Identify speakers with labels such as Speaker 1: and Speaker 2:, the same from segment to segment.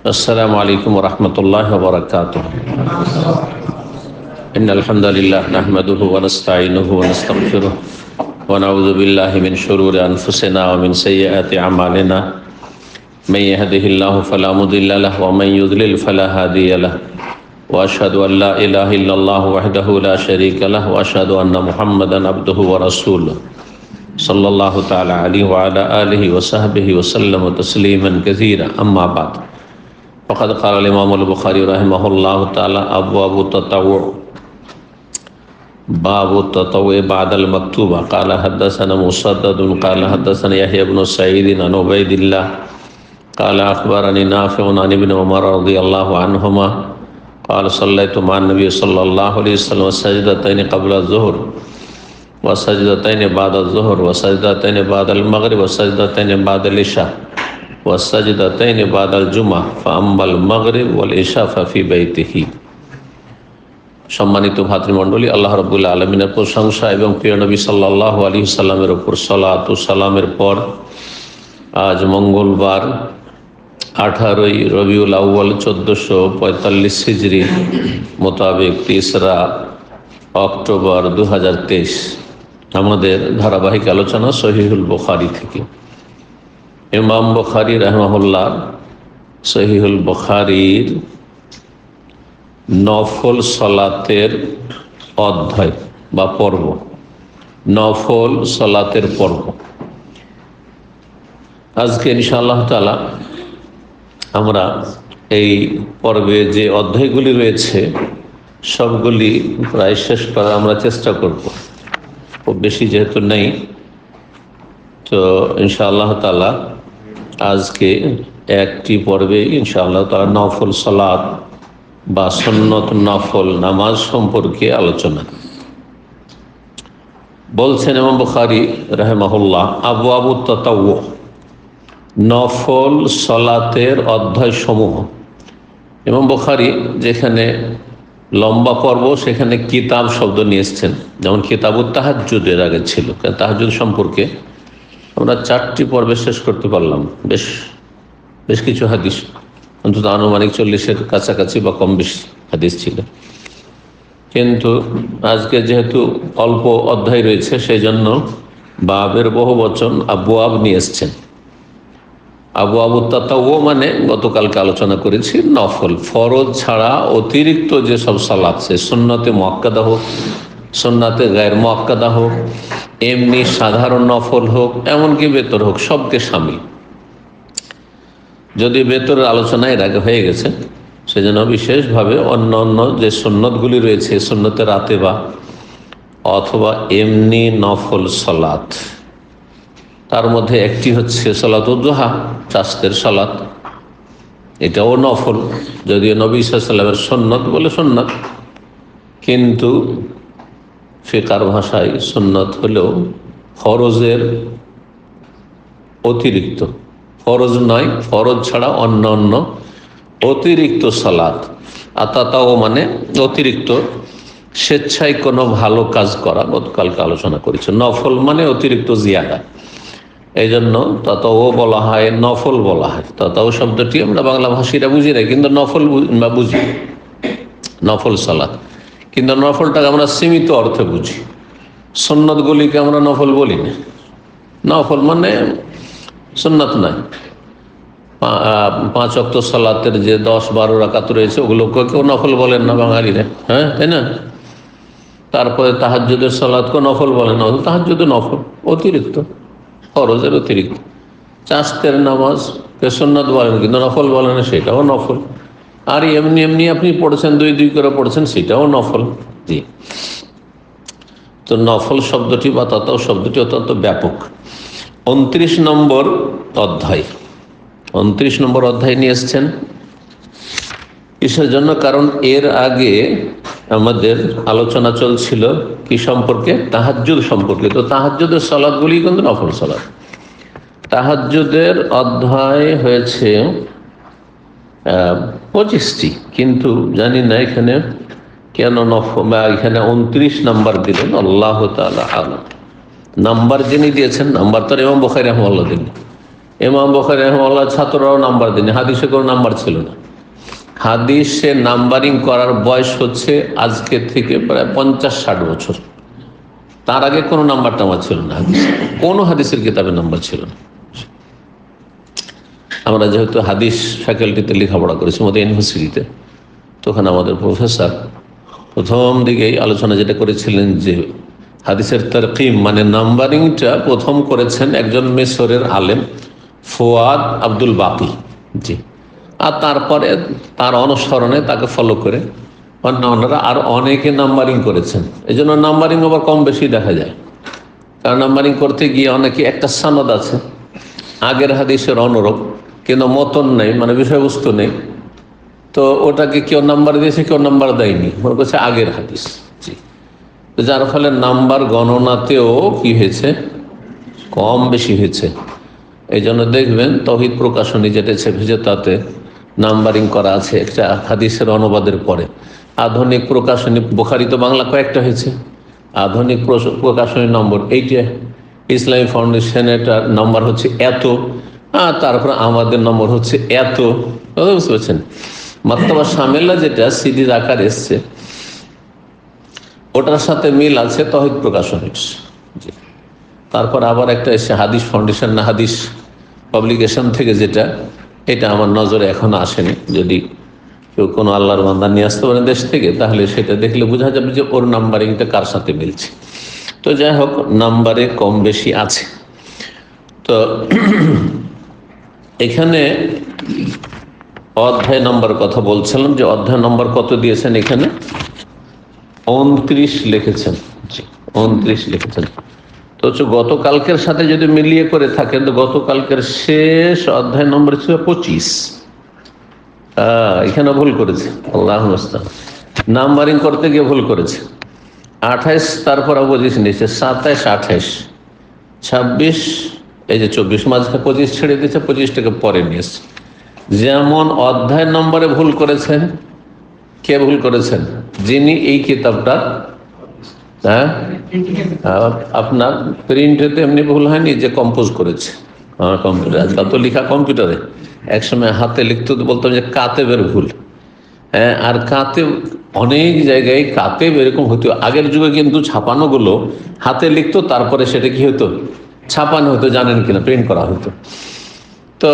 Speaker 1: السلام عليكم ورحمة الله وبركاته. إن الحمد لله نحمده ونستعينه ونستغفره ونعوذ بالله من شرور أنفسنا ومن سيئات أعمالنا من يهده الله فلا مضل له ومن يضلل فلا هادي له وأشهد أن لا إله إلا الله وحده لا شريك له وأشهد أن محمدا عبده ورسوله صلى الله تعالى عليه وعلى آله وصحبه وسلم تسليما كثيرا. أما بعد فقد قال الإمام البخاري رحمه الله تعالى أبواب التطوع باب التطوع بعد المكتوبة. قال حدثنا مسدد قال حدثنا يحيى بن سعيد عن عبيد الله قال أخبرني نافع عن ابن عمر رضي الله عنهما قال صليت مع النبي صلى الله عليه وسلم سجدتين قبل الظهر وسجدتين بعد الظهر وسجدتين بعد المغرب وسجدتين بعد العشاء ওয়াসসাজদাতাইনি বাদাল জুমআহ ফাআম্মাল মাগরিব ওয়াল ইশা ফাফি বাইতিহি। সম্মানিত ভাতৃমণ্ডলী, আল্লাহ রাব্বুল আলামিনের প্রশংসা এবং প্রিয় নবী সাল্লাল্লাহু আলাইহি সাল্লামের উপর সালাত ও সালামের পর আজ মঙ্গলবার 18ই রবিউল আউয়াল 1445 হিজরি মোতাবেক 3রা অক্টোবর 2023 আমাদের ধারাবাহিক আলোচনা সহিহুল বুখারী থেকে। ইমাম বুখারী রাহিমাহুল্লাহ সহিহুল বুখারীর নফল সালাতের অধ্যায় বা পর্ব, নফল সালাতের পর্ব। আজকে ইনশাআল্লাহ তাআলা আমরা এই পর্বে যে অধ্যায়গুলি রয়েছে সবগুলি প্রায় শেষ করার আমরা চেষ্টা করব। খুব বেশি যেহেতু নেই, তো ইনশাআল্লাহ তাআলা আজকে একটি পর্বে ইনশাআল্লাহ তাআলা নফল সালাত বা সুন্নত নফল নামাজ সম্পর্কে আলোচনা বলছেন ইমাম বুখারী রাহিমাহুল্লাহ আবওয়াবুত তাতাওয়ু, নফল সালাতের অধ্যায় সমূহ। ইমাম বুখারী যেখানে লম্বা পর্ব সেখানে কিতাব শব্দ নিয়ে এসেছেন, যেমন কিতাবুত তাহাজ্জুদের আগে ছিল। তাহাজ্জুদ সম্পর্কে আমরা 4টি পর্বে শেষ করতে পারলাম, বেশ কিছু হাদিস, অন্তত আনুমানিক 40-এর কাছাকাছি বা কম বেশি হাদিস ছিল। কিন্তু আজকে যেহেতু অল্প অধ্যায় রয়েছে সেই জন্য বাবের বহু বচন আবওয়াব নিয়ে এসছেন। আবওয়াবুত তাতাওয়ু মানে গতকালকে আলোচনা করেছি নফল, ফরজ ছাড়া অতিরিক্ত যেসব সালাত, সে সুন্নতে মুআক্কাদা হোক, সুন্নাতে গায়ের মুআক্কাদা হোক, এমনি সাধারণ নফল হোক, এমনকি বেতর হোক, সবকে শামিল। যদি বেতরের আলোচনা এর আগে হয়ে গেছে, সেজন্য বিশেষভাবে অন্য অন্য যে সুন্নতগুলি রয়েছে, সুন্নতে রাতেবা অথবা এমনি নফল সালাত, তার মধ্যে একটি হচ্ছে সালাতুদ দুহা, চাষতের সালাত। এটাও নফল, যদিও নবী সাল্লাল্লাহু আলাইহি ওয়াসাল্লামের সুন্নত বলে সুন্নত, কিন্তু ফিকার ভাষায় সুন্নত হলেও ফরজের অতিরিক্ত, ফরজ নয়, ফরজ ছাড়া অন্য অন্য অতিরিক্ত সালাত। আতাতাও মানে অতিরিক্ত, স্বেচ্ছায় কোনো ভালো কাজ করা, গতকালকে আলোচনা করেছে। নফল মানে অতিরিক্ত জিয়াদা, এই জন্য তাতাও বলা হয়, নফল বলা হয়। তাতাও শব্দটি আমরা বাংলা ভাষীরা বুঝি না, কিন্তু নফল বুঝি, নফল সালাত। কিন্তু নফলটাকে আমরা সীমিত অর্থে বুঝি, সুন্নতগুলিকে আমরা নফল বলি না। নফল মানে সুন্নত নয়। 5 ওয়াক্ত সালাতের যে 10-12 রাকাত রয়েছে ওগুলোকে কেউ নফল বলেন না বাঙালিরা, হ্যাঁ, তাই না? তারপরে তাহাজ্জুদের সালাতকে নফল বলেন না, তাহাজ্জুদ নফল, অতিরিক্ত, ফরজের অতিরিক্ত। চাষতের নামাজকে সুন্নত বলেন কিন্তু নফল বলেন না, সেটাও নফল। আর এমনি এমনি আপনি পড়েছেন, 2 করে পড়েছেন, সেটাও নফল। জি, তো নফল শব্দটি বা তাতাও শব্দটি অত্যন্ত ব্যাপক। 29 নম্বর অধ্যায়, 29 নম্বর অধ্যায় নিয়ে এসছেন। কিসের জন্য? কারণ এর আগে আমাদের আলোচনা চলছিল কি সম্পর্কে? তাহাজ্জুদ সম্পর্কে। তো তাহাজ্জুদের সালাতগুলি কিন্তু নফল সালাত। তাহাজ্জুদের অধ্যায় হয়েছে 25টি, কিন্তু জানি না এখানে কেন এখানে 29 নাম্বার দিলেন? আল্লাহ তাআলা আলাম। নাম্বার যিনি দিয়েছেন, নাম্বার তো ইমাম বুখারী রাহিমাহুল্লাহ দিলেন। ইমাম বুখারী রাহিমাহুল্লাহ ছাত্ররাও নাম্বার দেন, হাদিসে কোনো নাম্বার ছিল না। হাদিসে নাম্বারিং করার বয়স হচ্ছে আজকে থেকে প্রায় 50-60 বছর। তার আগে কোনো নাম্বার টাম্বার ছিল না, কোনো হাদিসের কিতাবে নাম্বার ছিল না। আমরা যেহেতু হাদিস ফ্যাকাল্টিতে লেখাপড়া করেছি আমাদের ইউনিভার্সিটিতে, তখন আমাদের প্রফেসর প্রথম দিকেই আলোচনা যেটা করেছিলেন যে হাদিসের তারকিম মানে নাম্বারিংটা প্রথম করেছেন একজন মিশরের আলেম ফুয়াদ আব্দুল বাকি জি, আর তারপরে তার অনুসরণে তাকে ফলো করে অন্যরা আর অনেকে নাম্বারিং করেছেন। এই জন্য নাম্বারিং আবার কম বেশি দেখা যায়, কারণ নাম্বারিং করতে গিয়ে অনেকে একটা সনদ আছে আগের হাদিসের অনুরূপ, কিন্তু মতন নেই, মানে বিষয়বস্তু নেই, তো ওটাকে কেউ নাম্বার দিয়েছে কেউ নাম্বার দেয়নি, মনে করছে আগের হাদিস। জি, যার ফলে নাম্বার গণনাতেও কি হয়েছে, কম বেশি হয়েছে। এই জন্য দেখবেন তৌহিদ প্রকাশনী যেটা ছেপেছে তাতে নাম্বারিং করা আছে একটা হাদিসের অনুবাদের পরে। আধুনিক প্রকাশনী, বুখারী তো বাংলা কয়েকটা হয়েছে, আধুনিক প্রকাশনী নম্বর এইটা, ইসলামী ফাউন্ডেশনেরটার নম্বর হচ্ছে এত, আর তারপর আমাদের নম্বর হচ্ছে এত, বুঝতে পারছেন। মাক্তাবা শামিলা যেটা সিডির আকার এসছে ওটার সাথে মিল আছে তৌহিদ প্রকাশনীর। তারপর আবার একটা এসে হাদিস ফাউন্ডেশন না হাদিস পাবলিকেশন থেকে, যেটা এটা আমার নজরে এখনো আসেনি। যদি কেউ কোনো আল্লাহর বান্দা নিয়ে আসতে পারেন দেশ থেকে, তাহলে সেটা দেখলে বোঝা যাবে যে ওর নাম্বারিংটা কার সাথে মিলছে। তো যাই হোক, নাম্বারে কম বেশি আছে। তো এখানে অধ্যায় নম্বর কথা বলছিলাম, যে অধ্যায় নম্বর কত দিয়েছেন এখানে? 29 লিখেছেন। জি, 29 লিখেছেন। তো হচ্ছে গতকালকের সাথে যদি মিলিয়ে করে থাকেন, তো গতকালকের শেষ অধ্যায় নম্বর ছিল 25। এখানে ভুল করেছে, আল্লাহ মুস্তাআন। নাম্বারিং করতে গিয়ে ভুল করেছে। 28, তারপর 25 নিয়েছে, 27, 28, 26, এই যে 24, মাঝখানে 25 ছেড়ে দিয়েছে, 25টাকে পরে নিয়েছে। যেমন অধ্যায় নম্বরে ভুল করেছেন, কে ভুল করেছেন? যিনি এই কিতাবটা আপনার প্রিন্টেতে এমনি ভুল হয়নি যে কম্পোজ করেছে আমার কম্পিউটার, আজকাল তো লেখা কম্পিউটারে, একসময় হাতে লিখতে বলতাম যে কাতেবের ভুল। হ্যাঁ, আর কাতেব অনেক জায়গায় কাতেব এরকম হতো। আগের যুগে কিন্তু ছাপানোগুলো হাতে লিখতো, তারপরে সেটা কি হতো, ছাপানো হতো, জানেন কিনা, প্রিন্ট করা হতো। তো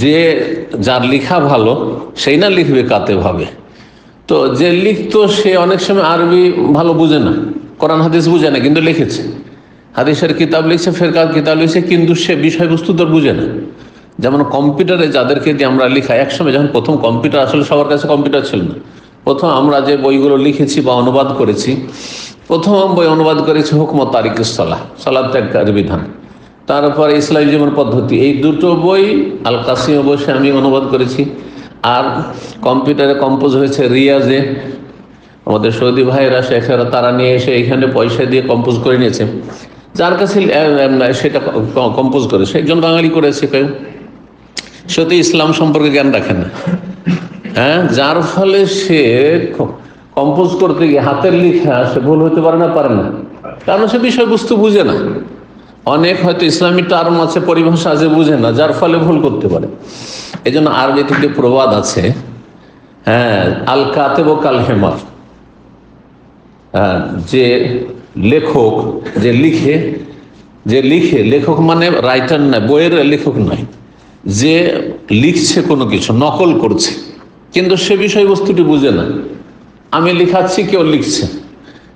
Speaker 1: যে যার লেখা ভালো সেই না লিখবে কাতেব হবে। তো যে লিখতো সে অনেক সময় আরবি ভালো বুঝে না, কোরআন হাদিস বুঝে না, কিন্তু লিখেছে, হাদিসের কিতাব লিখছে, ফেরকার কিতাব লিখছে, কিন্তু সে বিষয়বস্তু তো বুঝে না। যেমন কম্পিউটারে যাদেরকে দিয়ে আমরা লিখা, একসময় যখন প্রথম কম্পিউটার, আসলে সবার কাছে কম্পিউটার ছিল না, প্রথম আমরা যে বইগুলো লিখেছি বা অনুবাদ করেছি, প্রথম বই অনুবাদ করেছি হুকমত তারিকুস সালাহ, সালাত ত্যাগের বিধান, তারপরে ইসলামী জীবন পদ্ধতি, এই দুটো বই আল কাসিমে বসে আমি অনুবাদ করেছি। আর কম্পিউটারে কম্পোজ হয়েছে রিয়াজে, আমাদের সৌদি ভাইয়েরা শেখেরা তারা নিয়ে এসে এখানে পয়সা দিয়ে কম্পোজ করে নিয়েছে, যার কাছে সেটা কম্পোজ করে সে একজন বাঙালি করেছে, কেউ সে তো ইসলাম সম্পর্কে জ্ঞান রাখে না। হ্যাঁ, যার ফলে সে কম্পোজ করতে গিয়ে হাতের লেখা সে ভুল হতে পারে না, কারণ সে বিষয়বস্তু বুঝে না। অনেক হয়তো ইসলামী টার্ম আছে, পরিভাষা আছে, বুঝে না, যার ফলে ভুল করতে পারে। এই জন্য আরবি থেকে প্রবাদ আছে, হ্যাঁ, আল কাতেব কাল হেমার, যে লেখক যে লিখে লেখক মানে রাইটার নয়, বইয়ের লেখক নয়, যে লিখছে কোনো কিছু নকল করছে কিন্তু সে বিষয়বস্তুটি বুঝে না। আমি লিখাচ্ছি, কেউ লিখছে,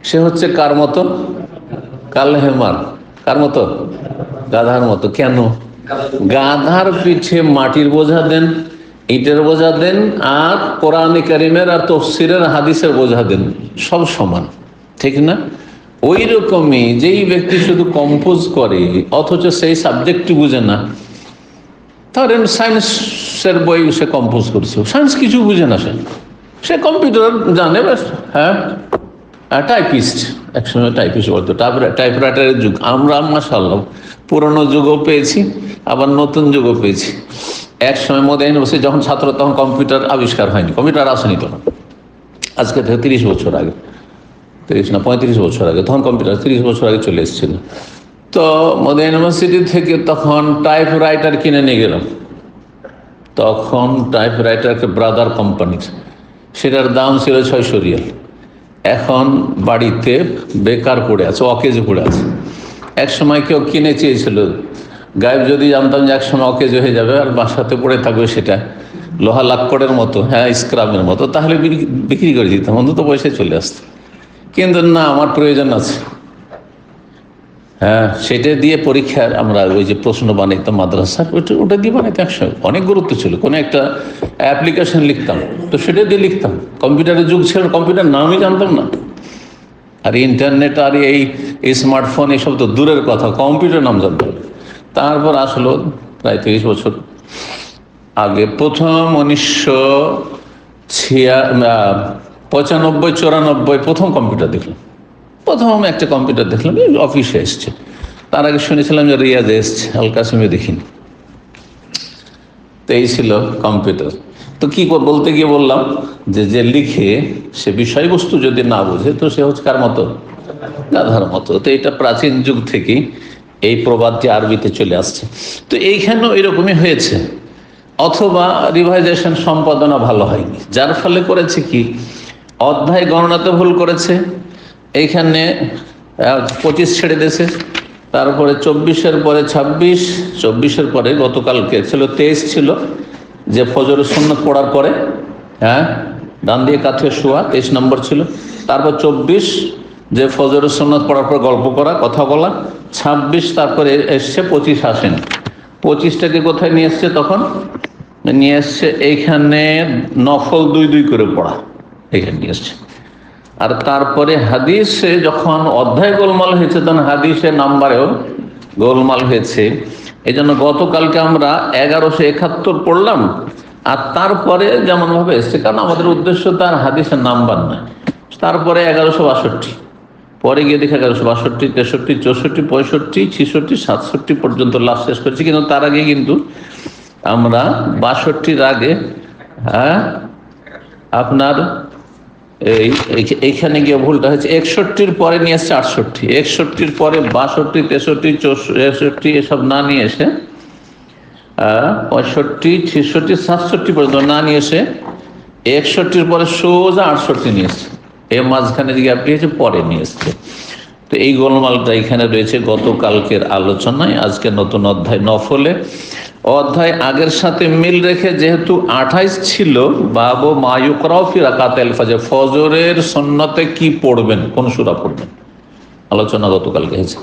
Speaker 1: সে হচ্ছে কার মতো? কাল হেমার। কার মতো? গাধার মতো। কেন? গাধার পিঠে মাটির বোঝা দেন, ইটের বোঝা দেন, আর কোরআন কারীমের আর তাফসীরের হাদিসের বোঝা দেন, সব সমান, ঠিক না? ওই রকমই যেই ব্যক্তি শুধু কম্পোজ করে অথচ সেই সাবজেক্টটি বুঝে না, ধরেন সায়েন্সের বই সে কম্পোজ করছে, সায়েন্স কিছু বুঝে না, সে কম্পিউটার জানে, হ্যাঁ, টাইপিস্ট, একসময় টাইপিস্ট বলতো, টাইপরাইটারের যুগ। আমরা মাশাআল্লাহ পুরনো যুগও পেয়েছি, আবার নতুন যুগও পেয়েছি। এক সময় মোদি ইউনিভার্সিটি যখন ছাত্র, তখন কম্পিউটার আবিষ্কার হয়নি, কম্পিউটার আসেনি তখন। আজকে থেকে 30 বছর আগে, 30 না 35 বছর আগে, তখন কম্পিউটার 30 বছর আগে চলে এসেছিল। তো মদিনা ইউনিভার্সিটি থেকে তখন টাইপরাইটার কিনে নিয়ে গেলাম। তখন টাইপরাইটার একটা ব্রাদার কোম্পানির, সেটার দাম ছিল 600 রিয়াল। এখন বাড়িতে বেকার পড়ে আছে, অকেজে পড়ে আছে। এক সময় কেউ কিনে চেয়েছিল, গায়েব যদি জানতাম যে এক সময় অকেজে হয়ে যাবে আর বাসাতে পড়ে থাকবে, সেটা লোহা লাক্কড়ের মতো, হ্যাঁ স্ক্রাবের মতো, তাহলে বিক্রি করে দিতাম, অন্তত পয়সায় চলে আসতো। কিন্তু না, আমার প্রয়োজন আছে, হ্যাঁ সেটা দিয়ে পরীক্ষার আমরা ওই যে প্রশ্ন বানাইতাম মাদ্রাসার, ওটা দিয়ে বানাইতাম। একসময় অনেক গুরুত্ব ছিল, কোনো একটা অ্যাপ্লিকেশন লিখতাম তো সেটা দিয়ে লিখতাম। কম্পিউটারের যুগ ছিল, কম্পিউটার নামই জানতাম না। আর ইন্টারনেট আর এই স্মার্টফোন এসব তো দূরের কথা, কম্পিউটার নাম জানতাম। তারপর আসলো প্রায় 30 বছর আগে প্রথম 1995-94 প্রথম কম্পিউটার দেখলাম। প্রথম একটা কম্পিউটার দেখলাম, অফিসে এসছে। তার আগে শুনেছিলাম যে রিয়াজে এসছে, আল কাসিমে দেখিনি। তো এই ছিল কম্পিউটার। তো কি বলতে গিয়ে বললাম যে লিখে সে বিষয়বস্তু যদি না বোঝে তো সে হচ্ছে কার মতো, গাধার মতো। তো এটা প্রাচীন যুগ থেকেই এই প্রবাদটি আরবিতে চলে আসছে। তো এইখানেও এরকমই হয়েছে, অথবা রিভাইজেশন সম্পাদনা ভালো হয়নি, যার ফলে করেছে কি অধ্যায় গণনাতে ভুল করেছে। এইখানে 25 ছেড়ে দিয়েছে, তারপরে 24-এর পরে 26, 24-এর পরে গতকালকে ছিল 23 ছিল, যে ফজরের সুন্নত পড়ার পরে, হ্যাঁ ডান দিয়ে কাঁথে শোয়া, 23 নম্বর ছিল। তারপর 24 যে ফজরের সুন্নত পড়ার পর গল্প করা, কথা বলা। 26 তারপরে এসছে, 25 আসেন। 25টাকে কোথায় নিয়ে এসছে তখন? নিয়ে এসছে এইখানে নফল 2 করে পড়া, এখানে নিয়ে এসছে। আর তারপরে হাদিসে যখন অধ্যায় গোলমাল হয়েছে তখন হাদিসের নাম্বারেও গোলমাল হয়েছে। এই জন্য গতকালকে আমরা 1171 পড়লাম, আর তারপরে যেমন ভাবে এসছে, কারণ আমাদের উদ্দেশ্য তার হাদিসের নাম্বার না। তারপরে 1162, পরে গিয়ে দেখে 1162, 63, 64, 65, 66, 67 পর্যন্ত লাস্ট শেষ করেছি। কিন্তু তার আগে কিন্তু আমরা 62-র আগে, হ্যাঁ আপনার এইখানে গিয়ে ভুলটা হয়েছে, 61-র পরে নিয়ে এসছে 68, 61-র পরে 62, 63, 64 এসব না নিয়ে এসে 65, 66, 67 পর্যন্ত না নিয়ে এসে 61-র পরে সোজা 68 নিয়ে এসছে। এই মাঝখানে দিকে আপনি হচ্ছে পরে নিয়ে এসছে। তো এই গোলমালটা এখানে রয়েছে গতকালকের আলোচনায়। আজকে নতুন অধ্যায় নফলে, অধ্যায় আগের সাথে মিল রেখে যেহেতু 28 ছিল, বাবু মায়ুকরাও ফি রাকাতিল ফজর, ফজরের সুন্নতে কি পড়বেন, কোন সূরা পড়বেন, আলোচনা গতকালকে হয়েছে।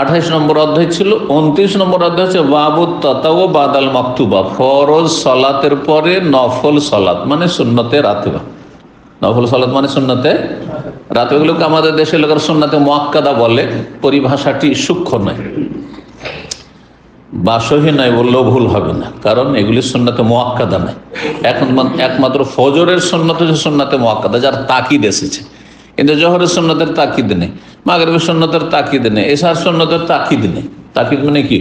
Speaker 1: 28 নম্বর অধ্যায় ছিল। 29 নম্বর অধ্যায় হচ্ছে বাবু তাতাও বাদাল মাকতুবা, ফরজ সালাতের পরে নফল সালাত মানে সুন্নতে রাতিবা। নফল সালাত মানে সুন্নতে রাতে, এগুলোকে আমাদের দেশের লোকের সুন্নতে মুআক্কাদা বলে। পরিভাষাটি সূক্ষ্ম নয় বা সহি নয় বললেও ভুল হবে না, কারণ এগুলি সুন্নতে মুআক্কাদা নয়। এখন একমাত্র ফজরের সুন্নত হচ্ছে সুন্নতে মুআক্কাদা, যার তাকিদ এসেছে। কিন্তু জোহরের সুন্নতের তাকিদ নেই, মাগরিবের সুন্নতের তাকিদ নেই, এশার সুন্নতের তাকিদ নেই। তাকিদ মানে কি?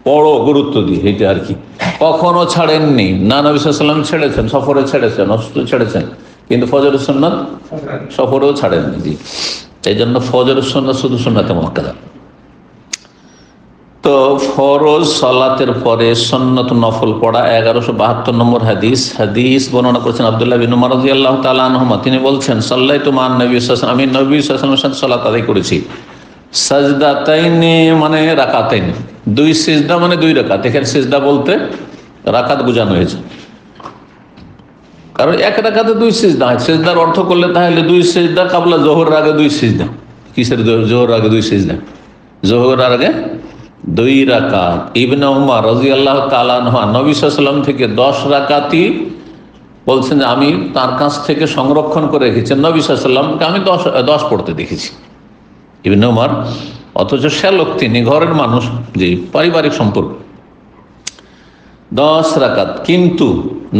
Speaker 1: বড় গুরুত্ব দিয়ে, এটা আর কি। কখনো ছাড়েননি না, নবী সাল্লাল্লাহু আলাইহি ওয়াসাল্লাম ছেড়েছেন, সফরে ছেড়েছেন, অসুস্থ ছেড়েছেন, কিন্তু ফজরের সুন্নত সফরেও ছাড়েননি। জি, এই জন্য ফজরের সুন্নত শুধু সুন্নতে মুআক্কাদা। তো ফরজ সালাতের পরে সুন্নত নফল পড়া 1172 নম্বর হাদিস বর্ণনা করেছেন আব্দুল্লাহ বিন উমর রাদিয়াল্লাহু তাআলা আনহুমা। তিনি বলছেন, সাল্লাইতু মান নবী সাল্লাল্লাহু আলাইহি ওয়াসাল্লাম, আমি নবী সাল্লাল্লাহু আলাইহি ওয়াসাল্লামের সাথে সালাত আদায় করেছি। সাজদাতাইনি মানে রাকাতাইন, 2 সিজদা মানে 2 রাকাত। এখানে সিজদা বলতে রাকাত বোঝানো হয়েছে, কারণ এক রাকাতে 2 সিজদা হয়। সিজদার অর্থ করলে তাহলে 2 সিজদা কাবলা যোহরের আগে 2 সিজদা। কিসের যোহরের আগে 2 সিজদা? যোহরের আগে 2 রাকাত। ইবনে উমর রাদিয়াল্লাহু তাআলা আনহু নবী সাল্লাল্লাহু আলাইহি ওয়াসাল্লাম থেকে 10 রাকাতই বলছেন যে আমি তার কাছ থেকে সংরক্ষণ করে রেখেছি। নবী সাল্লাল্লাহু আলাইহি ওয়াসাল্লামকে আমি 10 পড়তে দেখেছি। ইবনে উমর, অথচ সে লোক তিনি ঘরের মানুষ, যে পারিবারিক সম্পর্ক, 10 রাকাত। কিন্তু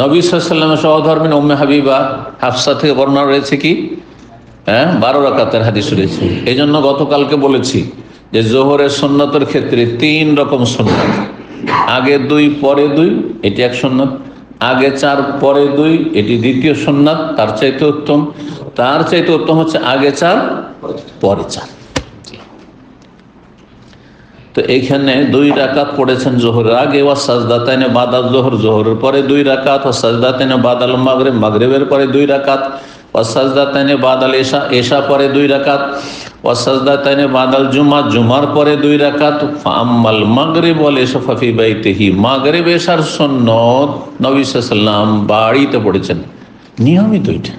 Speaker 1: নবী সাল্লাল্লাহু আলাইহি ওয়াসাল্লামের সহধর্মিণী উম্মে হাবিবা হাফসা থেকে বর্ণনা রয়েছে কি 12 রাকাতের হাদিস রয়েছে। এই জন্য গতকালকে বলেছি যে জোহরের সুন্নতের ক্ষেত্রে 3 রকম সুন্নত, আগে 2 পরে 2, এটি এক সুন্নত। আগে 4 পরে 2, এটি দ্বিতীয় সুন্নাত, তার চাইতে উত্তম। তার চাইতে উত্তম হচ্ছে আগে 4 পরে 4। তো এইখানে 2 রাকাত পড়েছেন জোহরের আগে, ওয়া সাজদাতাইনে বাদাল জোহর, জোহরের পরে 2 রাকাত, ওয়া সাজদাতাইনে বাদাল মাগরিব, মাগরিবের পরে 2 রাকাত, ওয়া সাজদাতাইনে বাদাল এশা, এশা পরে 2 রাকাত, ওয়া সাজদাতাইনে বাদাল জুমা, জুমার পরে 2 রাকাত। ফাআম্মাল মাগরিব ওয়াল এশা ফাফি বাইতিহি, মাগরিব এশার সুন্নত নবী সাল্লাল্লাহু আলাইহি ওয়াসাল্লাম বাড়িতে পড়েছেন, নিয়মিত এটা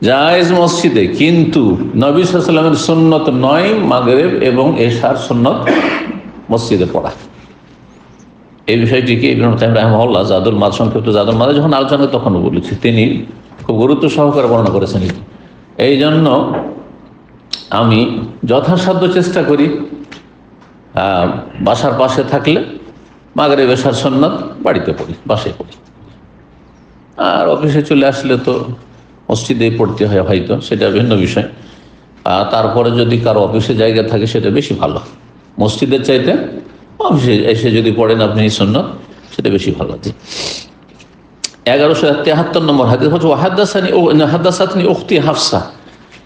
Speaker 1: জায়েজ মসজিদে, কিন্তু নবী সাল্লাল্লাহু আলাইহি ওয়াসাল্লামের সুন্নত নয় মাগরিব এবং এশার সুন্নত মসজিদে পড়া। এই বিষয়টিকে ইবনে তাইমিয়া রাহিমাহুল্লাহ জাদুল মাদ, সংক্ষিপ্ত জাদুল মাদে যখন আলোচনা তখনও বলেছি, তিনি খুব গুরুত্ব সহকারে বর্ণনা করেছেন। এই জন্য আমি যথাসাধ্য চেষ্টা করি বাসার পাশে থাকলে মাগরিব এশার সুন্নত বাড়িতে পড়ি, বাসায় পড়ি। আর অফিসে চলে আসলে তো মসজিদে পড়তে হয় হয়তো, সেটা ভিন্ন বিষয়। তারপরে যদি কারো অফিসে জায়গা থাকে সেটা বেশি ভালো, মসজিদের চাইতে অফিসে এসে যদি পড়েন আপনি সুন্নত, সেটা বেশি ভালো। 1173 নম্বর হাদিস হচ্ছে হাদাসাতনি উখতি হাফসা,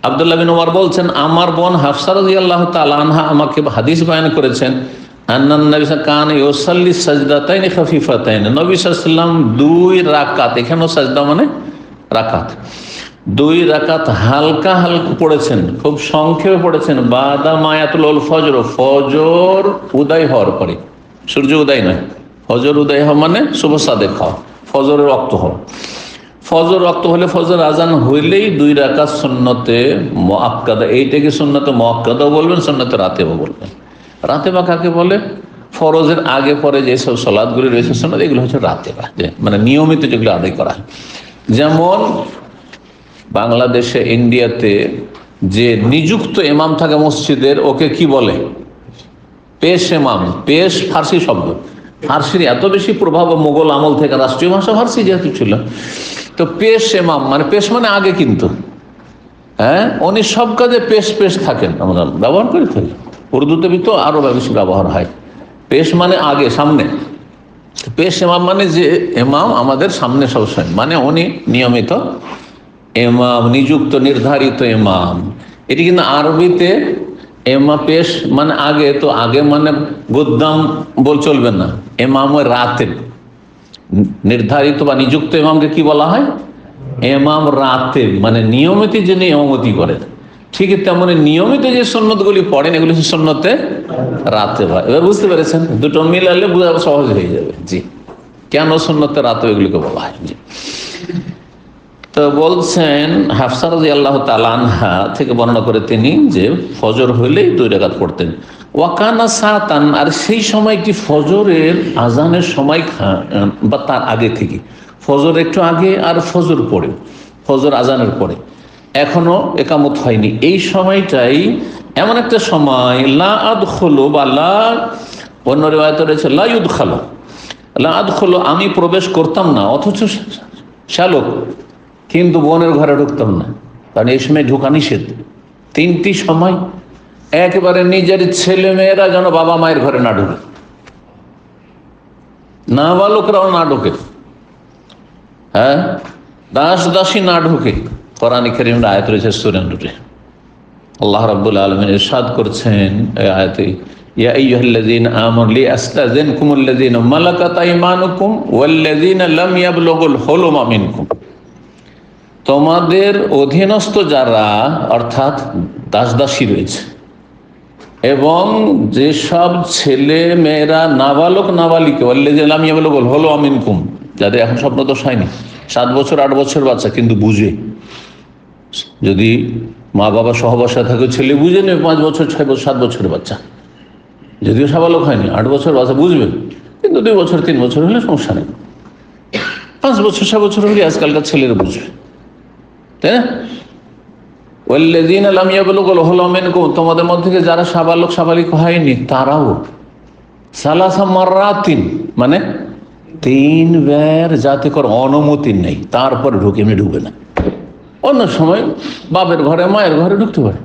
Speaker 1: আব্দুল্লাহ বিন ওমর বলছেন, আমার বোন হাফসা রাদিয়াল্লাহু তাআলা আনহা আমাকে হাদিস বয়ান করেছেন, আন্নান নবী কানা ইউসাল্লি সাজদাতাইন খাফিফাতাইন, নবী সাল্লাল্লাহু আলাইহি ওয়াসাল্লাম 2 রাকাত, এখানেও সাজদা মানে রাকাত, 2 রাকাত হালকা হালকা পড়েছেন, খুব সংক্ষেপে পড়েছেন। বাদা মায়াতুল ফজর, ফজর উদয় হওয়ার পরে, সূর্য উদয় নয়, ফজর উদয় হওয়া মানে শুভ সাদেক হওয়া, ফজরের রক্ত হওয়া। ফজর রক্ত হলে, ফজর আজান হইলেই 2 রাকাত সুন্নতে মুআক্কাদা, এইটাকে সুন্নতে মুআক্কাদাও বলবেন, সুন্নতে রাতেও বলবেন। রাতেবা কাকে বলে? ফরজের আগে পরে যেসব সালাতগুলি রয়েছে সুন্নাত, এগুলো হচ্ছে রাতেবা, মানে নিয়মিত যেগুলো আদায় করা হয়। যেমন বাংলাদেশে, ইন্ডিয়াতে যে নিযুক্ত ইমাম থাকে মসজিদের, ওকে কি বলে? পেশ ইমাম। পেশ ফার্সি শব্দ, ফার্সির এত বেশি প্রভাব মোগল আমল থেকে, রাষ্ট্রীয় ভাষা ফার্সি যেহেতু ছিল, তো পেশ ইমাম মানে পেশ মানে আগে, কিন্তু উনি সব কাজে পেশ পেশ থাকেন, আমরা ব্যবহার করে থাকি। উর্দুতে তো আরো বেশি ব্যবহার হয়। পেশ মানে আগে, সামনে। পেশ ইমাম মানে যে ইমাম আমাদের সামনে সবসময়, মানে উনি নিয়মিত ইমাম, নিযুক্ত নির্ধারিত ইমাম। এটি কিন্তু আরবিতে পেশ মানে আগে, তো আগে মানে গুদ্দাম বল চলবে না, ইমাম রাতে নির্ধারিত বা নিযুক্ত ইমামকে কি বলা হয়? ইমাম রাতে, মানে নিয়মিত যিনি ইমামতি করেন। ঠিক তেমনি নিয়মিত যে সুন্নতগুলি পড়েন, এগুলি সুন্নতে রাতে হয়। এবার বুঝতে পেরেছেন? দুটো মিলালে বোঝা সহজ হয়ে যাবে। জি, কেন সুন্নতে রাতে এগুলিকে বলা হয়। জি, তো বলছেন হাফসা রাদিয়াল্লাহু তাআলা আনহা থেকে বর্ণনা করে তিনি, যে ফজর হইলেই 2 রাকাত পড়তেন। ওয়াকানা সাতান, আর সেই সময়টি ফজরের আজানের সময় বা তার আগে থেকে, ফজর একটু আগে আর ফজর পড়ে, ফজর আজানের পরে এখনো একামত হয়নি, এই সময়টাই এমন একটা সময়, লা আদখুলু বা লা, অন্য রিওয়ায়াতে রয়েছে লা ইউদখালু, লা আদখুলু, আমি প্রবেশ করতাম না, অথচ শালক, কিন্তু বোনের ঘরে ঢুকতাম না, কারণ এই সময় ঢোকা নিষেধ। 3টি সময় একেবারে নিজের ছেলে মেয়েরা যেন বাবা মায়ের ঘরে না ঢুকে, নাবালকরাও না ঢুকে, দাস দাসী না ঢুকে। কোরআনে কারীমের আয়াত রয়েছে সূরা নূরে, আল্লাহ রাব্বুল আলামিন ইরশাদ করছেন এই আয়াতে, ইয়া আইয়ুহাল্লাযীনা আমানু লিয়াস্তাযিনকুমুল্লাযীনা মালাকাত আইমানুকুম ওয়াল্লাযীনা লাম ইয়াবলুগুল হুলুমা মিনকুম, তোমাদের অধীনস্থ যারা, অর্থাৎ দাস দাসী রয়েছে, এবং যেসব ছেলে মেয়েরা নাবালক নাবালিকা, ওয়াল্লাযীনা লাম ইয়াবলুগুল হুলুমা মিনকুম, যাদের এখন স্বপ্নদোষ হয়নি, 7 বছর 8 বছর বাচ্চা কিন্তু বুঝে, যদি মা বাবা সহবাসা থাকে, ছেলে বুঝে নেবে, 5 বছর 6 বছর 7 বছরের বাচ্চা, যদিও সাবালক হয়নি, 8 বছর বাচ্চা বুঝবে, কিন্তু 2 বছর 3 বছর হলে সমস্যা নেই, 5 বছর 6 বছর হলে আজকালকার ছেলেরা বুঝবে, তাই না? ওয়াল্লাযীনা লাম ইয়াবলুগুল হুলুমা মিনকুম, তোমাদের মধ্যে থেকে যারা সাবালক সাবালিক হয়নি, তারাও সালাসা মাররাতিন, মানে 3 বার যাতে করে অনুমতি নেই, তারপরে ঢুকে, এমনি ঢুকবে না। অন্য সময় বাপের ঘরে মায়ের ঘরে ঢুকতে পারে,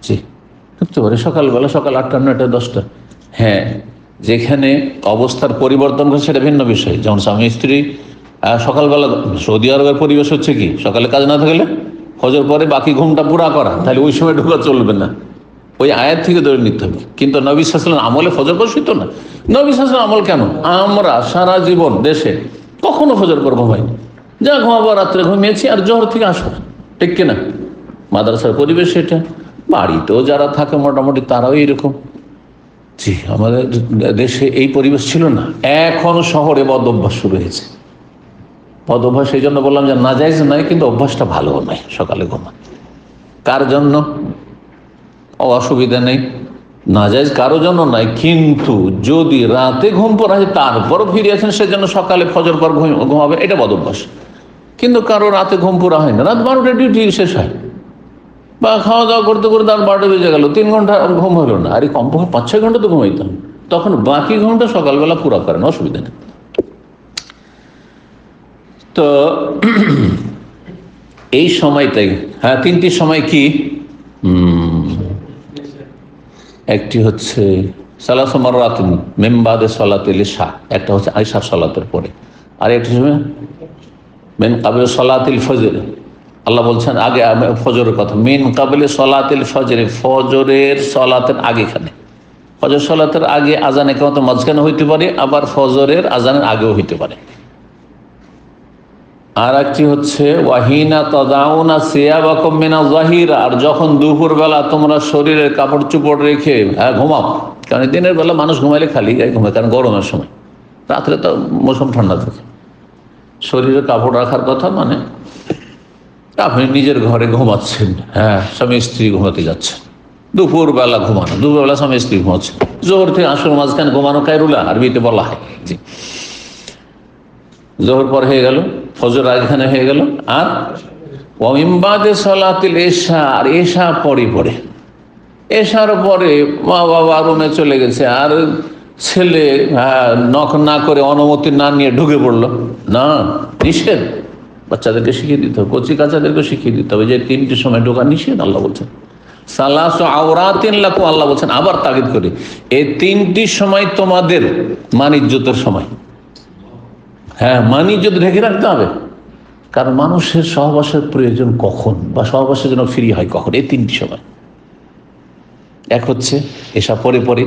Speaker 1: জি ঢুকতে পারে, সকালবেলা, সকাল 8টা 9টা 10টা। হ্যাঁ, যেখানে অবস্থার পরিবর্তন ঘটছে সেটা ভিন্ন বিষয়। যেমন স্বামী স্ত্রী সকালবেলা, সৌদি আরবের পরিবেশ হচ্ছে কি, সকালে কাজ না থাকলে ফজর পরে বাকি ঘুমটা পুরা করা, তাহলে ওই সময় ঢোকা চলবে না, ওই আয়াত থেকে ধরে নিতে হবে। কিন্তু নবী সাল্লাল্লাহু আলাইহি ওয়াসাল্লাম আমলে ফজর পর শুইতো না। নবী সাল্লাল্লাহু আলাইহি ওয়াসাল্লাম আমল কেন? আমরা সারা জীবন দেশে কখনো ফজর পর ঘুমাইনি, যা ঘুমাবো রাত্রে ঘুমিয়েছি, আর জোহর থেকে আসো, ঠিক কিনা? মাদ্রাসার পরিবেশ এটা, বাড়িতেও যারা থাকে মোটামুটি তারাও এইরকম। জি, আমাদের দেশে এই পরিবেশ ছিল না। এখন শহরে বদ অভ্যাস শুরু হয়েছে। বদ অভ্যাস এই জন্য বললাম যে নাজায়েজ নয়, কিন্তু অভ্যাসটা ভালো নয় সকালে ঘুমা। কার জন্য? অসুবিধা নেই, নাজায়েজ কারো জন্য নয়, কিন্তু যদি রাতে ঘুম পড়া হয় তারপরও ফিরিয়েছেন সেজন্য সকালে ফজর পর ঘুমাবে, এটা বদ অভ্যাস। কিন্তু কারো রাতে ঘুম পড়া হয় না, রাত 12টা ডিউটি শেষ হয়, বা খাওয়া দাওয়া করতে করতে আর 12টা বেজে গেল, 3 ঘন্টা ঘুম হলো না, আর এই কমপক্ষে 5-6 ঘন্টা তো ঘুমাইতাম, তখন বাকি ঘুমটা সকালবেলা পুরো করেন, অসুবিধা নেই। তো এই সময়টাই, হ্যাঁ 3টি সময় কি, একটি হচ্ছে সালাসু মাররাতিন মিন বাদে সালাতিল ইশা, একটা হচ্ছে আয়শার সালাতের পরে, আর একটি সময় মিন ক্বাবলি সালাতিল ফজর। আল্লাহ বলছেন আগে ফজরের কথা, মিন ক্বাবলি সালাতিল ফজর, ফজরের সালাতের আগেখানে। ফজর সালাতের আগে আজান একামত মাঝখানে হইতে পারে, আবার ফজরের আজানের আগেও হইতে পারে। আর একটি হচ্ছে ওয়াহিনা তাদাউনা সিয়াবাকুম মিনাজ যাহিরা, আর যখন দুপুরবেলা তোমরা শরীরের কাপড় চোপড় রেখে ঘুমাও, কারণ দিনের বেলা মানুষ ঘুমাইলে খালি গায়ে ঘুমায়, কারণ গরমের সময়, রাত্রে তো মৌসুম ঠান্ডা থাকে। শরীরে কাপড় রাখার কথা মানে আপনি নিজের ঘরে ঘুমাচ্ছেন, হ্যাঁ স্বামী স্ত্রী ঘুমাতে যাচ্ছেন, দুপুরবেলা ঘুমানো, দুপুরবেলা স্বামী স্ত্রী ঘুমাচ্ছে, জোহর থেকে আসর মাঝখানে ঘুমানো কায়রুলা আরবিতে বলা হয়। জি, জোহর পর হয়ে গেল, ফজর আগেখানে হয়ে গেল, আর ওয়ামিমবাদে সালাতিল এশা, আর এশা পরে এশার পরে মা বাবা রুমে চলে গেছে, আর ছেলে নখ না করে অনুমতি না নিয়ে ঢুকে পড়লো, না, নিষেধ। বাচ্চাদেরকে শিখিয়ে দিতে হবে, কচি কাচাদেরকে শিখিয়ে দিতে হবে যে 3টি সময় ঢোকা নিষেধ। আল্লাহ বলছেন সালাসু আওরাতিন লাকুম, আল্লাহ বলছেন আবার তাগিদ করে, এই 3টি সময় তোমাদের মান-ইজ্জতের সময়। হ্যাঁ, মান-ইজ্জত ঢেকে রাখতে হবে, কারণ মানুষের সহবাসের প্রয়োজন কখন, বা সহবাসের জন্য ফ্রি হয় কখন, এই 3টি সময়। এক হচ্ছে এসা পরে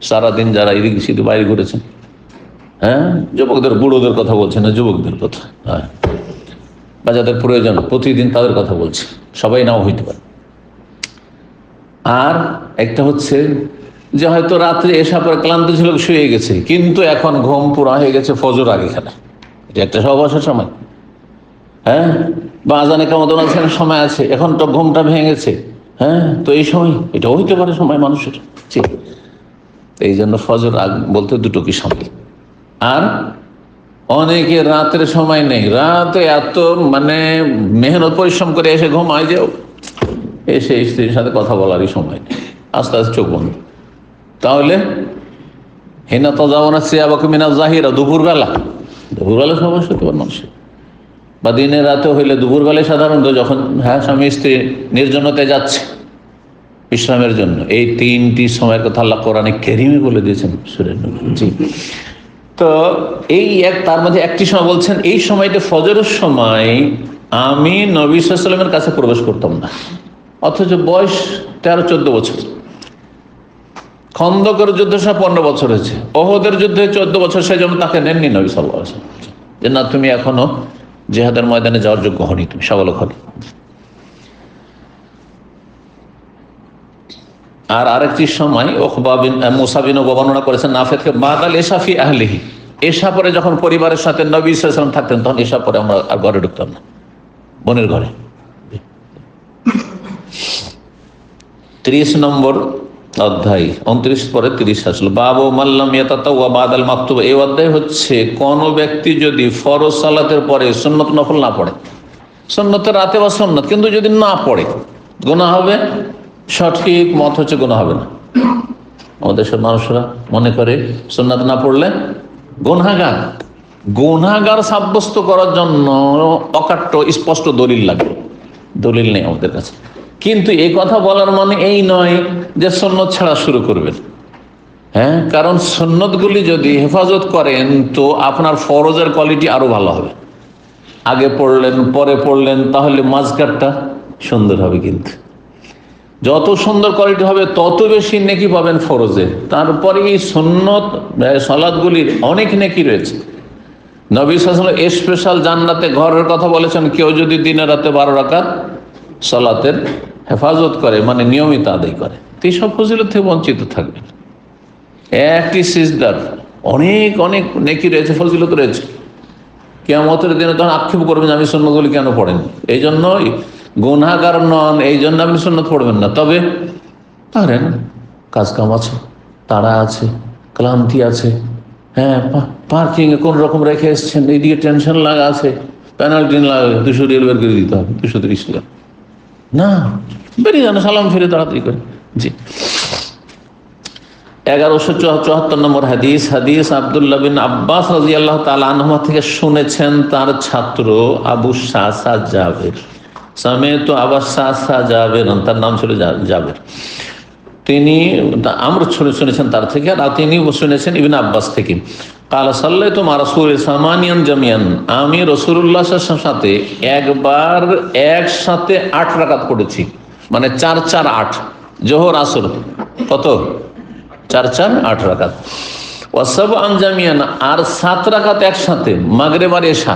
Speaker 1: সারাদিন যারা এদিকে সেদিকে বাইরে ঘুরেছেন, হ্যাঁ যুবকদের, বুড়োদের কথা বলছে না, যুবকদের কথা, হ্যাঁ, বা যাদের প্রয়োজন প্রতিদিন তাদের কথা বলছে, সবাই নাও হইতে পারে। আর একটা হচ্ছে যে হয়তো রাত্রে এসা পরে ক্লান্ত ছিল, শুয়ে গেছে, কিন্তু এখন ঘুম পুরা হয়ে গেছে ফজর আগেখানে, এটা একটা সহবাসের সময়। হ্যাঁ, বা আজানে কামত সময় আছে, এখন তো ঘুমটা ভেঙেছে, হ্যাঁ, তো এই সময় এটাও হইতে পারে সময় মানুষের। ঠিক, এই জন্য ফজর বলতে দুটো কি সময়। আর অনেকে রাতের সময় নেই, রাতে এত মেহনত পরিশ্রম করে এসে ঘুমায় যে এসে স্ত্রীর সাথে কথা বলারই সময় নেই, আস্তে আস্তে চোখ বন্ধ। তাহলে হিনা তাযাওয়ানা সিয়াবাকুম মিনাজ যাহিরা, দুপুরবেলা সমস্যা হতে পারে মানুষের, বা দিনের রাতে হইলে দুপুরবেলায় সাধারণত যখন স্বামী স্ত্রী নির্জনতায় যাচ্ছে বিশ্রামের জন্য, এই 3টি সময়ের কথা আল্লাহ কোরআনে কারীমে বলে দিয়েছেন সূরা নূর। জি, তো এই তার মধ্যে একটি সময় বলছেন, এই সময়টা ফজরের সময় আমি নবী সাল্লাল্লাহু আলাইহি ওয়াসাল্লামের কাছে প্রবেশ করতাম না, অথচ বয়স 13-14 বছর। খন্দকের যুদ্ধের সময় 15 বছর হয়েছে, ওহদের যুদ্ধে 14 বছর, সেই জন্য তাকে নেননি নবী সাল্লাল্লাহু আলাইহি ওয়াসাল্লাম, যে না তুমি এখনো জিহাদের ময়দানে যাওয়ার যোগ্য হনি, তুমি সাবালক হনি। আর আরেকটি সময় উকবা বিন মুসা বিন উকবা বর্ণনা করেছেন নাফিকে, বাদাল এশা ফি আহলিহি, এশা পরে যখন পরিবারের সাথে নবী সাল্লাল্লাহু আলাইহি ওয়াসাল্লাম থাকতেন, তখন এশা পরে আমরা আর ঘরে ঢুকতাম না, বোনের ঘরে। 30 নম্বর অধ্যায়, 29 পরে 30 আসলো, বাবু মাল্লাম ইয়াতাতাওয়া বাদাল মাকতুব। এই অধ্যায় হচ্ছে কোন ব্যক্তি যদি ফরজ সালাতের পরে সুন্নত নফল না পড়ে, সুন্নতের রাতে বা সুন্নত, কিন্তু যদি না পড়ে গুনাহ হবে। সঠিক মত হচ্ছে গুনাহ হবে না। আমাদের সব মানুষরা মনে করে সুন্নাত না পড়লে গুনাহগার সাব্যস্ত করার জন্য অকাট্য স্পষ্ট দলিল লাগবে, দলিল নেই আমাদের কাছে। কিন্তু এই কথা বলার মানে এই নয় যে সুন্নত ছাড়া শুরু করবেন, হ্যাঁ, কারণ সুন্নতগুলি যদি হেফাজত করেন তো আপনার ফরজের কোয়ালিটি আরো ভালো হবে। আগে পড়লেন পরে পড়লেন তাহলে মাঝখানটা সুন্দর হবে, কিন্তু যত সুন্দর কোয়ালিটি হবে তত বেশি নেকি পাবেন ফরজে। তারপরে এই সুন্নত সালাতগুলির অনেক নেকি রয়েছে। নবী সাল্লাল্লাহু আলাইহি ওয়াসাল্লাম স্পেশাল জান্নাতে ঘরের কথা বলেছেন, কেউ যদি দিনে রাতে 12 রাকাত সালাতের হেফাজত করে, মানে নিয়মিত আদায় করে, তো এইসব ফজিলত থেকে বঞ্চিত থাকবেন। একটি সিজদার অনেক অনেক নেকি রয়েছে, ফজিলত রয়েছে। কিয়ামতের দিনে তখন আক্ষেপ করবেন আমি সুন্নতগুলি কেন পড়েন। এই জন্য গুনাহগার নন, এই জন্য আপনি সুন্নত পড়বেন না। তবে পারেন, কাজ কাম আছে, তাড়া আছে, ক্লান্তি আছে, হ্যাঁ, পার্কিং এ কোন রকম রেখে এসছেন, এইদিকে টেনশন লাগা আছে, পেনাল্টি লাগে, 200 রিয়াল বের করে দিতে হবে, 230 টাকা না, বেরিয়ে যান, সালাম ফিরে তাড়াতাড়ি করে। জি, 1174 নম্বর হাদিস। হাদিস আব্দুল্লাহ বিন আব্বাস রাদিয়াল্লাহু তাআলা আনহুমা থেকে শুনেছেন তার ছাত্র আবু শাসা জাবের, সামেতু আবু শাসা জাবের, তার নাম ছিল জাবের। তিনি আমরা শুনেছেন তার থেকে, আর তিনি শুনেছেন ইবনে আব্বাস থেকে। কালা সাল্লাতু মা রাসূলিল্লাহি সামানিয়ান জামিয়ান, আমি রাসূলুল্লাহ সাল্লাল্লাহু আলাইহি ওয়াসাল্লামের সাথে একবার একসাথে 8 রাকাত পড়েছি, মানে 4 4 8, জোহর আসর কত, 4 4 8 রাকাত। ওয়াসাব আনজামিয়ান, আর 7 রাকাত একসাথে, মাগরিব আর এশা,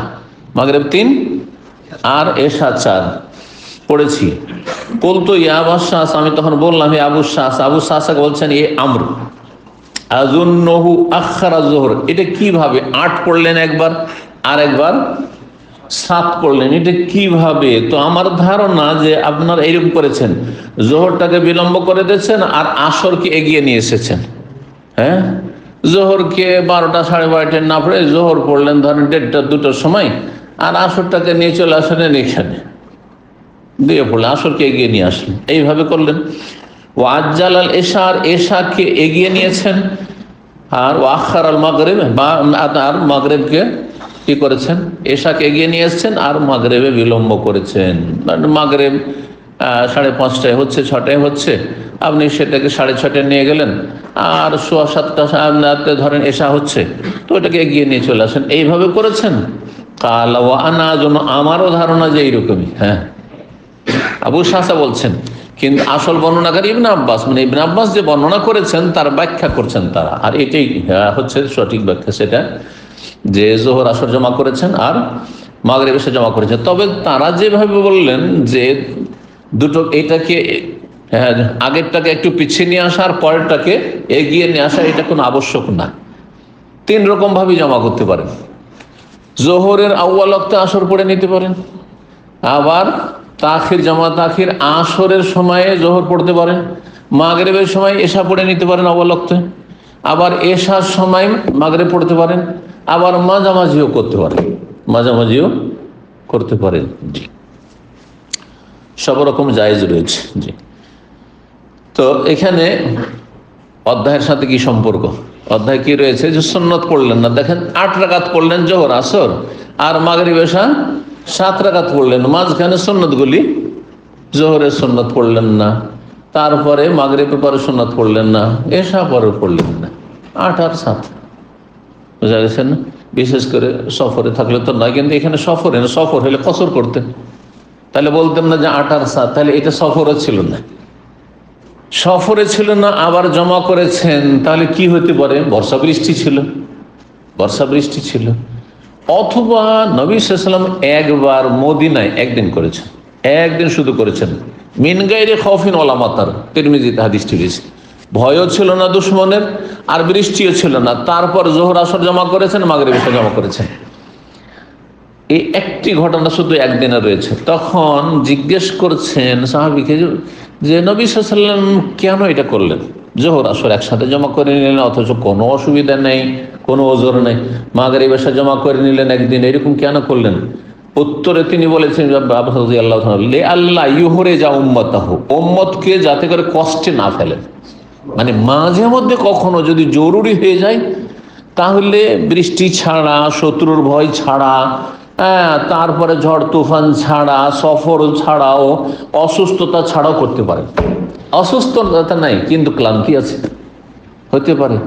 Speaker 1: মাগরিব 3 আর এশা 4 পড়েছি। বলতো ইয়া আবু শাস, আমি তখন বললাম হে আবু শাস। আবু শাসকে বলছেন এ আমর, আযুন্নহু আখারা যোহর, এটা কিভাবে 8 পড়লেন একবার, আর একবার 7 পড়লেন, এটা কিভাবে? তো আমার ধারণা যে আপনারা এইরকম করেছেন, জোহরটাকে বিলম্ব করে দিয়েছেন আর আসরকে এগিয়ে নিয়ে এসেছেন। হ্যাঁ, জোহরকে 12টা 12:30 না পড়ে জোহর পড়লেন ধরেন 1:30 2টার সময়, আর আসরটাকে নিয়ে চলে আসলেন এখানে, দিয়ে পড়লেন, আসরকে এগিয়ে নিয়ে আসলেন, এইভাবে করলেন। ও আজ্জাল আল এশার, এশাকে এগিয়ে নিয়েছেন, আর ও আখার আল মাগরিব, আর মাগরিবকে কি করেছেন, এশাকে এগিয়ে নিয়ে এসছেন আর মাগরিবে বিলম্ব করেছেন। মাগরিব 5:30 হচ্ছে, 6টায় হচ্ছে, আপনি সেটাকে 6:30 নিয়ে গেলেন, আর 6:15 ধরেন এশা হচ্ছে, তো ওটাকে এগিয়ে নিয়ে চলে আসেন, এইভাবে করেছেন। কালা ওয়া আনা, জন্য আমারও ধারণা যে এইরকমই। হ্যাঁ, আবু শাসা বলছেন, কিন্তু আসল বর্ণনাকারী ইবনে আব্বাস, মানে ইবনে আব্বাস যে বর্ণনা করেছেন তার ব্যাখ্যা করছেন তারা, আর এটাই হচ্ছে সঠিক ব্যাখ্যা, সেটা যে জোহর আসর জমা করেছেন আর মাগরিব এশা জমা করেছেন। তবে তারা যেভাবে বললেন যে দুটো, এটাকে আগেরটাকে একটু পিছিয়ে নিয়ে আসা আর পরেরটাকে এগিয়ে নিয়ে আসা, এটা কোনো আবশ্যক না। 3 রকম ভাবে জমা করতে পারেন। জোহরের আউয়াল ওয়াক্তে আসর পড়ে নিতে পারেন, আবার তাখির জামা তাখির আসরের সময়ে জোহর পড়তে পারেন, মাগরিবের সময় এশা পড়ে নিতে পারেন আউয়াল ওয়াক্তে, আবার এশার সময় মাগরিব পড়তে পারেন, আবার মাঝামাঝিও করতে পারেন, মাঝামাঝিও করতে পারেন। জি, সব রকম জায়েজ রয়েছে। জি, তো এখানে অধ্যায়ের সাথে কি সম্পর্ক? অধ্যায় কি রয়েছে যে সুন্নত পড়লেন না, দেখেন 8 রাকাত পড়লেন জোহর আসর, আর মাগরিব এশা 7 রাকাত পড়লেন, মাঝখানে সুন্নতগুলি, জোহরের সুন্নত পড়লেন না, তারপরে মাগরিবের পরে সুন্নত পড়লেন না, এশা পরে পড়লেন না, 8 আর 7, বুঝা গেছে না? বিশেষ করে সফরে থাকলে তো নয়, কিন্তু এখানে সফরে না, সফর হলে কসর করতেন, তাহলে বলতেন না যে 8 আর 7, তাহলে এটা সফরে ছিল না, সফরে ছিল না, আবার জমা করেছেন, তাহলে কি হতে পারে? বর্ষা বৃষ্টি ছিল, বর্ষা বৃষ্টি ছিল, অথবা নবী সাল্লাল্লাহু আলাইহি ওয়াসাল্লাম একবার মদিনায় একদিন করেছেন, একদিন শুধু করেছেন, মিন গায়রি খাউফিন ওয়ালা মাতার, তিরমিজিতে হাদিসটি রয়েছে, ভয়ও ছিল না দুশমনের আর বৃষ্টিও ছিল না, তারপর জোহর আসর জমা করেছেন, মাগরিব এশা জমা করেছেন। এই একটি ঘটনা শুধু একদিনে রয়েছে। তখন জিজ্ঞেস করছেন সাহাবীকে যে নবী সাল্লাল্লাহু আলাইহি ওয়াসাল্লাম কেন এটা করলেন, জোহর আসর একসাথে জমা করে নিলেন, অথচ কোনো অসুবিধা নেই, কোনো ওজর নেই, মাগরিব এশা জমা করে নিলেন একদিন, এরকম কেন করলেন? উত্তরে তিনি বলেছেন আল্লাহ ইউহরে যা উম্মতাহু, উম্মতকে যাতে করে কষ্টে না ফেলেন, মানে মাঝে মধ্যে কখনো যদি জরুরি হয়ে যায়, তাহলে বৃষ্টি ছাড়া, শত্রুর ভয় ছাড়া, তারপরে ঝড় তুফান ছাড়া, সফর ছাড়াও, অসুস্থতা ছাড়াও করতে পারেন। অসুস্থতা নাই কিন্তু ক্লান্তি আছে, হতে পারে।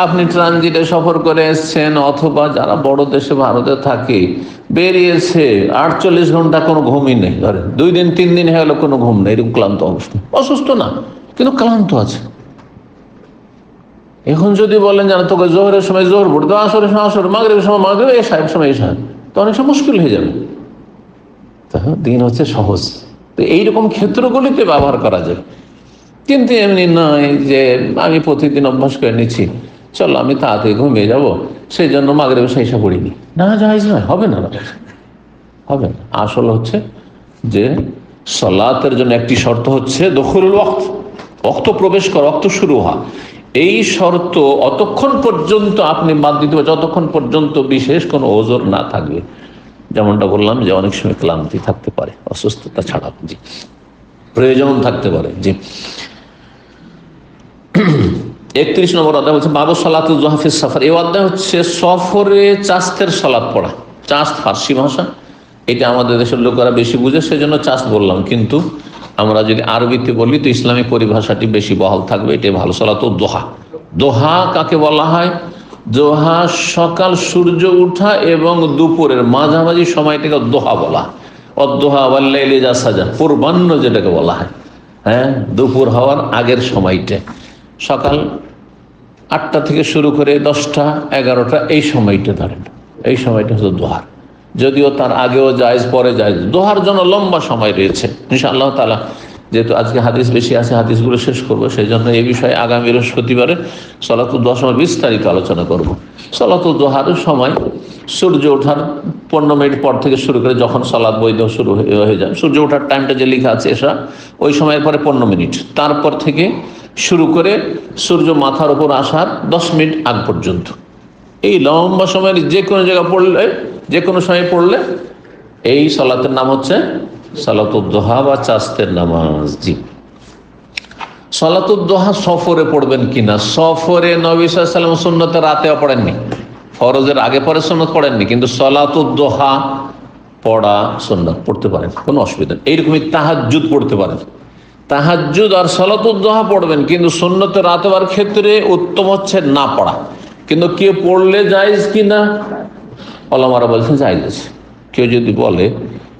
Speaker 1: আপনি ট্রানজিটে সফর করে এসছেন, অথবা যারা বড় দেশে ভারতে থাকে, বেরিয়েছে 48 ঘন্টা কোনো ঘুমই নেই, ধরেন 2 দিন 3 দিন হয়ে গেল কোনো ঘুম নেই, এরকম ক্লান্ত অবস্থা, অসুস্থ না কিন্তু ক্লান্ত আছে। এখন যদি বলেন জানো তোকে জোহরের সময় জোহর পড়তে, আসরের সময় আসর, মাগরিবের সময় মাগরিব, এশার সময় এশা, তো অনেক সময় মুশকিল হয়ে যাবে। দিন হচ্ছে সহজ, তো এইরকম ক্ষেত্রগুলিতে ব্যবহার করা যায়, কিন্তু এমনি নয় যে আমি প্রতিদিন অভ্যাস করে নিচ্ছি, চলো আমি তাড়াতাড়ি ঘুমিয়ে যাব, সেই জন্য মাগরিবের সময় এশা পড়িনি, না জায়েজ নয়, হবে না, হবে না। আসল হচ্ছে যে সালাতের জন্য একটি শর্ত হচ্ছে দখুলুল ওয়াক্ত, ওয়াক্ত প্রবেশ করা, ওয়াক্ত শুরু হওয়া। এই শর্ত অতক্ষণ পর্যন্ত আপনি বাদ দিতে পারেন যতক্ষণ পর্যন্ত বিশেষ কোনো ওজর না থাকবে। যেমনটা বললাম যে অনেক সময় ক্লান্তি থাকতে পারে, অসুস্থতা ছাড়া, জি, প্রয়োজন থাকতে পারে, জি। 31 নম্বর অধ্যায় হচ্ছে বাবু সালাতুল যুহা ফিস সফর। এই অধ্যায় হচ্ছে সফরে চাস্তের সালাত পড়া। চাস্ত ফার্সি ভাষা, এটা আমাদের দেশের লোকেরা বেশি বুঝে, সেজন্য চাস্ত বললাম, কিন্তু আমরা যদি আরবিতে বলি তো ইসলামী পরিভাষাটি বেশি বহাল থাকবে, এটাই ভালো। সালাতুল দোহা, দোহা কাকে বলা হয়? দোহা সকাল সূর্য উঠা এবং দুপুরের মাঝামাঝি সময়টাকে দোহা বলা। অদোহা ওয়াল্লাইলি ইযা সাজা, পূর্বাহ্ন যেটাকে বলা হয়, হ্যাঁ, দুপুর হওয়ার আগের সময়টা, সকাল 8টা থেকে শুরু করে 10টা 11টা, এই সময়টা ধরেন, এই সময়টা হচ্ছে দোহার। যদিও তার আগেও জায়েজ, পরে জায়েজ, দোহার জন্য লম্বা সময় রয়েছে ইনশাআল্লাহ তাআলা। যেহেতু আজকে হাদিস বেশি আছে, হাদিসগুলো শেষ করবো, সেই জন্য এই বিষয়ে আগামী বৃহস্পতিবারে সালাতুল দোহার সময় বিস্তারিত আলোচনা করব। সালাতুল দোহার সময় সূর্য ওঠার 15 মিনিট পর থেকে শুরু করে যখন সালাত বৈধ শুরু হয়ে যায়, সূর্য ওঠার টাইমটা যে লেখা আছে এসা, ওই সময়ের পরে 15 মিনিট, তারপর থেকে শুরু করে সূর্য মাথার উপর আসার 10 মিনিট আগ পর্যন্ত, এই লম্বা সময়ের যে কোনো জায়গায় পড়লে, যে কোনো সময় পড়লে এই সালাতের নাম হচ্ছে সালাতুল দোহা বা চাস্তের নামাজ, জি। সালাতুল দোহা সফরে পড়বেন কিনা? সফরে নবী সাল্লাল্লাহু আলাইহি ওয়াসাল্লাম সুন্নতে রাতেও পড়েননি, ফরজের আগে পরে সুন্নত পড়েননি, কিন্তু সালাতুল দোহা পড়া সুন্নত, পড়তে পারেন, কোনো অসুবিধা নেই। এইরকমই তাহাজ্জুদ পড়তে পারেন, তাহাজ্জুদ আর সালাতুল দোহা পড়বেন, কিন্তু সুন্নতে রাতে হওয়ার ক্ষেত্রে উত্তম হচ্ছে না পড়া। কিন্তু কে পড়লে জায়েজ কিনা, ওলামারা বলছেন জায়েজ আছে। কেউ যদি বলে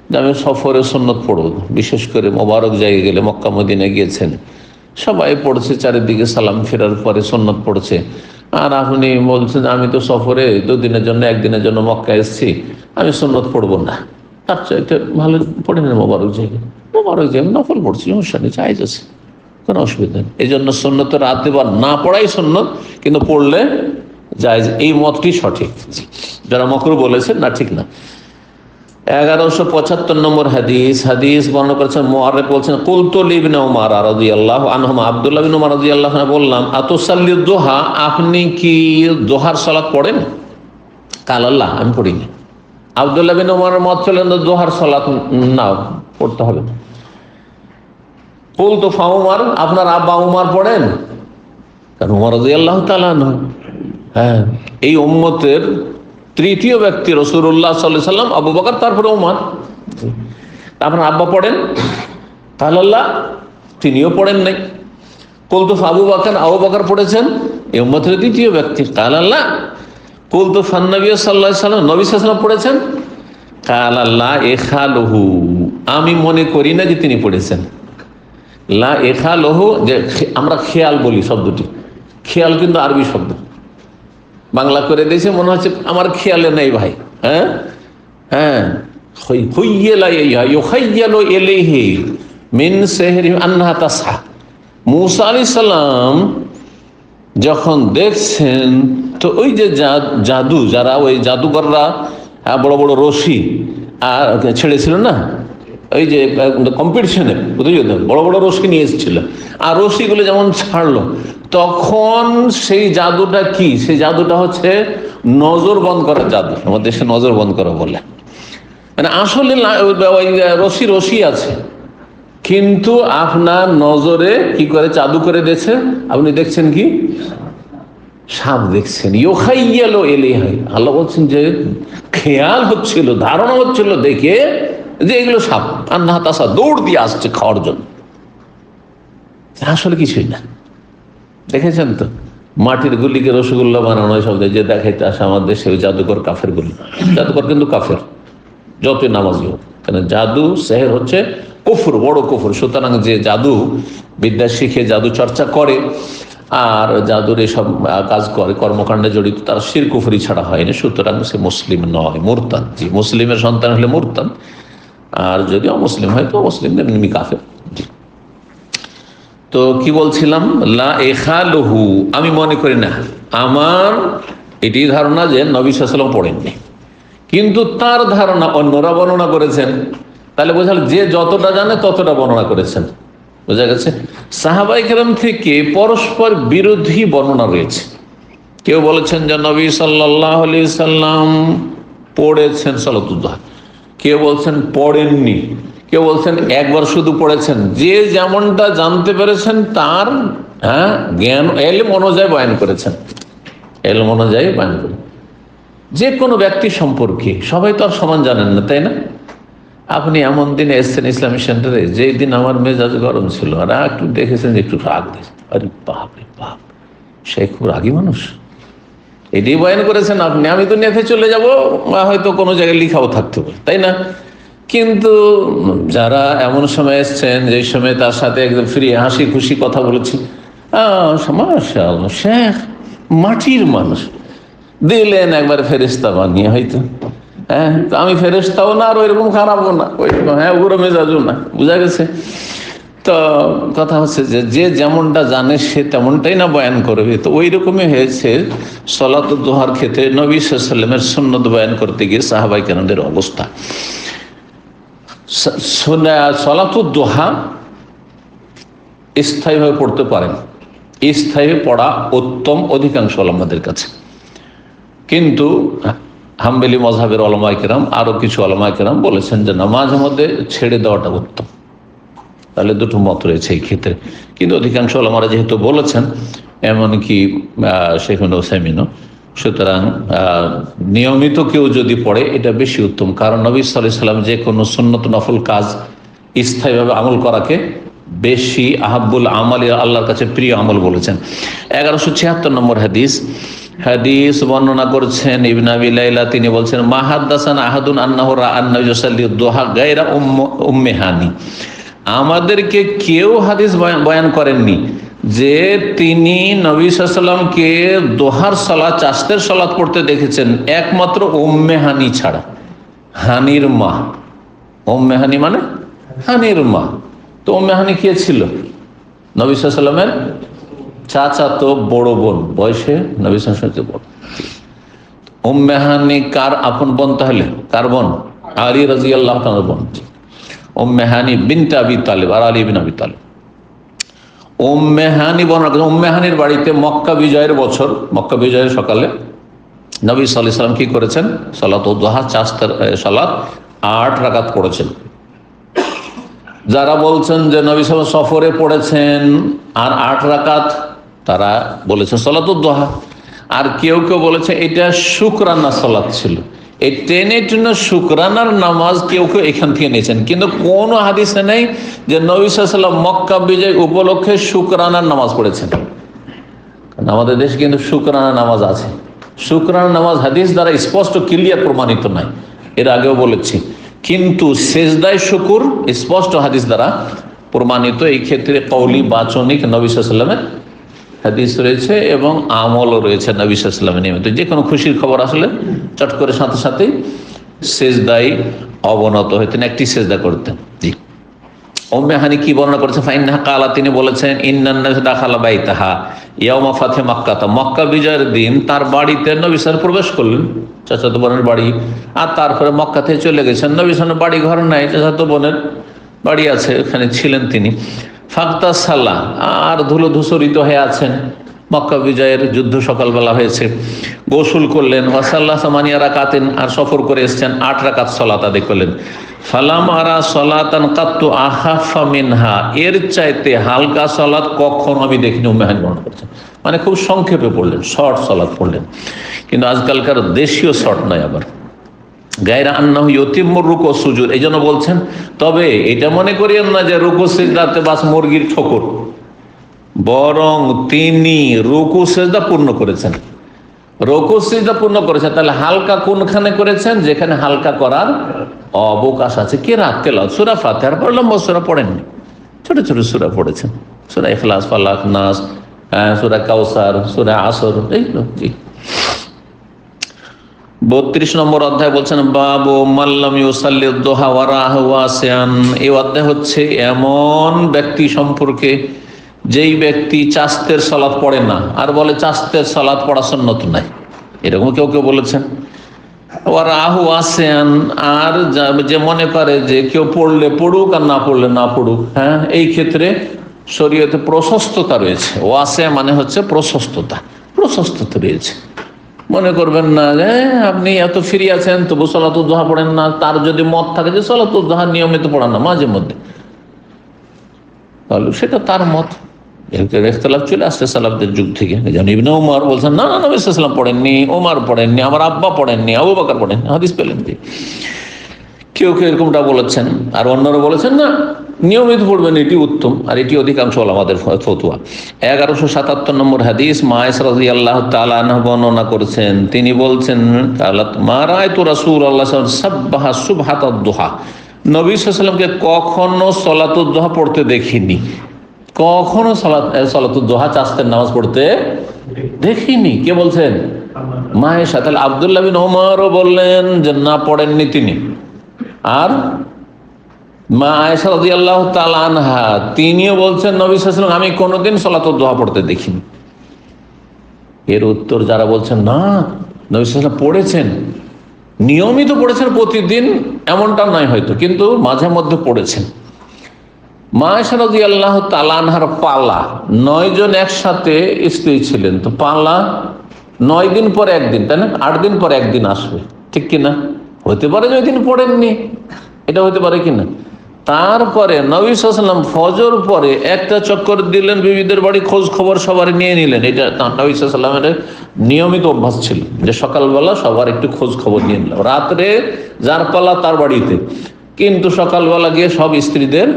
Speaker 1: যে আমি সফরে সুন্নত পড়ব, বিশেষ করে মোবারক জায়গায় গেলে, মক্কা মদিনা গিয়েছেন, সবাই পড়ছে, চারিদিকে সালাম ফেরার পরে সুন্নত পড়ছে, আর আপনি বলছেন আমি তো সফরে 2 দিনের জন্য 1 দিনের জন্য মক্কা এসেছি, আমি সুন্নত পড়বো না, তার চাইতে ভালো পড়ে নেন মোবারক জায়গায়, মোবারক জায়গায় নফল পড়ছি, সমস্যা নেই, জায়েজ আছে, কোনো অসুবিধা নেই। এই জন্য সুন্নত রাতে বা না পড়াই সুন্নত, কিন্তু পড়লে জায়েজ, এই মতটি সঠিক। যারা মাকরুহ বলেছেন না, ঠিক না। 1175 নম্বর হাদিস বর্ণনা করেছেন মুআররিখ, বলছেন কুলতু লিবনে উমর রাদিয়াল্লাহু আনহুমা, আব্দুল্লাহ বিন উমর রাদিয়াল্লাহু আনহু বললাম, আতুসাল্লি দুহা, আপনি কি দোহার সালাত পড়েন? কাল আল্লাহ, আমি পড়িনি। আব্দুল্লাহ বিন উমরের মত ছিলেন দোহার সালাত না, পড়তে হবে না। কুলতু ফা উমর, আপনার আব্বা উমর পড়েন? কারণ উমর রাদিয়াল্লাহু তাআলা আনহু, হ্যাঁ, এই উম্মতের তৃতীয় ব্যক্তি রাসূলুল্লাহ সাল্লাল্লাহু আলাইহি ওয়াসাল্লাম, আবু বকর, তারপরে ওমর। আপনার আব্বা পড়েন? আল্লাহ, তিনিও পড়েন নাই। কুলতু আবু বকর, আবু বকর পড়েছেন, এই উম্মতের দ্বিতীয় ব্যক্তি। আল্লাহ, কুলতু ফান নবী সাল্লাল্লাহু আলাইহি ওয়াসাল্লাম, নবী সাল্লাল্লাহু আলাইহি ওয়াসাল্লাম পড়েছেন? আল্লাহ, ইখালুহু, আমি মনে করি না যে তিনি পড়েছেন। লা ইখালুহু, যে আমরা খেয়াল বলি শব্দটি, খেয়াল কিন্তু আরবি শব্দ, বাংলা করে দিয়েছে, মনে হচ্ছে আমার খেয়ালে নেই ভাই, হ্যাঁ হ্যাঁ, মুসা আলাইহিস সালাম যখন দেখছেন, তো ওই যে জাদু, যারা ওই জাদুকররা বড় বড় রশি আর ছেড়েছিল না, ওই যে কম্পিটিশনে প্রতিযোগিতা, বড় বড় রশি নিয়ে এসেছিল, আর রশিগুলো যেমন ছাড়লো, তখন সেই জাদুটা কি? সেই জাদুটা হচ্ছে নজর বন্ধ করার জাদু। আমাদের দেশে নজর বন্ধ করা বলে, মানে আসলে রশি রশি আছে, কিন্তু আপনার নজরে কি করে জাদু করে দিয়েছে, আপনি দেখছেন কি? সাপ দেখছেন। ইউখাইয়ালু ইলাইহি, আল্লাহ বলছেন যে খেয়াল হচ্ছিল, ধারণা হচ্ছিল দেখে যে এগুলো সাপ, আর না তাসা দৌড় দিয়ে আসছে খাওয়ার জন্য, আসলে কিছুই না। দেখেছেন তো, মাটির গুলিকে রসগোল্লা বানানো শব্দ যে দেখাইতে আসে আমার দেশে ওই জাদুকর কাফের গুলি। জাদুকর কিন্তু কাফের, যতই নামাজি হোক, কেন জাদু সেহের হচ্ছে কুফর, বড় কুফর। সুতরাং যে জাদু বিদ্যা শিখে জাদু চর্চা করে আর জাদুর এসব কাজ করে, কর্মকাণ্ডে জড়িত, তার শির কুফরি ছাড়া হয়নি, সুতরাং সে মুসলিম নয়, মুরতাদ। জি, মুসলিমের সন্তান হলে মুরতাদ, আর যদি অমুসলিম হয় তো মুসলিমদের এমনি কাফের। তো কি বলছিলাম, লা এখালহু, আমি মনে করি না, আমার এটি ধারণা যে নবী সাল্লাল্লাহু আলাইহি ওয়াসাল্লাম পড়েননি, কিন্তু তার ধারণা অন্যরা বর্ণনা করেছেন। তাহলে বোঝাল যে যতটা জানে ততটা বর্ণনা করেছেন, বোঝা গেছে। সাহাবায়ে কেরাম থেকে পরস্পর বিরোধী বর্ণনা রয়েছে। কেউ বলেছেন যে নবী সাল্লাল্লাহু আলাইহি সাল্লাম পড়েছেন সালাতুদ দুহা, কেউ বলছেন পড়েননি, কেউ বলছেন একবার শুধু পড়েছেন। যে যেমনটা জানতে পেরেছেন তার জ্ঞান এলম অনুযায়ী বয়ান করেছেন, এলম অনুযায়ী বয়ান করেছেন। যে কোনো ব্যক্তি সম্পর্কে সবাই তো আর সমান জানেন না, তাই না? আপনি এমন দিনে এসছেন ইসলামী সেন্টারে, যেই দিন আমার মেজাজ গরম ছিল, আর একটু দেখেছেন যে একটু রাগ দিয়েছে, আরে বাপ রে বাপ, সে খুব রাগী মানুষ, এটাই বয়ান করেছেন আপনি। আমি তো নেফে চলে যাব, হয়তো কোনো জায়গায় লিখাও থাকতে পারে, তাই না? কিন্তু যারা এমন সময় এসছেন যে সময় তার সাথে একদম ফ্রি হাসি খুশি কথা বলেছি, মাশাআল্লাহ শেখ মাটির মানুষ, দিলেন একবার ফেরেশতা বানিয়ে, হয়তো তো আমি ফেরেশতাও না আর ওইরকম খারাপও না, ওইরকম ওগুলো মেজাজও না, বোঝা গেছে। তো কথা হচ্ছে যে যে যেমনটা জানে সে তেমনটাই না বয়ান করবে। তো ওই রকমই হয়েছে সালাতুদ দুহার ক্ষেত্রে নবী সাল্লাল্লাহু আলাইহি ওয়াসাল্লামের সুন্নত বয়ান করতে গিয়ে সাহাবায়ে কেরামদের অবস্থা। সালাতুদ দুহা স্থায়ীভাবে পড়তে পারেন, স্থায়ী পড়া উত্তম অধিকাংশ ওলামাদের কাছে, কিন্তু হাম্বলি মযহাবের উলামায়ে কেরাম, আরো কিছু উলামায়ে কেরাম বলেছেন যে নামাজের মধ্যে ছেড়ে দেওয়াটা উত্তম। তাহলে দুটো মত রয়েছে এই ক্ষেত্রে, কিন্তু অধিকাংশ ওলামারা যেহেতু বলেছেন, এমনকি শেখ উসাইমিনও, সুতরাং নিয়মিত কেউ যদি পড়ে এটা বেশি উত্তম। কারণ নবী সাল্লাল্লাহু আলাইহি ওয়াসাল্লাম যে কোনো সুন্নত নফল কাজ স্থায়ীভাবে আমল করাকে বেশি আহাব্বুল আমাল, আল্লাহর কাছে প্রিয় আমল বলেছেন। 1176 নম্বর হাদিস বর্ণনা করছেন ইবনে আবি লাইলা, তিনি বলছেন মা হাদাসানা আহাদুন আন্নাহু রাআন নবী সাল্লাল্লাহু আলাইহি দুহা গায়রা উম্মে হানি, আমাদেরকে কেউ হাদিস বয়ান করেননি যে তিনি নবী সাল্লাল্লাহু আলাইহি ওয়াসাল্লামকে দোহার সালাত, চাষতের সালাত পড়তে দেখেছেন একমাত্র উম্মে হানি ছাড়া। হানির মা, উম্মে হানি মানে হানির মা। তো উম্মে হানি কে ছিল? নবী সাল্লাল্লাহু আলাইহি ওয়াসাল্লামের চাচাতো বড় বোন, বয়সে নবী সাল্লাল্লাহু আলাইহি ওয়াসাল্লাম বড়। উম্মে হানি কার আপন বোন? তাহলে কার বোন? আলী রাদিয়াল্লাহু তাআলার বোন। উম্মে হানি বিনতে আবি তালেব আর আলী ইবনে আবি তালেব। উম্মে হানি বর্ণনা করেন, উম্মে হানির বাড়িতে মক্কা বিজয়ের বছর, মক্কা বিজয়ের সকালে নবী সাল্লাল্লাহু আলাইহি ওয়াসাল্লাম কি করেছেন? সালাতুদ দুহা, চাষতের সালাত 8 রাকাত পড়েছেন। যারা বলছেন যে নবী সাল্লাল্লাহু আলাইহি ওয়াসাল্লাম সফরে পড়েছেন আর 8 রাকাত, তারা বলেছেন সালাতুদ দুহা। আর কেউ কেউ বলেছে এটা শুকরানা সালাত ছিল, এই টেনে শুকরানার নামাজ কেউ কেউ এখান থেকে নিয়েছেন, কিন্তু কোন হাদিসে নেই যে নবী সাল্লাল্লাহু আলাইহি ওয়াসাল্লাম মক্কা বিজয় উপলক্ষে শুকরানার নামাজ পড়েছেন। আমাদের দেশে কিন্তু শুকরানা নামাজ আছে, শুকরানা নামাজ হাদিস দ্বারা স্পষ্ট ক্লিয়ার প্রমাণিত নাই, এর আগেও বলেছি, কিন্তু সেজদায় শুকুর স্পষ্ট হাদিস দ্বারা প্রমাণিত। এই ক্ষেত্রে কওলি বাচনিক নবী সাল্লাল্লাহু আলাইহি ওয়াসাল্লামের হাদিস রয়েছে এবং আমলও রয়েছে নবী সাল্লাল্লাহু আলাইহি ওয়াসাল্লামের নিয়মিত। যে কোনো খুশির খবর আসলে চট করে সাথে সাথেই সেজদায় অবনত হইতেন, একটি সেজদা করতেন। জি, উম্মে হানি কি বর্ণনা করেছে? ফাইন্নাহা কালা, তিনি বলেছেন ইন্নান নাস দাখালা বাইতাহা ইয়াউমা ফাতহি মক্কা, মক্কা বিজয়ের দিন তার বাড়িতে নবী সাল্লাল্লাহু প্রবেশ করলেন, চাচাতো বোনের বাড়ি, আর তারপরে মক্কা থেকে চলে গেছেন। নবী সাল্লাল্লাহু বাড়ি ঘর নাই, চাচাতো বোনের বাড়ি আছে, ওখানে ছিলেন তিনি। ফাকতা সাল্লাহ, আর ধুলো ধূসরিত হয়ে আছেন, মক্কা বিজয়ের যুদ্ধ সকালবেলা হয়েছে, গোসল করলেন। ওয়াসাল্লাহ সামানিয়া রাকাতিন, আর সফর করে এসছেন, 8 রাকাত সালাত আদায় করলেন। ফালাম আরা সালাতান কাত্তু আখাফা মিনহা, এর চাইতে হালকা সালাত কখনো আমি দেখিনি, উম্মে হানি বর্ণনা করছেন। মানে খুব সংক্ষেপে পড়লেন, শর্ট সালাত পড়লেন, কিন্তু আজকালকার দেশীয় শর্ট নয় আবার। গায়রা আন্নাহু ইউতিম্মুর রুকু ওয়াস সুজুদ, এই জন্য বলছেন তবে এটা মনে করিয়েন না যে রুকু সিজদাতে বাস মুরগির ঠোকর, বরং তিনি রুকু সিজদা পূর্ণ করেছেন। রুকু সিজদা পূর্ণ করেছেন, তাহলে হালকা কোনখানে করেছেন? যেখানে হালকা করার অবকাশ আছে। কিরাত তেলাওয়াত, সূরা ফাতিহার পর লম্বা সূরা পড়েননি, ছোট ছোট সূরা পড়েছেন, সূরা ইখলাস, ফালাক, নাস, সূরা কাউসার, সূরা আসর, এইগুলো। জি। 32 নম্বর অধ্যায় বলছেন বাবু মাল্লাম ইউসাল্লি দুহা ওয়ারাহু ওয়াসিআন। এই অধ্যায় হচ্ছে এমন ব্যক্তি সম্পর্কে যেই ব্যক্তি চাস্তের সালাত পড়ে না আর বলে চাস্তের সালাত পড়া সুন্নত নাই, এরকম কেউ কেউ বলেছেন। ওয়ারাহু ওয়াসিআন, আর যে মনে করে যে কেউ পড়লে পড়ুক আর না পড়লে না পড়ুক, হ্যাঁ, এই ক্ষেত্রে শরীয়তে প্রশস্ততা রয়েছে। ওয়াসিআ মানে হচ্ছে প্রশস্ততা, প্রশস্ততা রয়েছে। মনে করবেন না যে আপনি এত ফ্রি আছেন তবু সলাতুল দুহা পড়েন না। তার যদি মত থাকে যে সলাতুল দুহা নিয়মিত পড়ান না, মাঝে মধ্যে, তাহলে সেটা তার মত। ইখতিলাফ চলে আসছে সালাফদের যুগ থেকে। ইবনে উমর বলছেন না, নবী সাল্লাল্লাহু আলাইহি ওয়াসাল্লাম পড়েননি, ওমর পড়েননি, আমার আব্বা পড়েননি, আবু বকর পড়েননি, হাদিস পেলেন। কেউ কেউ এরকমটা বলেছেন, আর অন্যরা বলেছেন না, নিয়মিত পড়বেন, এটি উত্তম। আর এটি অধিকাংশ ওলামাদের ফতোয়া। 1177 নম্বর হাদিস মায়েশা রাদিয়াল্লাহু তাআলা আনহা বর্ণনা করেছেন। তিনি বলছেন মা রাআইতু রাসূলুল্লাহ সাল্লাল্লাহু আলাইহি ওয়াসাল্লাম সাব্বাহা সুবহাতাদ দুহা, নবী সাল্লাল্লাহু আলাইহি ওয়াসাল্লামকে কখনো সলাতুদ দুহা পড়তে দেখিনি, কখনো সলাতুদ দুহা চাস্তের নামাজ পড়তে দেখিনি। কে বলছেন? মায়েশা। তাহলে আব্দুল্লাহ বিন ওমরও বললেন যে না, পড়েননি তিনি। আর মা আয়েশা রাদিয়াল্লাহু তাআলা আনহা তিনিও বলছেন নবী সাল্লাল্লাহু আলাইহি ওয়াসাল্লাম আমি কোনোদিন সালাতুদ দুহা পড়তে দেখিনি। এর উত্তর যারা বলছেন না, নবী সাল্লাল্লাহু আলাইহি ওয়াসাল্লাম পড়েছেন, নিয়মিত পড়েছেন, প্রতিদিন এমনটা নয় হয়তো, কিন্তু মাঝে মধ্যে পড়েছেন। মা আয়েশা রাদিয়াল্লাহু তাআলা আনহার পালা 9 জন একসাথে স্ত্রী ছিলেন, তো পালা 9 দিন পর একদিন, তাই না? 8 দিন পর একদিন আসবে, ঠিক কিনা? হতে পারে যে ওই দিন পড়েননি, এটা হতে পারে কিনা। তারপরে নবী সাল্লাল্লাহু আলাইহি ওয়াসাল্লাম ফজর পরে একটা চক্কর দিলেন, বিবিদের বাড়ি খোঁজ খবর সবার নিয়ে নিলেন। এটা নবী সাল্লাল্লাহু আলাইহি ওয়াসাল্লামের নিয়মিত অভ্যাস ছিল যে সকালবেলা সবার একটু খোঁজ খবর নিয়ে নিলাম, রাত্রে যার পালা তার বাড়িতে, কিন্তু সকালবেলা গিয়ে সব স্ত্রীদের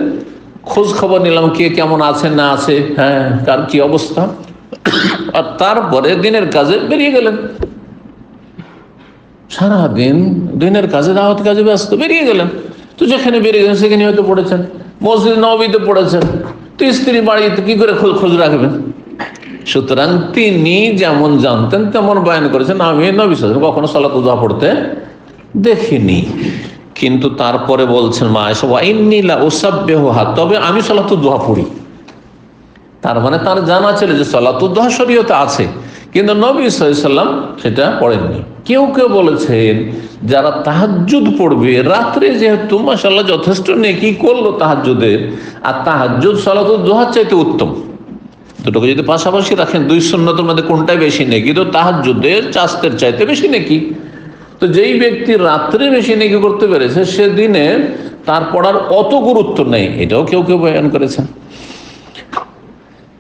Speaker 1: খোঁজ খবর নিলাম, কে কেমন আছে না আছে, হ্যাঁ, কার কি অবস্থা। আর তারপরে দিনের কাজে বেরিয়ে গেলেন। সারাদিন দিনের কাজে, দাওয়াত কাজে ব্যস্ত, বেরিয়ে গেলেন। তো যেখানে বেরিয়ে গেলেন সেখানে হয়তো পড়েছেন, মসজিদ নববীতে পড়েছেন, তো স্ত্রী বাড়িতে কি করে খোঁজ রাখবেন? সুতরাং তিনি যেমন জানতেন তেমন বয়ান করেছেন। আমি নবী সাল্লাল্লাহু আলাইহি ওয়াসাল্লাম কখনো সালাতুল দুহা পড়তে দেখিনি, কিন্তু তারপরে বলছেন মা আয়েশা ওয়া ইন্নী লা উসাব্বিহুহা, তবে আমি সালাতুল দুহা পড়ি। তার মানে তার জানা ছিল যে সালাতুল দুহা শরীয়তে আছে, কিন্তু নবী সাল্লাল্লাহু আলাইহি ওয়াসাল্লাম সেটা পড়েননি। কেউ কেউ বলেছেন যারা তাহাজ্জুদ পড়বে রাত্রে, যেহেতু মাশাআল্লাহ যথেষ্ট নেকি করলো তাহাজ্জুদের, আর তাহাজ্জুদ সালাতুল দুহার চাইতে উত্তম, দুটোকে যদি পাশাপাশি রাখেন, দুই সুন্নতের মধ্যে কোনটাই বেশি নেকি? তো তাহাজ্জুদের চাস্তের চাইতে বেশি নেকি। তো যেই ব্যক্তি রাত্রে বেশি নেকি করতে পেরেছে, সেদিনে তার পড়ার অত গুরুত্ব নেই, এটাও কেউ কেউ বয়ান করেছেন।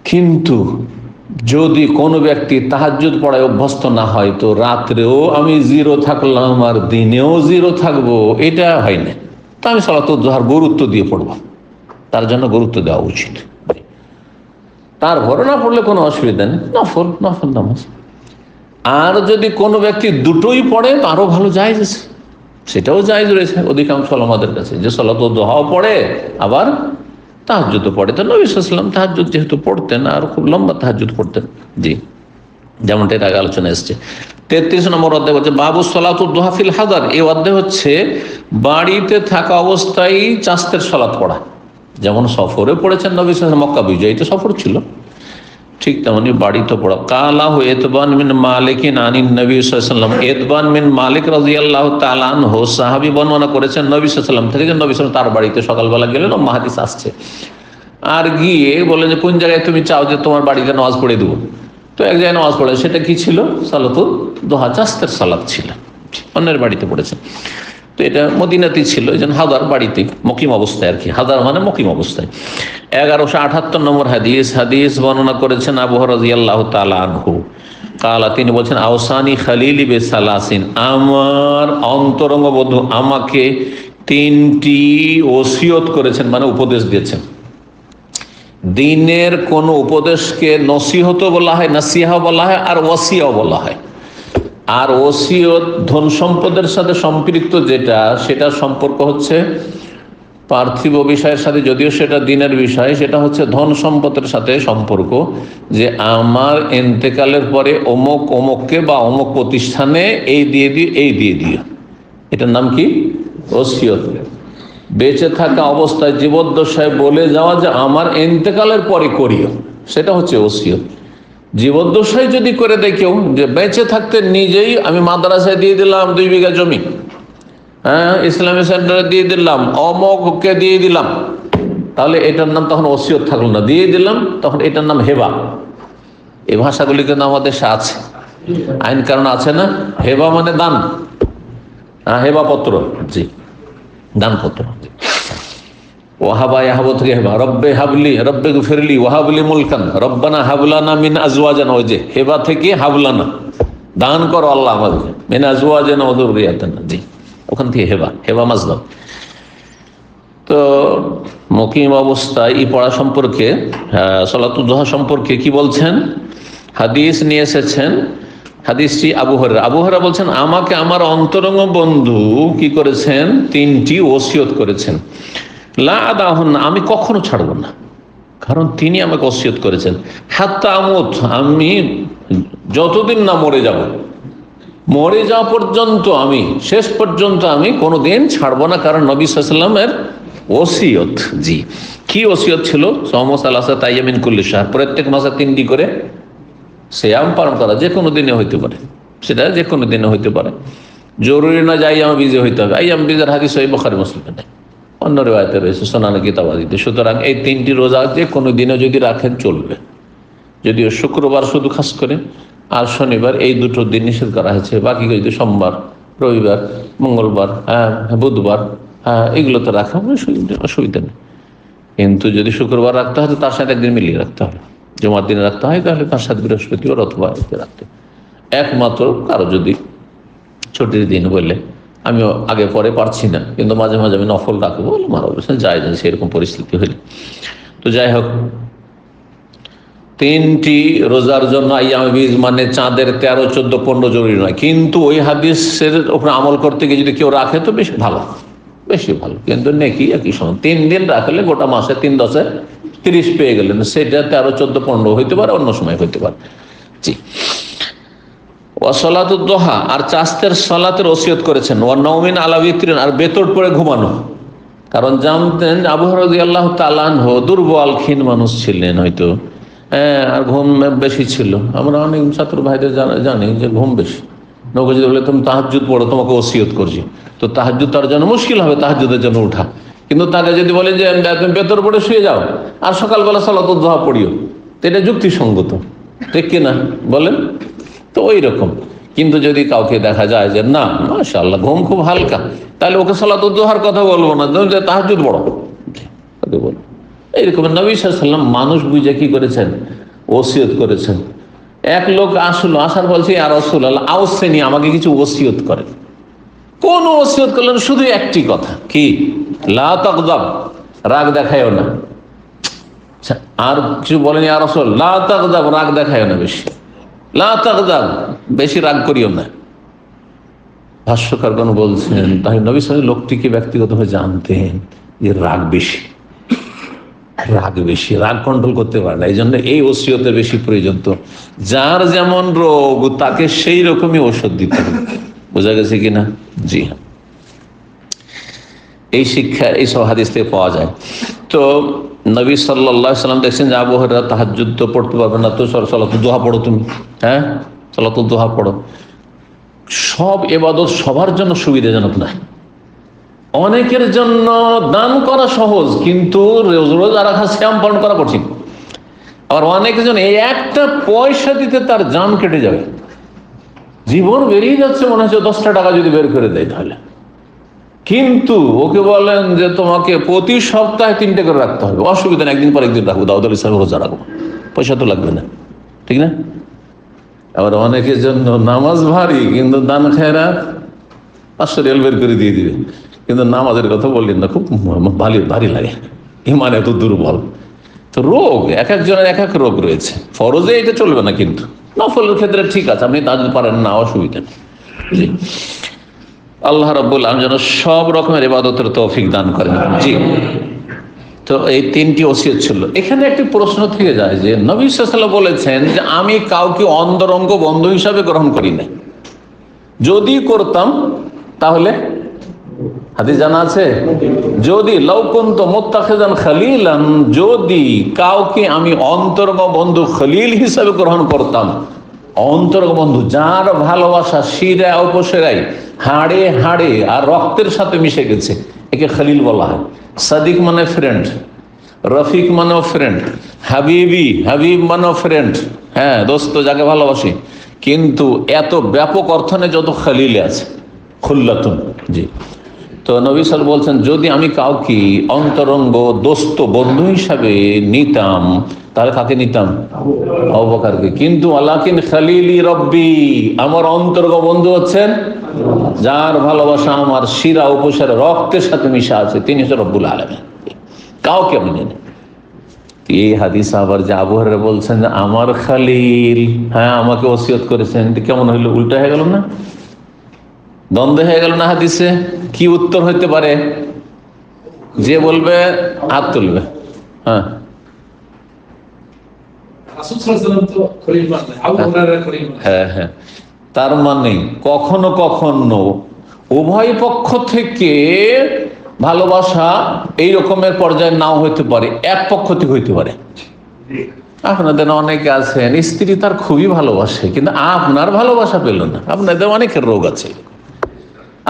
Speaker 1: কিন্তু যদি কোনো ব্যক্তি তাহাজ্জুদ পড়ায় অভ্যস্ত না হয়, তো রাত্রেও আমি জিরো থাকলাম আর দিনেও জিরো থাকবো, এটা হয় না। তো আমি সালাতুল দুহার গুরুত্ব দিয়ে পড়বো, তার জন্য গুরুত্ব দেওয়া উচিত। তারপরে না পড়লে কোনো অসুবিধা নেই, নফল নামাজ। আর যদি কোনো ব্যক্তি দুটোই পড়ে আরো ভালো, জায়েজ আছে, সেটাও জায়েজ রয়েছে অধিকাংশ আমাদের কাছে, যে সালাতুল দুহাও পড়ে আবার তাহাজ্জুদ পড়ে। তো নবী সাল্লাল্লাহু আলাইহি ওয়াসাল্লাম তাহাজ্জুদ যেহেতু পড়তেন, আর খুব লম্বা তাহাজ্জুদ পড়তেন, জি, যেমনটা এর আগে আলোচনা এসছে। 33 নম্বর অধ্যায় হচ্ছে বাবু সালাতুদ দুহা ফিল হাদার। এই অধ্যায় হচ্ছে বাড়িতে থাকা অবস্থায় চাস্তের সালাত পড়া। যেমন সফরে পড়েছেন নবী সাল্লাল্লাহু আলাইহি ওয়াসাল্লাম, মক্কা বিজয়ীতে সফর ছিল, ঠিক তেমনি বাড়িতে পড়া। কালাহু ইতবান মিন মালিকিন আনিন নবী সাল্লাল্লাহু আলাইহি ওয়াসাল্লাম, ইতবান মিন মালিক রাদিয়াল্লাহু তাআলা আনহু সাহাবী বর্ণনা করেছেন নবী সাল্লাল্লাহু আলাইহি ওয়াসাল্লাম থেকে, যে নবী সাল্লাল্লাহু আলাইহি ওয়াসাল্লাম তার বাড়িতে সকালবেলা গেলেন, হাদিস আসছে, আর গিয়ে বলেন যে কোন জায়গায় তুমি চাও যে তোমার বাড়িতে নামাজ পড়ে দেবো। তো এক জায়গায় নামাজ পড়ে, সেটা কি ছিল? সালাতুল দুহা, চাস্তের সালাত ছিল, অন্যের বাড়িতে পড়েছেন। তো এটা মদিনাতেই ছিল, এই জন্য হাদার বাড়িতে মকিম অবস্থায় আর কি, হাদার মানে মকিম অবস্থায়। 1178 নম্বর হাদিস বর্ণনা করেছেন আবু হুরায়রা রাদিয়াল্লাহু তাআলা আনহু কালা, তিনি বলছেন আওসানি খালিলি বিসালাসিন, আমার অন্তরঙ্গ বন্ধু আমাকে 3টি ওসিয়ত করেছেন, মানে উপদেশ দিয়েছেন। দিনের কোন উপদেশকে নসিহত বলা হয়, নাসিহা বলা হয়, আর ওয়াসিয়াও বলা হয়। আর ওসিয়ত ধন সম্পদের সাথে সম্পৃক্ত যেটা, সেটা সম্পর্ক হচ্ছে পার্থিব বিষয়ের সাথে, যদিও সেটা দিনের বিষয়, সেটা হচ্ছে ধন সম্পদের সাথে সম্পর্ক, যে আমার ইন্তেকালের পরে অমুক অমুককে বা অমুক প্রতিষ্ঠানে এই দিয়ে দিও, এই দিয়ে দিও। এটার নাম কি? ওসিয়ত। বেঁচে থাকা অবস্থায় জীবদ্দশায় বলে যাওয়া যে আমার ইন্তেকালের পরে করিও, সেটা হচ্ছে ওসিয়ত। জীবদ্দশায় যদি করে দেয় কেউ, যে বেঁচে থাকতে নিজেই আমি মাদ্রাসায় দিয়ে দিলাম 2 বিঘা জমি, হ্যাঁ, ইসলামী সেন্টারে দিয়ে দিলাম, অমুককে দিয়ে দিলাম, তাহলে এটার নাম তখন ওসিয়ত থাকলো না, দিয়ে দিলাম, তখন এটার নাম হেবা। এই ভাষাগুলি কিন্তু আমাদের দেশে আছে, আইন কারণ আছে না। হেবা মানে দান, হেবা পত্র, জি, দানপত্র। ওয়াহাবা ইয়াহাবু থেকে হেবা, রব্বে হাবলি, রব্বে গুফিরলি, ওয়াহাবলি মুলকান, রব্বানা হাবলানা মিন আজওয়াজিনা, ওই যে হেবা থেকে হাবলানা, দান করো আল্লাহ আমাদেরকে, মিন আজওয়াজিনা ওয়া যুররিয়াতিনা, জি, ওখান থেকে হেবা, হেবা মাজদার। তো মুকিম অবস্থায় এই পড়া সম্পর্কে, সালাতুদ দুহা সম্পর্কে কি বলছেন? হাদিস নিয়ে এসেছেন। হাদিসটি আবু হুরায়রা বলছেন, আমাকে আমার অন্তরঙ্গ বন্ধু কি করেছেন? 3টি ওসিয়ত করেছেন। লা আদাহুন্না, আমি কখনো ছাড়বো না, কারণ তিনি আমাকে ওসিয়ত করেছেন। হাত্তা আমুত, আমি যতদিন না মরে যাব, মরে যাওয়া পর্যন্ত, আমি শেষ পর্যন্ত আমি কোনোদিন ছাড়বো না, কারণ নবী সাল্লাল্লাহু আলাইহি ওয়াসাল্লামের ওসিয়ত। জি, কি ওসিয়ত ছিল? সওম সালাসা আইয়ামিন কুল্লি শাহর, প্রত্যেক মাসে 3টি করে সিয়াম পালন করা, যে কোনো দিনে হইতে পারে, সেটা যে কোনো দিনে হইতে পারে, জরুরি না যে আইয়াম বিজে হইতে হবে। আইয়াম বিজের হাদিস সহিহ বুখারী মুসলিমে নেই, অন্য রিওয়ায়াতে রয়েছে সুনান কিতাবাদিতে। সুতরাং এই 3টি রোজা যে কোনো দিনে যদি রাখেন চলবে, যদিও শুক্রবার শুধু খাস করে আর শনিবার, এই 2টো দিন নিষেধ করা হয়েছে। বাকি যদি সোমবার, রবিবার, মঙ্গলবার, বুধবার, এগুলোতে রাখা অসুবিধা নেই। কিন্তু যদি শুক্রবার রাখতে হয়, তার সাথে একদিন মিলিয়ে রাখতে হবে। জুমার দিনে রাখতে হয়, তাহলে তার সাথে বৃহস্পতিবার অথবা এতে রাখতে। একমাত্র কারো যদি ছুটির দিন বললে আমিও আগে পরে পারছি না, কিন্তু মাঝে মাঝে আমি নফল রাখবো, মারা বলেছেন যায় না, সেরকম পরিস্থিতি হইলে। তো যাই হোক, 3টি রোজার জন্য আইয়ামে বীজ মানে চাঁদের 13, 14, 15 জরুরি নয়, কিন্তু ওই হাদিসের উপরে আমল করতে গিয়ে যদি কেউ রাখে তো বেশি ভালো, বেশি ভালো। কিন্তু নেকি একই সময় 3 দিন রাখলে গোটা মাসে 3 10 30 পেয়ে গেলেন, সেটা 13, 14, 15 হইতে পারে, অন্য সময় হইতে পারে। জি, ওয়াসলাতুদ দুহা, আর চাস্তের সালাতের ওসিয়ত করেছেন। ওয়া নাউমিন আলা বিতরিন, আর বেতর পরে ঘুমানো, কারণ জানতেন আবু হুরায়রা রাদিয়াল্লাহু তাআলা আনহু দুর্বল ক্ষীণ মানুষ ছিলেন হয়তো, আর ঘুম বেশি ছিল। আমরা অনেক ছাত্র ভাইদের জানি যে ঘুম বেশি। নবী যদি বলে তুমি তাহাজ্জুদ পড়ো, তোমাকে ওসিয়ত করছি, তো তাহাজ্জুদ তার জন্য মুশকিল হবে, তাহাজ্জুদের জন্য উঠা। কিন্তু তাকে যদি বলে যে তুমি বেতর পড়ে শুয়ে যাও আর সকালবেলা সালাতুদ দুহা পড়িও, তো এটা যুক্তিসঙ্গত, ঠিক কিনা বলেন? তো ওই রকম। কিন্তু যদি কাউকে দেখা যায় যে না মাশাআল্লাহ ঘুম খুব হালকা, তাহলে ওকে সালাতুদ দুহার কথা বলবো না, তাহাজ্জুদ পড়ো বলবো। এইরকম নবী সাল্লাল্লাহু আলাইহি ওয়াসাল্লাম মানুষ বুঝে কি করেছেন? ওসিয়ত করেছেন। এক লোক আসলো, আসার বলছে ইয়া রাসূলুল্লাহ আওসিনি, আমাকে কিছু ওসিয়ত করেন। কোন ওসিয়ত করলেন? শুধু একটি কথা, কি? লা তাগদাব, রাগ দেখায়ও না। আর কিছু বলেন ইয়া রাসূল, লা তাগদাব, রাগ দেখায়ও না বেশি, লা তাগদাব, বেশি রাগ করিও না। ভাষ্যকারগণ বলছেন তাই নবী সাল্লাল্লাহু আলাইহি ওয়াসাল্লাম লোকটিকে ব্যক্তিগতভাবে জানতেন যে রাগ বেশি, রাগ কন্ট্রোল করতে পারে না, এই জন্য এই ওসিয়তে বেশি প্রয়োজন। তো যার যেমন রোগ তাকে সেই রকমই ঔষধ দিতে হবে, বোঝা গেছে কিনা? জি হ্যাঁ, এই শিক্ষা এই সব হাদিস থেকে পাওয়া যায়। তো নবী সাল্লাল্লাহু আলাইহি ওয়াসাল্লাম দেখছেন যে আবু হুরায়রা তাহাজ্জুদ তো পড়তে পারবে না, তো সালাতুদ দুহা পড়ো তুমি, সালাতুদ দুহা পড়ো। সব ইবাদত সবার জন্য সুবিধাজনক নয়। অনেকের জন্য দান করা সহজ, কিন্তু রোজা রাখা, সিয়াম পালন করা কঠিন। আবার অনেকের জন্য এই একটা পয়সা দিতে তার জান কেটে যাবে, জীবন বেরিয়ে যাচ্ছে, মনে হচ্ছে 10টা টাকা যদি বের করে দেয় তাহলে। কিন্তু ওকে বলেন যে তোমাকে প্রতি সপ্তাহে 3টে করে রাখতে হবে, অসুবিধা নেই, একদিন পর একদিন রাখবো, দাউদ আলাইহিস সালাম রোজা রাখবো, পয়সা তো লাগবে না, ঠিক না? আবার অনেকের জন্য নামাজ ভারী, কিন্তু দান খেয়রাত 500 রিয়াল বের করে দিয়ে দিবে, কিন্তু নামাজের কথা বললেন না, খুব ভারী লাগে, ইমান এত দুর্বল। তো রোগ এক একজনের এক এক রোগ রয়েছে, ফরজে এটা চলবে না, কিন্তু নফলের ক্ষেত্রে ঠিক আছে, আপনি তাজ পারেন না, অসুবিধা নেই। জি, আল্লাহ রাব্বুল আলামিন যেন সব রকমের ইবাদতের তৌফিক দান করেন। জি, তো এই তিনটি ওসিয়ত ছিল। এখানে একটি প্রশ্ন থেকে যায় যে নবী সাল্লাল্লাহু আলাইহি ওয়াসাল্লাম বলেছেন যে আমি কাউকে অন্তরঙ্গ বন্ধু হিসাবে গ্রহণ করি না, যদি করতাম তাহলে হাদিস জানা আছে, যদি লাউকুন্ত মুত্তাখিযান খলিলান, যদি কাউকে আমি অন্তরঙ্গ বন্ধু খলিল হিসাবে গ্রহণ করতাম, অন্তরঙ্গ বন্ধু যার ভালোবাসা শিরা উপশিরায় হাড়ে হাড়ে আর রক্তের সাথে মিশে গেছে, একে খলিল বলা হয়। সাদিক মানে ফ্রেন্ড, রফিক মানেও ফ্রেন্ড, হাবিবি হাবিব মানেও ফ্রেন্ড, হ্যাঁ দোস্ত যাকে ভালোবাসি। কিন্তু এত ব্যাপক অর্থনে যত খলিল আছে, খুল্লাতুন। জি, তো নবী সাল্লাল্লাহু আলাইহি বলছেন যদি আমি কাউকে অন্তরঙ্গ দোস্ত বন্ধু হিসাবে নিতাম, তাহলে কাকে নিতাম? আবু বকরকে। কিন্তু আলাকিন খালিলি রব্বি, আমার অন্তরঙ্গ বন্ধু হচ্ছেন যার ভালোবাসা আমার শিরা উপশিরা রক্তের সাথে মিশা আছে, তিনি হচ্ছেন রব্বুল আলামিন। কাউকে আমি নেই। এই হাদিস আবার যে আবু হুরায়রা বলছেন যে আমার খালিল, হ্যাঁ আমাকে ওসিয়ত করেছেন, কেমন হইলো? উল্টা হয়ে গেল না? দ্বন্দ্ব হয়ে গেল না হাদিসে? কি উত্তর হইতে পারে? যে বলবে হাত তুলবে। হ্যাঁ, হ্যাঁ হ্যাঁ, তার মানে কখনো কখনো উভয় পক্ষ থেকে ভালোবাসা এই রকমের পর্যায়ে নাও হইতে পারে, এক পক্ষ থেকে হইতে পারে। আপনাদের অনেকে আছেন স্ত্রী তার খুবই ভালোবাসে, কিন্তু আপনার ভালোবাসা পেল না। আপনাদের অনেকের রোগ আছে।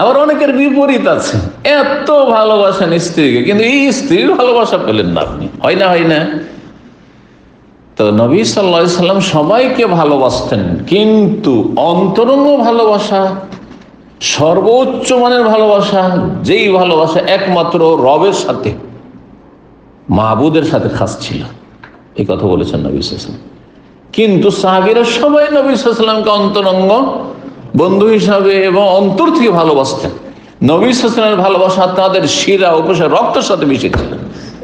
Speaker 1: আবার অনেকের বিপরীত আছে, এত ভালোবাসেন স্ত্রীকে, কিন্তু এই স্ত্রীর ভালোবাসা পেলেন না আপনি। হয় না? হয় না? তো নবী সাল্লাল্লাহু আলাইহি সাল্লাম সবাইকে ভালোবাসতেন, কিন্তু অন্তরঙ্গ ভালোবাসা, সর্বোচ্চ মানের ভালোবাসা, যেই ভালোবাসা একমাত্র রবের সাথে, মাহবুদের সাথে খাস ছিল, এই কথা বলেছেন নবী সাল্লাল্লাহু আলাইহি সাল্লাম। কিন্তু সাহাবীরা সবাই নবী সাল্লাল্লাহু আলাইহি সাল্লামকে অন্তরঙ্গ বন্ধু হিসাবে এবং অন্তর থেকে ভালোবাসতেন। নবী সাল্লাল্লাহু আলাইহি সাল্লামের ভালোবাসা তাদের শিরা উপশিরা রক্তের সাথে মিশে ছিল,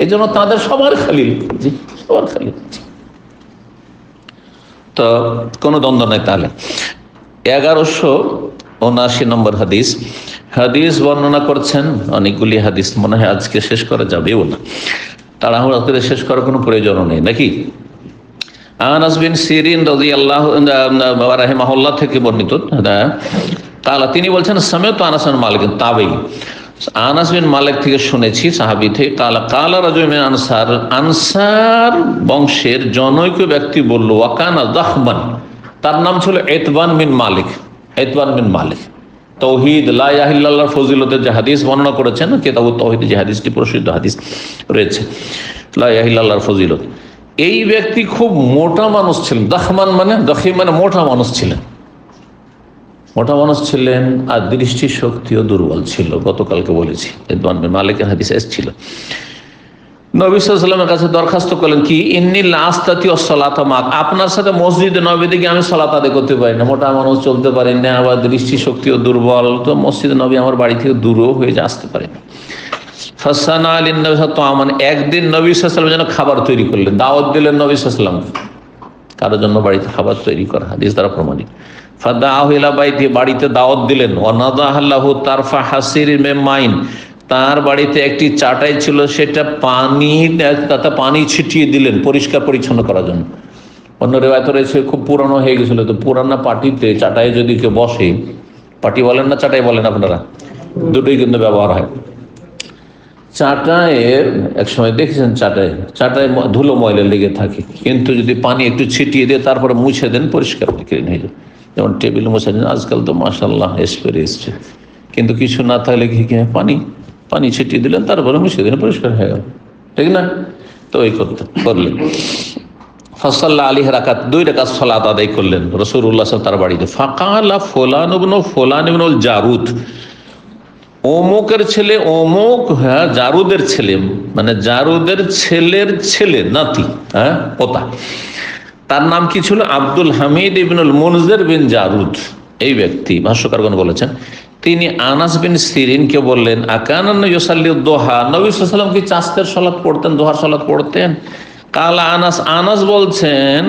Speaker 1: এই জন্য তাদের সবার খালিল। জি, সবার খালিল। তো কোনো দ্বন্দ্ব নাই। তাহলে 1179 নম্বর হাদিস, হাদিস বর্ণনা করছেন অনেকগুলি হাদিস, মনে হয় আজকে শেষ করা যাবেও না, তাড়াহুড়া করে শেষ করার কোনো প্রয়োজনও নেই নাকি। আনাস বিন সিরিন রাদিয়াল্লাহু রাহিমাহুল্লাহ থেকে বর্ণিত, কালা তিনি বলছেন সামিআতু আনাস বিন মালিক, তাবেঈ, আনাস বিন মালিক থেকে শুনেছি, সাহাবী থেকে। কালা কালা রাজুল মিন আনসার, আনসার বংশের জনৈক ব্যক্তি বলল, ওয়াকানা যাখমান, তার নাম ছিল ইতবান বিন মালিক। ইতবান বিন মালিক তাওহীদ লা ইলাহা ইল্লাল্লাহর ফজিলতের যে হাদিস বর্ণনা করেছেন, কিতাবুত তাওহীদ যে হাদিসটি প্রসিদ্ধ হাদিস রয়েছে, লা ইলাহা ইল্লাল্লাহর ফজিলত। এই ব্যক্তি খুব মোটা মানুষ ছিলেন। দাখমান মানে দখিম মানে মোটা মানুষ ছিলেন, মোটা মানুষ ছিলেন, আর দৃষ্টি শক্তিও দুর্বল ছিল। গতকালকে বলেছি ইতবান বিন মালিকের হাদিস এসেছিল। নবী সাল্লাল্লাহু আলাইহি ওয়াসাল্লামের কাছে দরখাস্ত করলেন কি, ইন্নী লা আস্তাতিউস সালাতা মাক, আপনার সাথে মসজিদে নববীতে গিয়ে আমি সালাত আদায় করতে পারি না, মোটা মানুষ চলতে পারেন না, আবার দৃষ্টি শক্তিও দুর্বল, তো মসজিদে নবী আমার বাড়ি থেকে দূরও হয়ে আসতে পারে না। ফাসানা আলী নবী সাল্লাল্লাহু, একদিন নবী সাল্লাল্লাহু আলাইহি ওয়াসাল্লাম যেন খাবার তৈরি করলেন, দাওয়াত দিলেন নবী সাল্লাল্লাহু আলাইহি ওয়াসাল্লাম, কারোর জন্য বাড়িতে খাবার তৈরি করা, হাদিস দ্বারা প্রমাণিত। ফাদাহু ইলা বাইতি, বাড়িতে দাওয়াত দিলেন। ওয়ানাদাহু তারফা হাসির মিমাইন, তার বাড়িতে একটি চাটাই ছিল, সেটা পানি, তাতে পানি ছিটিয়ে দিলেন পরিষ্কার পরিচ্ছন্ন করার জন্য। অন্য রিওয়ায়েতে রয়েছে খুব পুরানো হয়ে গেছিল, তো পুরানো পাটিতে চাটাই যদি কেউ বসে, পাটি বলেন না চাটাই বলেন আপনারা, দুটোই কিন্তু ব্যবহার হয়। চাটায়ের এক সময় দেখেছেন চাটায় ধুলো ময়লা লেগে থাকে, কিন্তু যদি পানি একটু ছিটিয়ে দিয়ে তারপরে মুছে দেন, পরিষ্কার ক্লিন হয়ে যায়। যেমন টেবিল মুছে দেন, আজকাল তো মাশাআল্লাহ স্প্রে এসছে, কিন্তু কিছু না থাকলে কি পানি ছিটিয়ে দিলেন, তারপরে মুছে দিলেন, পরিষ্কার হয়ে গেল, ঠিক না? তো ওই করলেন। ফাসাল্লা আলাইহি রাকাত, 2 রাকাত সালাত আদায় করলেন রাসূলুল্লাহ সাল্লাল্লাহু তার বাড়িতে। ফাকালা ফুলান ইবনুল জারুদ, অমুকের ছেলে অমুক, হ্যাঁ জারুদের ছেলে, মানে জারুদের ছেলের ছেলে, নাতি, হ্যাঁ পোতা, তার নাম কি ছিল? আব্দুল হামিদ ইবনুল মুনজির বিন জারুদ। এই ব্যক্তি, ভাষ্যকারগণ বলেছেন, তিনি আনাস বিন সিরিনকে বললেন, আকানা ইউসাল্লি দুহা, নবী সাল্লাল্লাহু আলাইহি ওয়াসাল্লাম কি চাঁদের সালাত পড়তেন, দুহার সালাত পড়তেন? কালা আনাস, আনাস বলছেন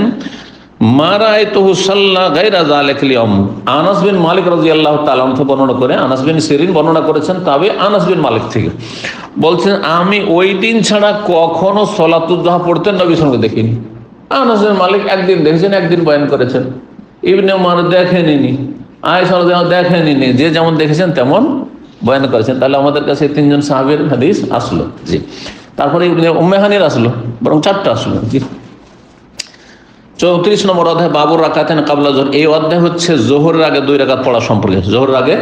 Speaker 1: মারাইতুহু সাল্লা গায়রা যালিকাল ইয়াওম। আনাস বিন মালিক রাদিয়াল্লাহু তাআলা থেকে বর্ণনা করে, আনাস বিন সিরিন বর্ণনা করেছেন, তবে আনাস বিন মালিক থেকে বলছেন আমি ওই দিন ছাড়া কখনো সলাতুল দুহা পড়তেন নবী সাল্লাল্লাহু আলাইহি ওয়াসাল্লাম দেখিনি। আনাস বিন মালিক একদিন দেখেছেন, একদিন বয়ান করেছেন। ইবনে উমর দেখেননি, আয়েশা রাদিয়াল্লাহু দেখেননি, যে যেমন দেখেছেন তেমন বয়ান করেছেন। তাহলে আমাদের কাছে তিনজন সাহাবীর হাদিস আসলো। জি, তারপরে ইবনে উম্মে হানির আসলো, বরং চারটা আসলো। জি, 34 নম্বর অধ্যায় বাবুর রাকাতান কাবলা যোহর। এই অধ্যায় হচ্ছে যোহরের আগে 2 রাকাত পড়া সম্পর্কে, যোহরের আগে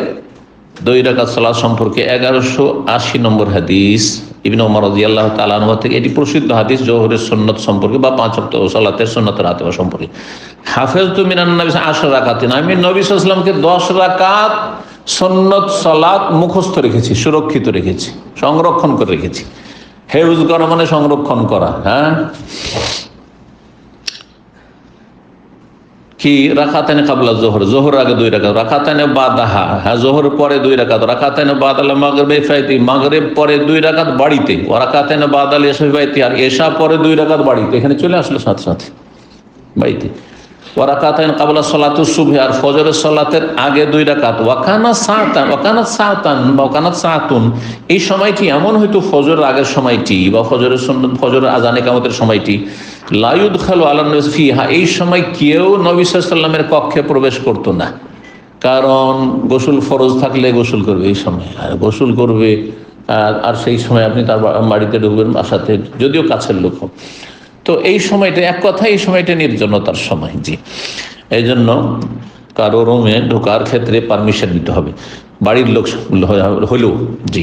Speaker 1: 2 রাকাত সালাত সম্পর্কে। 1180 নম্বর হাদিস ইবনে উমর রাদিয়াল্লাহু তাআলা আনহু থেকে। এটি প্রসিদ্ধ হাদিস জোহরের সুন্নত সম্পর্কে বা 5 ওয়াক্ত সালাতের সুন্নাতের আতিবা সম্পর্কে। হাফেজতু মিনান নবী 10 রাকাতিন, আমি নবী সাল্লাল্লাহু আলাইহি ওয়াসাল্লামকে 10 রাকাত সুন্নত সালাত মুখস্থ রেখেছি, সুরক্ষিত রেখেছি, সংরক্ষণ করে রেখেছি। হেফজ করা মানে সংরক্ষণ করা। হ্যাঁ, কি রাকাতানে কাবলা জোহর, জোহরের আগে 2 রাকাত, রাকাতানে বাদাহা, হ্যাঁ জোহরের পরে 2 রাকাত, রাকাতানে বাদাল মাগরিব ফাইতি, মাগরিব পরে 2 রাকাত বাড়িতে, ওয়া রাকাতানে বাদাল ইশা ফাইতি, আর ইশা পরে 2 রাকাত বাড়িতে। এখানে চলে আসলো সাথে সাথে বাড়িতে। ওয়া রাকাতানে কাবলা সালাতুস সুবহ, আর ফজরের সালাতের আগে 2 রাকাত। ওয়া কানা সাআতান, ওয়া কানাত সাআতান বা কানাত সাআতুন, এই সময়টি এমন হয়তো ফজরের আগের সময়টি বা ফজরের সুন্নাত, ফজরের আযান ইকামতের সময়টি, লা ইউদখালু আলা নবী ফিহা, এই সময় কেউ নবী সাল্লাল্লাহু আলাইহি ওয়াসাল্লামের কক্ষে প্রবেশ করতো না। কারণ গোসল ফরজ থাকলে গোসল করবে এই সময়, আর গোসল করবে আর সেই সময় আপনি তার বাড়িতে ঢুকবেন বাসাতে, যদিও কাছের লোক হোক। তো এই সময়টা এক কথায় এই সময়টা নির্জনতার সময়। জি, এই জন্য কারো রুমে ঢোকার ক্ষেত্রে পারমিশন নিতে হবে, বাড়ির লোক হলেও। জি,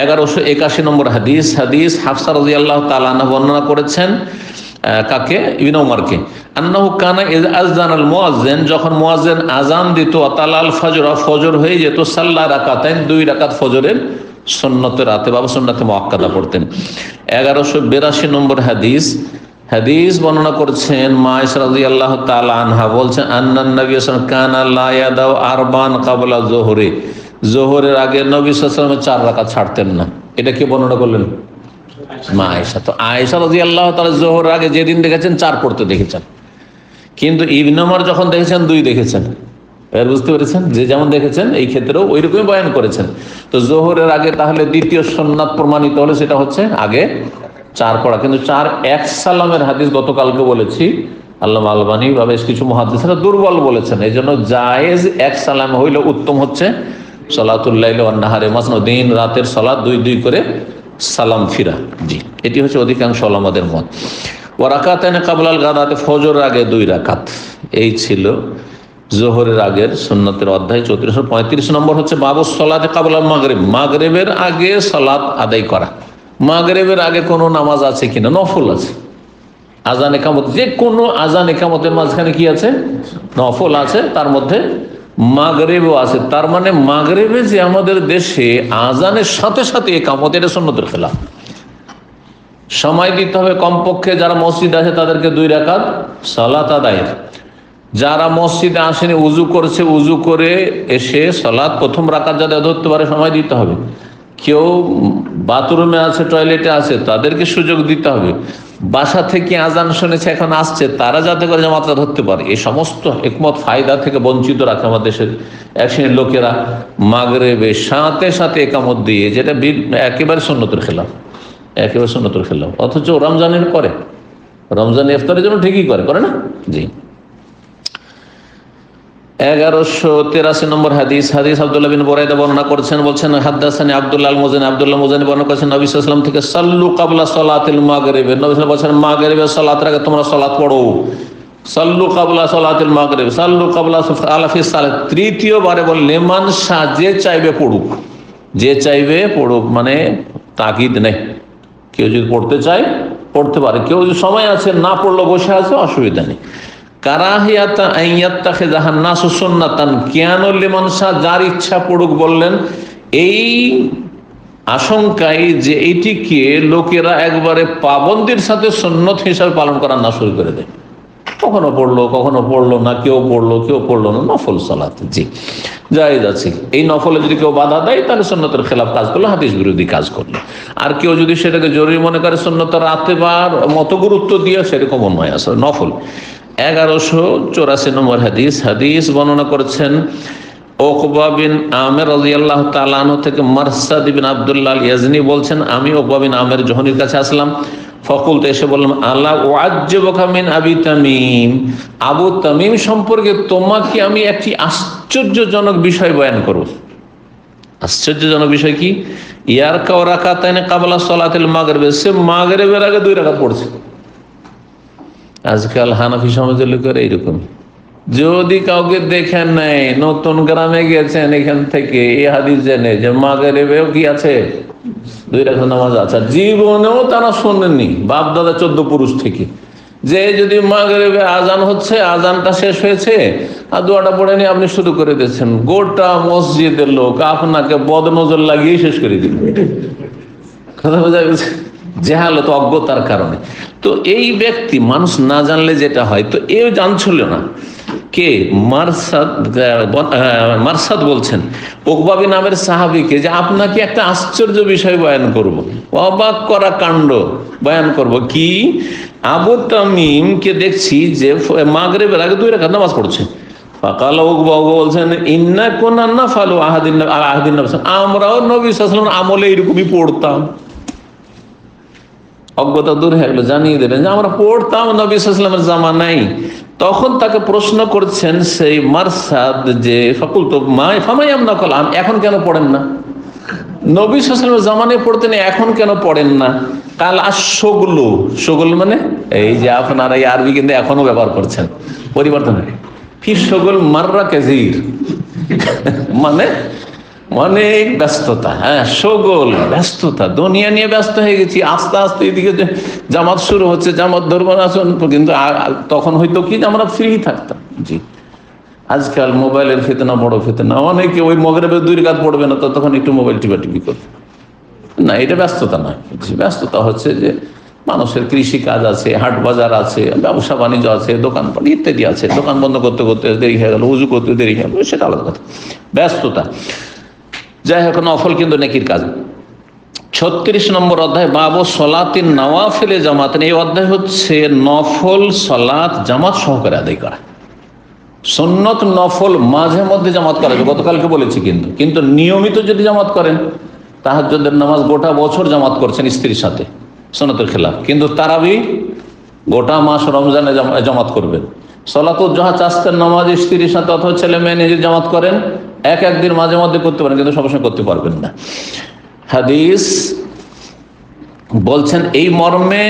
Speaker 1: 1181 নম্বর হাদিস, হাদিস হাফসা রাদিয়াল্লাহু তাআলা আনহা বর্ণনা করেছেন, কাকে? ইবনে উমরকে। আন্নাহু কানা ইয আযানাল মুয়াজ্জিন, যখন মুয়াজ্জিন আযান দিত, তালাল ফজর, ফজর হয়ে যেত, সাল্লা রাকাতাইন, 2 রাকাত ফজরের সুন্নতের আতিবা বা সুন্নাতে মুআক্কাদা পড়তেন। 1182 নম্বর হাদিস, হাদিস বর্ণনা করছেন মা আয়েশা রাদিয়াল্লাহু তাআলা আনহা, বলছেন আন্নান নবী সাল্লাল্লাহু আলাইহি ওয়াসাল্লাম কানা লা ইয়াদাউ আরবান কাবলা যোহরে, যোহরের আগে নবী সাল্লাল্লাহু আলাইহি ওয়াসাল্লাম 4 রাকাত ছাড়তেন না। এটা কি বর্ণনা করলেন? মা আয়েশা। তো আয়েশা রাদিয়াল্লাহু তাআলা যোহরের আগে যেদিন দেখেছেন 4 পড়তে দেখেছেন, কিন্তু ইবনে উমর যখন দেখেছেন 2 দেখেছেন। এর বুঝতে পেরেছেন? যে যেমন দেখেছেন এই ক্ষেত্রেও ওই রকমই বয়ান করেছেন। তো যোহরের আগে তাহলে দ্বিতীয় সুন্নাত প্রমাণিত হলো, সেটা হচ্ছে আগে 4 পড়া। কিন্তু 4 এক সালামের হাদিস গতকালকে বলেছি, আল্লামা আলবানী বা বেশ কিছু মুহাদ্দিসরা দুর্বল বলেছেন। এই জন্য জায়েজ 1 সালাম হইলে উত্তম হচ্ছে সালাতুল লাইল ওয়ান নাহারে মাসনা, দিন রাতের সালাত 2 করে সালাম ফিরা। জি, এটি হচ্ছে অধিকাংশ ওলামাদের মত। ওয়া রাকাতানে কাবলাল গাদাতে, ফজরের আগে 2 রাকাত। এই ছিল জোহরের আগের সুন্নতের অধ্যায় 34। 35 নম্বর হচ্ছে বাবুস সালাতে কাবলাল মাগরিব, মাগরিবের আগে সালাত আদায় করা। মাগরিবের আগে কোনো নামাজ আছে কিনা? নফল আছে। আজান একামত, যে কোনো আজান একামতের মাঝখানে কি আছে? নফল আছে, তার মধ্যে মাগরিবও আছে। তার মানে মাগরিবে যে আমাদের দেশে আজানের সাথে সাথে একামত, এটা সুন্নতের খেলাফ। সময় দিতে হবে কমপক্ষে, যারা মসজিদ আছে তাদেরকে 2 রাকাত সালাত আদায়ের। যারা মসজিদে আসেনি, উজু করছে, উজু করে এসে সালাত প্রথম রাকাত যাদের ধরতে পারে সময় দিতে হবে। কেউ বাথরুমে আছে, টয়লেটে আছে, তাদেরকে সুযোগ দিতে হবে। বাসা থেকে আজান শুনেছে, এখন আসছে, তারা যাতে করে জামাতটা ধরতে পারে। এই সমস্ত হিকমত ফায়দা থেকে বঞ্চিত রাখে আমাদের দেশের এক শ্রেণীর লোকেরা মাগরিবে সাথে সাথে একামত দিয়ে, যেটা একেবারে সুন্নতের খেলাফ, একেবারে সুন্নতের খেলাফ। অথচ রমজানের করে, রমজান ইফতারের জন্য ঠিকই করে না? জি। 1183 নম্বর হাদিস, হাদিস আব্দুল্লাহ বিন বুরাইদা বর্ণনা করছেন, বলছেন হাদাসানি আব্দুল্লাহ আল মুজানি, আব্দুল্লাহ মুজানি বর্ণনা করেছেন নবী সাল্লাল্লাহু আলাইহি ওয়াসাল্লাম থেকে, সাল্লু কাবলা সালাতিল মাগরিব, নবী সাল্লাল্লাহু আলাইহি ওয়াসাল্লাম বলেছেন মাগরিবের সালাতের আগে তোমরা সালাত পড়ো। সাল্লু কাবলা সালাতিল মাগরিব, সাল্লু কাবলা আলাফি সালাত। তৃতীয়বারে বললেন লিমান শাহ, যে চাইবে পড়ুক, যে চাইবে পড়ুক, মানে তাকিদ নেই। কেউ যদি পড়তে চায় পড়তে পারে, কেউ যদি সময় আছে না পড়লো বসে আছে, অসুবিধা নেই। কারাহিয়াতা আইয়াত্তাখিযাহান নাসু সুন্নাতান, কেন লিমান শাহ, যার ইচ্ছা পড়ুক বললেন? এই আশঙ্কায় যে এইটিকে লোকেরা একবারে পাবন্দির সাথে সুন্নত হিসাবে পালন করা না শুরু করে দেয়। কখনো পড়লো না, কেউ পড়লো না, নফল সালাত জি জায়েজ আছে। এই নফলে যদি কেউ বাধা দেয় তাহলে সুন্নতের খেলাফ কাজ করলো, হাদিস বিরোধী কাজ করলো। আর কেউ যদি সেটাকে জরুরি মনে করে সুন্নতের রাতেবার মত গুরুত্ব দিয়ে, সেরকম নয় আসলে নফল। 1184 নম্বর হাদিস বর্ণনা করেছেন উকবা বিন আমের রাদিয়াল্লাহু তাআলা আনহু থেকে মারসাদ ইবনে আব্দুল্লাহ আল ইয়াজনি বলছেন, আমি উকবা বিন আমের জহনির কাছে আসলাম, ফকুলতু এসে বললাম, আল্লাহ উআজ্জিবুকা মিন আবি তামিম, আবু তামিম সম্পর্কে তোমাকে আমি একটি আশ্চর্যজনক বিষয় বয়ান করব। আশ্চর্যজনক বিষয় কি? ইয়ারকাউ রাকাতাইন ক্বাবলা সালাতিল মাগরিব, সে মাগরিবের আগে 2 রাকাত পড়ছে। আজকাল হানাফি সমাজের লোকেরা এইরকম, যদি কাউকে দেখেন নাই, নতুন গ্রামে গেছেন, এখান থেকে এই হাদিস জেনে যে মাগরিবেও কি আছে 2 রাকাত নামাজ আছে, জীবনেও তারা শোনেননি বাপ দাদা 14 পুরুষ থেকে, যে যদি মাগরিবে আজান হচ্ছে, আজানটা শেষ হয়েছে আর দোয়াটা পড়ে নিয়ে আপনি শুরু করে দিয়েছেন, গোটা মসজিদের লোক আপনাকে বদনজর লাগিয়ে শেষ করে দিল। কথা বোঝা গেছে? জেহালত, অজ্ঞতার কারণে। তো এই ব্যক্তি, মানুষ না জানলে যেটা হয়, তো এও জানছিল না। কে? মারসাদ বলছেন উকবা বিন আমের সাহাবীকে যে আপনাকে একটা আশ্চর্য বিষয় বয়ান করব, অবাক করা কাণ্ড বয়ান করব। কি? আবু তামিমকে দেখছি যে মাগরিবের আগে 2 রাকাত নামাজ পড়ছে। ফাকাল উকবা বলছেন, ইন্না কুন্না নাফালু আহাদিন নবী, আমরাও নবী সাল্লাল্লাহু আলাইহি ওয়াসাল্লাম আমলে এরকমই পড়তাম। অজ্ঞতা দূর হয়ে গেল, জানিয়ে দিলেন যে আমরা পড়তাম নবী সাল্লাল্লাহু আলাইহি ওয়াসাল্লামের জামানায়। তখন তাকে প্রশ্ন করছেন সেই মারসাদ যে ফাকুলতু মা ফামায়াম নাকাল, এখন কেন পড়েন না? নবী সাল্লাল্লাহু আলাইহি ওয়াসাল্লামের জামানায় পড়তেন, এখন কেন পড়েন না? কাল আশগুলু, শুগুল মানে এই যে আপনারা এই আরবি কিন্তু এখনো ব্যবহার করছেন, পরিবর্তন হয়। ফির শুগুল মাররা কাসীর, মানে অনেক ব্যস্ততা। হ্যাঁ, শোগল, ব্যস্ততা, দুনিয়া নিয়ে ব্যস্ত হয়ে গেছি। আস্তে আস্তে এদিকে জামাত শুরু হচ্ছে, জামাত ধরবো না, কিন্তু তখন হয়তো কি আমরা ফ্রি থাকতাম। জি, আজকাল মোবাইলের ফিতনা, বড় ফিতনা। অনেকে ওই মাগরিবে 2 রাকাত পড়বে না, তখন একটু মোবাইল টিপি করবে না, এটা ব্যস্ততা নয়। ব্যস্ততা হচ্ছে যে মানুষের কৃষি কাজ আছে, হাট বাজার আছে, ব্যবসা বাণিজ্য আছে, দোকানপাট ইত্যাদি আছে। দোকান বন্ধ করতে করতে দেরি হয়ে গেল, উজু করতে দেরি হয়ে গেল, সেটা আলাদা কথা, ব্যস্ততা। যাই হোক, নফল কিন্তু নেকির কাজ। 36 নম্বর অধ্যায় বাবু সলাতিন নওয়াফিলে জামাত। এই অধ্যায় হচ্ছে নফল সলাত জামাত সহকারে আদায় করা। সুন্নত নফল মাঝে মধ্যে জামাত করা যায়, গতকালকে বলেছি। কিন্তু নিয়মিত যদি জামাত করেন, তাহাজ্জুদের নামাজ গোটা বছর জামাত করছেন স্ত্রীর সাথে, সুন্নতের খেলাফ। কিন্তু তারাবি গোটা মাস রমজানে জামাত করবেন। সলাতুল জোহা চাস্তের নামাজ স্ত্রীর সাথে অথবা ছেলে মেয়ে নিজে জামাত করেন, একদিন মাঝে মধ্যে করতে পারেন, কিন্তু সবসময় করতে পারবেন না। হাদিস বলছেন এই মর্মে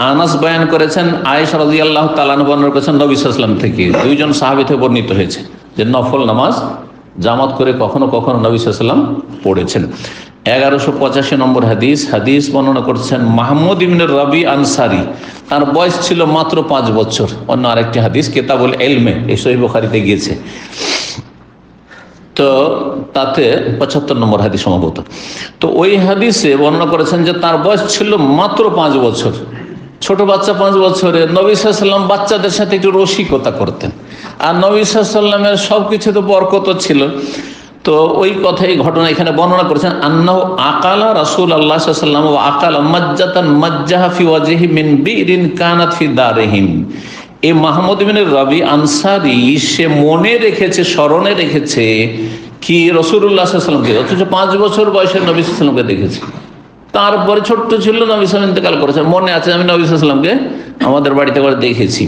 Speaker 1: আনাস বয়ান করেছেন, আয়েশা রাদিয়াল্লাহু তাআলা আনহা বর্ণনা করেছেন নবী সাল্লাল্লাহু আলাইহি ওয়াসাল্লাম থেকে, 2 জন সাহাবী থেকে বর্ণিত হয়েছে যে নফল নামাজ জামাত করে কখনো কখনো নবী সাল্লাল্লাহু আলাইহি ওয়াসাল্লাম পড়েছেন। 1185 নম্বর হাদিস বর্ণনা করছেন মাহমুদ ইবনে রবি আনসারী, তার বয়স ছিল মাত্র 5 বছর। অন্য আরেকটি হাদিস কিতাবুল ইলমে, এই সহিহ বুখারীতে গিয়েছে, তো তাতে 75 নম্বর হাদিস সম্ভবত। তো ওই হাদিসে বর্ণনা করেছেন যে তার বয়স ছিল মাত্র 5 বছর। ছোট বাচ্চা 5 বছরে নবী সাল্লাল্লাহু আলাইহি ওয়াসাল্লাম বাচ্চাদের সাথে একটু রসিকতা করতেন, আর নবী সাল্লাল্লাহু আলাইহি ওয়াসাল্লামের সবকিছু তো বরকত ছিল। তো ওই কথাই ঘটনা এখানে বর্ণনা করেছেন, আন্নাহু আকালা রাসূলুল্লাহ সাল্লাল্লাহু আলাইহি ওয়াসাল্লাম ওয়া আকালা মাজ্জাতান মাজ্জাহা ফি ওয়াজহি মিন বিরিন কানাত ফি দারিহিম। এই মাহমুদ ইবনে রবি আনসারী সে মনে রেখেছে, স্মরণে রেখেছে কি রাসূলুল্লাহ সাল্লাল্লাহু আলাইহি ওয়াসাল্লামকে, অথচ 5 বছর বয়সে নবী সাল্লাল্লাহু আলাইহি ওয়াসাল্লামকে দেখেছে। তারপরে ছোট্ট ছিল, নবী সাল্লাল্লাহু আলাইহি ওয়াসাল্লাম ইন্তেকাল করেছেন, মনে আছে আমি নবী সাল্লাল্লাহু আলাইহি ওয়াসাল্লামকে আমাদের বাড়িতে করে দেখেছি।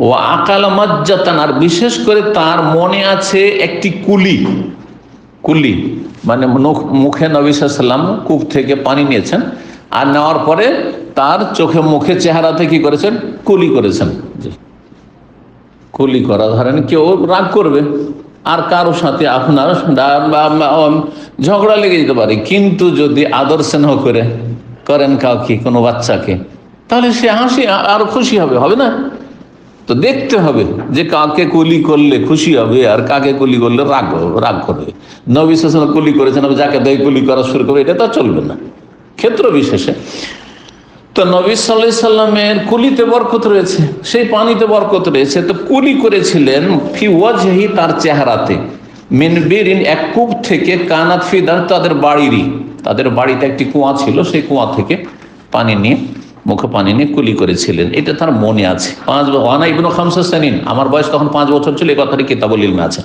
Speaker 1: ও আকালা মাজ্জাতান, আর বিশেষ করে তার মনে আছে একটি কুলি মানে মুখে নবী সাল্লাল্লাহু আলাইহি ওয়াসাল্লাম কূপ থেকে পানি নিয়েছেন, আর নেওয়ার পরে তার চোখে মুখে চেহারাতে কি করেছেন, কুলি করেছেন। কুলি করা, ধরেন কেউ রাগ করবে আর কারোর সাথে আপনার ঝগড়া লেগে যেতে পারে, কিন্তু যদি আদর স্নেহ করেন কাউকে, কোনো বাচ্চাকে, তাহলে সে হাসি আরো খুশি হবে না? তো দেখতে হবে যে কাকে কুলি করলে খুশি হবে আর কাকে কুলি করলে রাগ করবে। নবী সাল্লাল্লাহু আলাইহি ওয়াসাল্লাম কুলি করেছেন, যাকে দেয় কুলি করা শুরু করবে, এটা তো চলবে না, ক্ষেত্র বিশেষে। তো নবী সাল্লাল্লাহু আলাইহি সাল্লামের কুলিতে বরকত রয়েছে, সেই পানিতে বরকত রয়েছে। তো কুলি করেছিলেন ফি ওয়াজহি, তার চেহারাতে, মিন বিরিন, এক কূপ থেকে, কানাত ফি দার, তাদের বাড়িতে একটি কুয়া ছিল, সেই কুয়া থেকে পানি নিয়ে, মুখে পানি নিয়ে কুলি করেছিলেন। এটা তার মনে আছে। ওয়ানা ইবনু খামসা সানিন, আমার বয়স তখন 5 বছর ছিল, এই কথাটি কিতাবুল ইলমে আছে।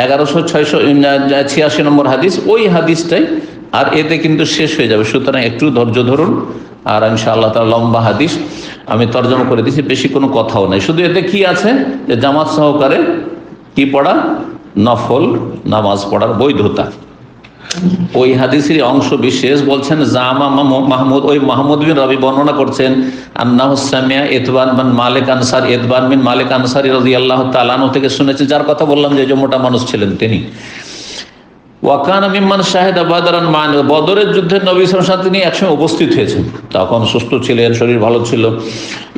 Speaker 1: 1186 নম্বর হাদিস, ওই হাদিসটাই। আর এতে কিন্তু শেষ হয়ে যাবে, সুতরাং একটু ধৈর্য ধরুন। আর ইনশাআল্লাহ তাআলা লম্বা হাদিস আমি তর্জমা করে দিচ্ছি, বেশি কোনো কথাও নাই। শুধু এতে কি আছে যে জামাত সহকারে কি পড়া, নফল নামাজ পড়ার বৈধতা। ওই হাদিসের অংশ বিশেষ বলছেন জামা মাহমুদ, ওই মাহমুদ বিন রবি বর্ণনা করছেন, আন্নাহু সামিয়া ইতবান বিন মালিক আনসারী, ইতবান বিন মালিক আনসারী রাদিয়াল্লাহু তাআলা আনহু থেকে শুনেছে, যার কথা বললাম যে মোটা মানুষ ছিলেন তিনি। ওয়াকানা মিম্মান শাহিদা বাদরান মান, বদরের যুদ্ধে নবী সাল্লাল্লাহু আলাইহি ওয়াসাল্লাম তিনি একসঙ্গে উপস্থিত হয়েছেন, তখন সুস্থ ছিলেন, শরীর ভালো ছিল।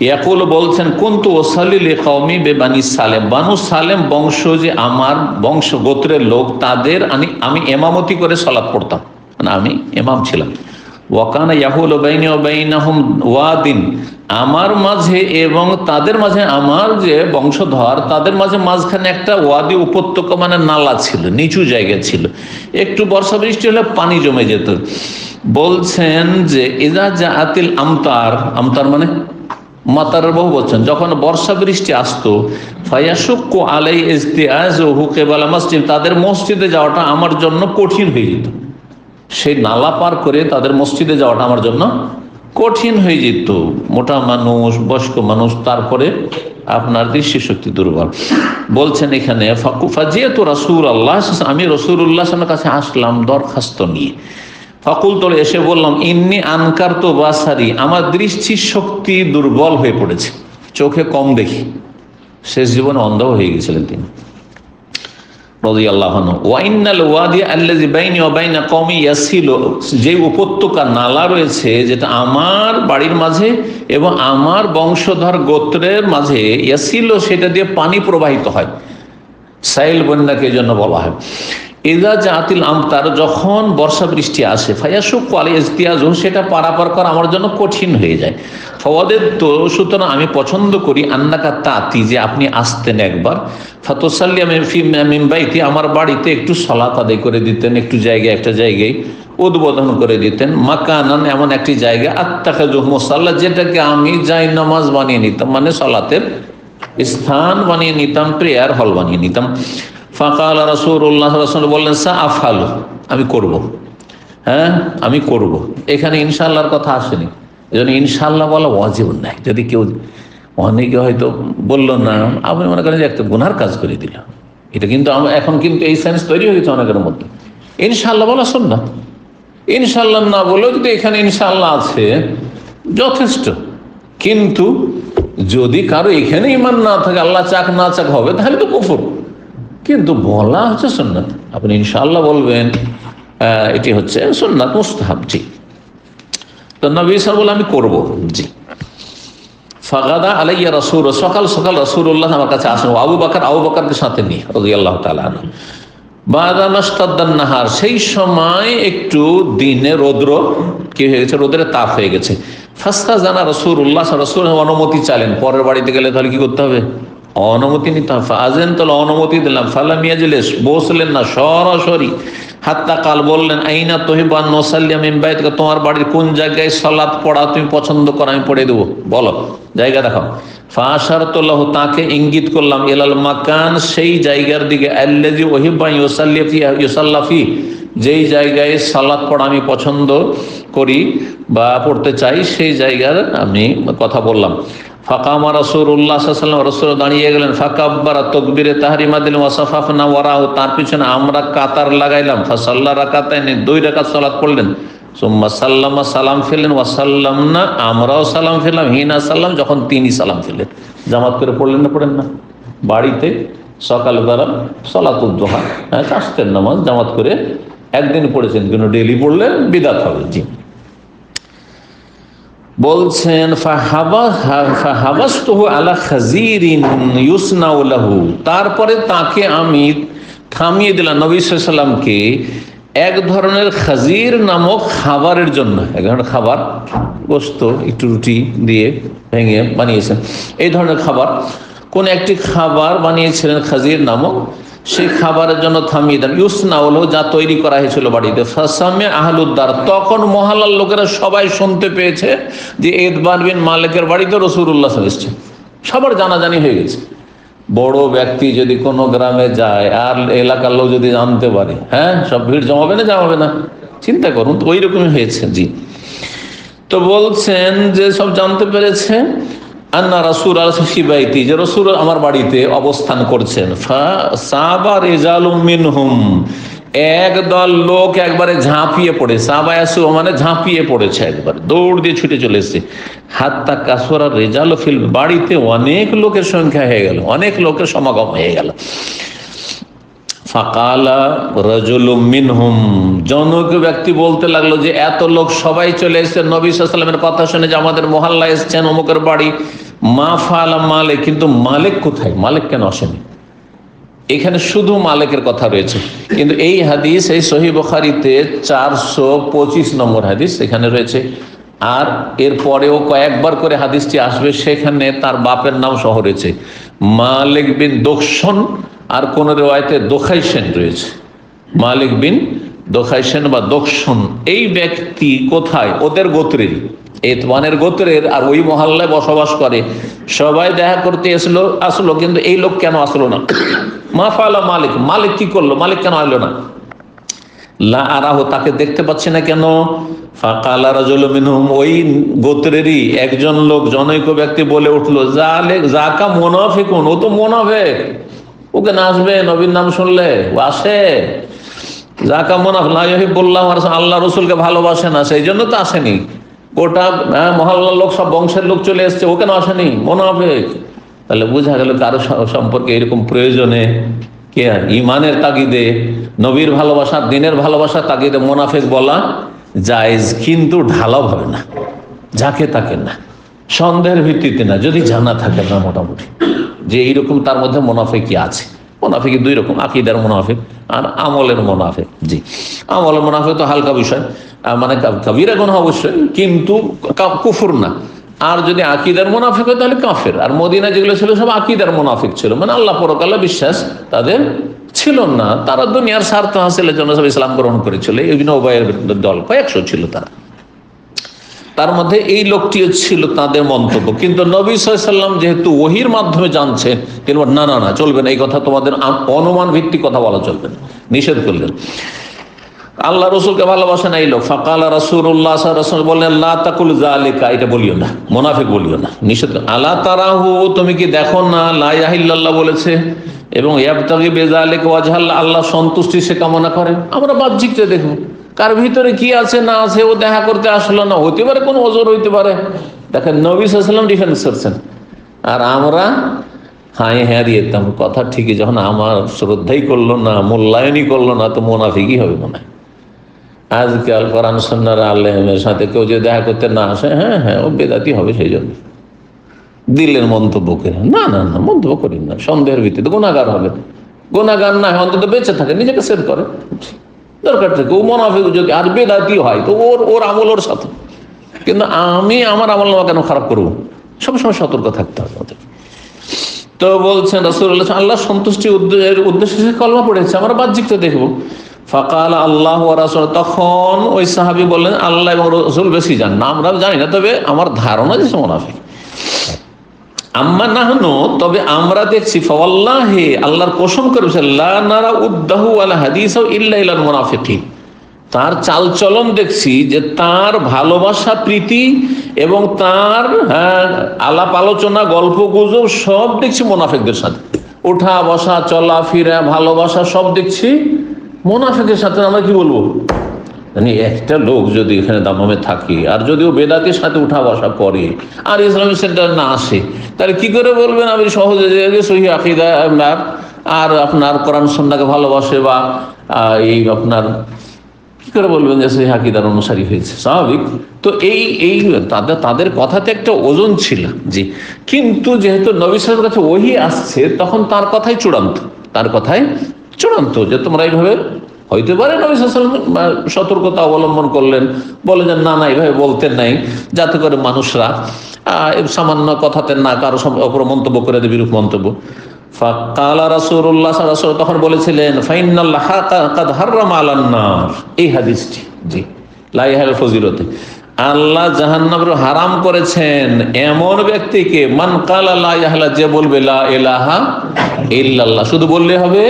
Speaker 1: ইয়াকুল বলছেন, কুনতু উসাল্লি লিকাওমি বিবানি সালেম, বানু সালেম বংশ, যে আমার বংশ গোত্রের লোক, তাদের আমি ইমামতি করে সালাত পড়তাম, মানে আমি ইমাম ছিলাম। ওয়াকানা ইয়াহুল বাইনি ওয়া বাইনাহুম ওয়াদিন, আমার মাঝে এবং তাদের মাঝে, আমার যে বংশধর তাদের মাঝে মাঝখানে একটা ওয়াদি, উপত্যকা মানে নালা ছিল, নিচু জায়গা ছিল, একটু বর্ষা বৃষ্টি হলে পানি জমে যেত। বলছেন যে ইজা জাআতিল আমতার, আমতার মানে মাতারের বহু বলছেন, যখন বর্ষা বৃষ্টি আসতো, ফায়াশুক্কু আলাই ইজতিআজুহু কিবালা মসজিদ, তাদের মসজিদে যাওয়াটা আমার জন্য কঠিন হয়ে যেত। সেই নালা পার করে তাদের মসজিদে যাওয়াটা আমার জন্য কঠিন হয়ে যেত। মোটা মানুষ, বয়স্ক মানুষ, তারপরে আপনার দৃষ্টিশক্তি দুর্বল। বলছেন এখানে ফাজিয়াতু রাসূলুল্লাহ, আমি রাসূলুল্লাহ সাল্লাল্লাহু আলাইহি ওয়াসাল্লামের কাছে আসলাম দরখাস্ত নিয়ে। ফাকুল, তো এসে বললাম, ইন্নি আনকার তো বাসারি, আমার দৃষ্টি শক্তি দুর্বল হয়ে পড়েছে, চোখে কম দেখি। শেষ জীবনে অন্ধ হয়ে গেছিলেন তিনি রাদিয়াল্লাহু আনহু। ওয়া ইন্নাল ওয়াদি আল্লাযী বাইনি ওয়া বাইনা কওমি ইয়াসিলু, যে উপত্যকা নালা রয়েছে যেটা আমার বাড়ির মাঝে এবং আমার বংশধর গোত্রের মাঝে, ইয়াসিলু সেটা দিয়ে পানি প্রবাহিত হয়, সাইল বন্যাকে জন্য বলা হয়। ইজা জাতিল আমতার, যখন বর্ষা বৃষ্টি আসে, ফায়াশুক্কু আলাই ইজতিয়াজু, সেটা পারাপার করা আমার জন্য কঠিন হয়ে যায়। ফওয়াদের, তো সুতরাং আমি পছন্দ করি, আন্নাকা তাতি, যে আপনি আসতেন একবার, ফাতুসাল্লি মিন বাইতি, আমার বাড়িতে একটু সালাত আদায় করে দিতেন, একটু জায়গায়, একটা জায়গায় উদ্বোধন করে দিতেন, মাকানান, এমন একটি জায়গা, আত্তাখাযু মুসাল্লা, যেটাকে আমি জায় নামাজ বানিয়ে নিতাম, মানে সালাতের স্থান বানিয়ে নিতাম, প্রেয়ার হল বানিয়ে নিতাম। ফাকাল রাসূলুল্লাহ সাল্লাল্লাহু আলাইহি ওয়াসাল্লাম, বললেন সাআফালু, আমি করব, হ্যাঁ আমি করব। এখানে ইনশাআল্লাহর কথা আসেনি, এজন্য ইনশাআল্লাহ বলা ওয়াজিব নাই। যদি কেউ, অনেকে হয়তো বললো না, আপনি মনে করেন যে একটা গুনার কাজ করে দিলাম, এটা কিন্তু এখন কিন্তু এই সেন্স তৈরি হয়ে গেছে অনেকের মধ্যে। ইনশাআল্লাহ বলা সুন্নাত, ইনশাআল্লাহ না বলেও যদি এখানে ইনশাআল্লাহ আছে যথেষ্ট। কিন্তু যদি কারো এখানে ঈমান না থাকে, আল্লাহ চাক না চাক হবে, তাহলে তো কুফর। কিন্তু বলা হচ্ছে সুন্নাত, আপনি ইনশাআল্লাহ বলবেন, এটি হচ্ছে সুন্নাত মুস্তাহাব। জি, তো নবী সাল্লাল্লাহু আলাইহি ওয়াসাল্লাম, আমি করব। জি। ফাগাদা আলাইয়া রাসূল, সকাল সকাল রাসূলুল্লাহ আমার কাছে আসেন, আবু বকরকে সাথে নিয়ে রাদিয়াল্লাহু তাআলা আনহু। বাদা মাশতাদ্দান নাহার, সেই সময় একটু দিনে রৌদ্র কি হয়ে গেছে, রোদের তাপ হয়ে গেছে। ফাস্তাজানা রাসূলুল্লাহ, রাসূল অনুমতি চাইলেন, পরের বাড়িতে গেলে তাহলে কি করতে হবে, অনুমতি নিতে হবে। ফাআযান, তাহলে অনুমতি দিলাম। ফালাম ইয়াজলিস, বসলেন না, সরাসরি। হাত্তা কাল, বললেন, আইনা তুহিব্বু আন নুসাল্লি মিন বাইতিকা, তোমার বাড়ির কোন জায়গায় সালাত পড়া তুমি পছন্দ করো, আমি পড়ে দেবো, বলো, জায়গা দেখাও। ফাআশারতু লাহু, তাকে ইঙ্গিত করলাম, ইলাল মাকান, সেই জায়গার দিকে, আল্লাযী উহিব্বু আন ইউসাল্লা ফি, যেই জায়গায় সালাত পড়া আমি পছন্দ করি বা পড়তে চাই, সেই জায়গার আমি কথা বললাম। ফাকামা রাসূলুল্লাহ সাল্লাল্লাহু আলাইহি ওয়াসাল্লাম, রাসূল দাঁড়িয়ে গেলেন। ফাকাব্বারা, তাকবীরে তাহরিমা দিলেন। ওয়াসাফাফনা ওয়ারাহু, তার পিছনে আমরা কাতার লাগাইলাম। ফাসাল্লা রাকাতাইন, 2 রাকাত সালাত পড়লেন। সুম্মা সাল্লামা, সালাম ফেললেন। ওয়াসাল্লামনা, আমরাও সালাম ফেললাম। হিনা সাল্লাম, যখন তিনি সালাম ফেললেন। জামাত করে পড়লেন না, পড়েন না? বাড়িতে সকালবেলা সালাতুদ দুহা, চাষতের নামাজ জামাত করে একদিন পড়েছেন, কিন্তু ডেইলি পড়লেন বিদআত হবে। জি, বলছেন ফাহাবাসতুহু আলা খাজিরিন ইউসনাউ লাহু, তারপরে তাকে আমি থামিয়ে দিলাম, নবী সাল্লাল্লাহু আলাইহি ওয়াসাল্লামকে এক ধরনের খাজির নামক খাবারের জন্য, এক ধরনের খাবার, গোস্ত একটু রুটি দিয়ে ভেঙে বানিয়েছেন, এই ধরনের খাবার, কোন একটি খাবার বানিয়েছিলেন খাজির নামক, সেই খাবারের জন্য থামিয়ে দেন। ইউসনা হলো যা তৈরি করা হয়েছিল বাড়িতে। ফাসামে আহলুদ্দার, তখন মহল্লার লোকেরা সবাই শুনতে পেয়েছে যে ইতবান বিন মালিকের বাড়িতে রাসূলুল্লাহ সাল্লাল্লাহু আলাইহি ওয়াসাল্লাম এসেছেন। সবার জানাজানি হয়ে গেছে। বড় ব্যক্তি যদি কোনো গ্রামে যায় আর এলাকার লোক যদি জানতে পারে, হ্যাঁ, সব ভিড় জমাবে না, জমাবে না? চিন্তা করুন, তো ওই রকমই হয়েছে। জি, তো বলছেন যে সব জানতে পেরেছে আন্না রাসূল আল-শিবাইতি, যে রাসূল আমার বাড়িতে অবস্থান করছেন। সাবা রিজালুম মিনহুম, একদল লোক একবারে ঝাঁপিয়ে পড়ে, সাবায়াসু মানে ঝাঁপিয়ে পড়েছে, একবারে দৌড় দিয়ে ছুটে চলে এসেছে। হাত্তা কাসরা রিজাল ফিল, বাড়িতে অনেক লোকের সংখ্যা হয়ে গেল, অনেক লোকের সমাগম হয়ে গেল। ফাকালা রাজুলুম মিনহুম, জনৈক ব্যক্তি বলতে লাগলো যে এত লোক সবাই চলে এসেছে নবী সাল্লাল্লাহু আলাইহি ওয়াসাল্লামের কথা শুনে যে আমাদের মহল্লায় এসেছেন অমুকের বাড়ি, মা ফাআলা মালিক, কিন্তু মালিক কোথায়? মালিক কেন আসেনি? এখানে শুধু মালিকের কথা রয়েছে, কিন্তু এই হাদিস এই সহিহ বুখারীতে 425 নম্বর হাদিস এখানে রয়েছে। আর এর পরেও কয়েকবার করে হাদিসটি আসবে, সেখানে তার বাপের নাম সহ রয়েছে, মালিক বিন দোকশন, আর কোন রিওয়ায়াতে দোখাইশেন রয়েছে, মালিক বিন দোখাইশেন বা দোকশন। এই ব্যক্তি কোথায়? ওদের গোত্রের, ইতবানের গোত্রের, আর ওই মহল্লায় বসবাস করে। সবাই দেখা করতে আসলো, কিন্তু এই লোক কেন আসলো না? মা ফাআলা মালিক, মালিক কি করলো? মালিক কেন আসলো না? লা আরাহু, তাকে দেখতে পাচ্ছি না কেন? ফাকালা রাজুলুম মিনহুম, ওই গোত্রেরই একজন লোক, জনৈক ব্যক্তি বলে উঠলো, যাকা মুনাফিকুন, ও তো মুনাফিক, ওকে না আসবে নবীর নাম শুনলে? ও আসে। যাকা মুনাফিক লা ইউহিব্বুল্লাহ ওয়া রাসূলুহু, আল্লাহ রসুলকে ভালোবাসে না, সেই জন্য তো আসেনি। গোটা মহল্লার লোক, সব বংশের লোক চলে এসছে, ও কেন আসেনি? মুনাফিক। তাহলে বোঝা গেল কারো সম্পর্কে এরকম প্রয়োজনে, কে ইমানের তাগিদে, নবীর ভালোবাসা, দিনের ভালোবাসার তাগিদে মুনাফিক বলা জায়েজ, কিন্তু ঢালাও হবে না, যাকে তাকে না, সন্দেহের ভিত্তিতে না, যদি জানা থাকে না মোটামুটি যে এইরকম তার মধ্যে মুনাফিকি আছে। মুনাফিক দুই রকম, আকীদার মুনাফিক আর আমলের মুনাফিক। জি, আমলের মুনাফিক তো হালকা বিষয়, মানে কাবিরা গুনাহ অবশ্যই, কিন্তু কুফর না। আর যদি আকীদার মুনাফিক হয় তাহলে কাফের। আর মদিনা যেগুলো ছিল সব আকীদার মুনাফিক ছিল, মানে আল্লাহ পরকালে বিশ্বাস তাদের ছিল না, তারা দুনিয়ার স্বার্থ হাসিলের জন্য সব ইসলাম গ্রহণ করেছিল। ইবনে উবাইয়ের দল কয়েকশো ছিল তারা, তার মধ্যে এই লোকটিও ছিল তাদের মন্তব্য। কিন্তু নবী সাল্লাল্লাহু আলাইহি ওয়াসাল্লাম যেহেতু ওহীর মাধ্যমে জানছেন, তিনি না না না, চলবে না, এই কথা তোমাদের অনুমান ভিত্তিক কথা বলা চলবে না, নিষেধ করলেন। আল্লাহ রসুলকে ভালোবাসে না এই লোক। ফাকালা রাসূলুল্লাহ সাল্লাল্লাহু আলাইহি ওয়াসাল্লাম বললেন, লা তাকুল যালিকা, এটা বলিও না, মুনাফিক বলিও না, নিষেধ। আলা তারাহু, তুমি কি দেখো না, লা ইলাহা ইল্লাল্লাহ বলেছে, এবং ইয়াবতাগি বিযালিকা ওয়াজহাল্লাহ, আল্লাহ সন্তুষ্টি সে কামনা করে। আমরা বাহ্যিকটা দেখবো, কার ভিতরে কি আছে না আছে, ও দেখা করতে আসলো না, হতে পারে কোন ওজোর হইতে পারে। দেখেন নবী সাল্লাল্লাহু আলাইহি ওয়াসাল্লাম ডিফেন্স করছেন, আর আমরা হাই হ্যাঁ দিতাম কথা ঠিকই, যখন আমার শ্রদ্ধাই করলো না, মূল্যায়নই করলো না, তো মুনাফিকই হবে মনে হয়। আজকাল কোরআন সুন্নাহর আলেমের সাথে কেউ যদি দেখা করতে না আসে, হ্যাঁ হ্যাঁ ও বেদাতি হবে, সেই জন্য দিলের মন্তব্য করে। না না না, মন্তব্য করি না, সন্দেহের ভিত্তিতে গুনাহগার হবে। গুনাহগার না হয় অন্তত বেঁচে থাকে, নিজেকে সেভ করে, দরকার থেকে। ও মুনাফিক যদি আর বেদাতি হয় তো ওর আমল ওর সাথে, কিন্তু আমি আমার আমল নামা কেন খারাপ করবো? সবসময় সতর্ক থাকতে হবে আমাদের। তো বলছেন রাসূলুল্লাহ, আল্লাহ সন্তুষ্টি উদ্দেশ্যে কলমা পড়েছে, আমরা বাহ্যিকটা দেখবো। ফাকাল আল্লাহ ওয়া রাসূল, তখন ওই সাহাবী বললেন, আল্লাহ এবং রাসূল বেশি জানেন না, আমরা জানি না, তবে আমার ধারণা যে মুনাফিক। আম্মা নাহনু, তবে আমরা দেখছি, ফাওয়াল্লাহি, আল্লাহর কসম করেছে, লা নারা উদ্দাহু আলা হাদিসু ইল্লা ইলাল মুনাফিকিন, তার চালচলন দেখছি যে তার ভালোবাসা প্রীতি এবং তার আলাপ আলোচনা গল্প গুজব সব দেখছি মুনাফিকদের সাথে, ওঠা বসা চলা ফিরা ভালোবাসা সব দেখছি মুনাফিকের সাথে। আমরা কি বলবো, মানে একটা লোক যদি এখানে দামামে থাকে আর যদি ও বেদাতের সাথে উঠা বসা করে আর ইসলামিক সেন্টার না আসে, তাহলে কি করে বলবেন আমি সহজে যে সহিহ আকীদা আর আপনার কোরআন সুন্নাহকে ভালোবাসে, বা এই আপনার কি করে বলবেন যে সহিহ আকীদার অনুসারী হয়েছে? স্বাভাবিক তো। এই তাদের কথাতে একটা ওজন ছিল, জি। কিন্তু যেহেতু নবী সাল্লাল্লাহু আলাইহি ওয়াসাল্লামের কাছে ওহী আসছে, তখন তার কথাই চূড়ান্ত, তার কথাই চূড়ান্ত, যে তোমরা এইভাবে হইতে পারে নবী সাল্লাল্লাহু আলাইহি ওয়াসাল্লাম সতর্কতা অবলম্বন করলেন, বলে যে না না এইভাবে বলতেন নাই, যাতে করে মানুষরা সামান্য কথাতে না কারো অপর মন্তব্য করে দেবে, বিরূপ মন্তব্য। ফাকালা রাসূলুল্লাহ সাল্লাল্লাহু আলাইহি ওয়াসাল্লাম তখন বলেছিলেন ফাইনাল্লাহা কাদ হাররামা আলান নার, এই হাদিসটি, জি লা ইলাহা ফজিলতে, আল্লাহ জাহান্নামের হারাম করেছেন এমন ব্যক্তিকে, মান কালা লা ইলাহা, যে বলবে লা ইলাহা ইল্লাল্লাহ, শুধু বললে হবে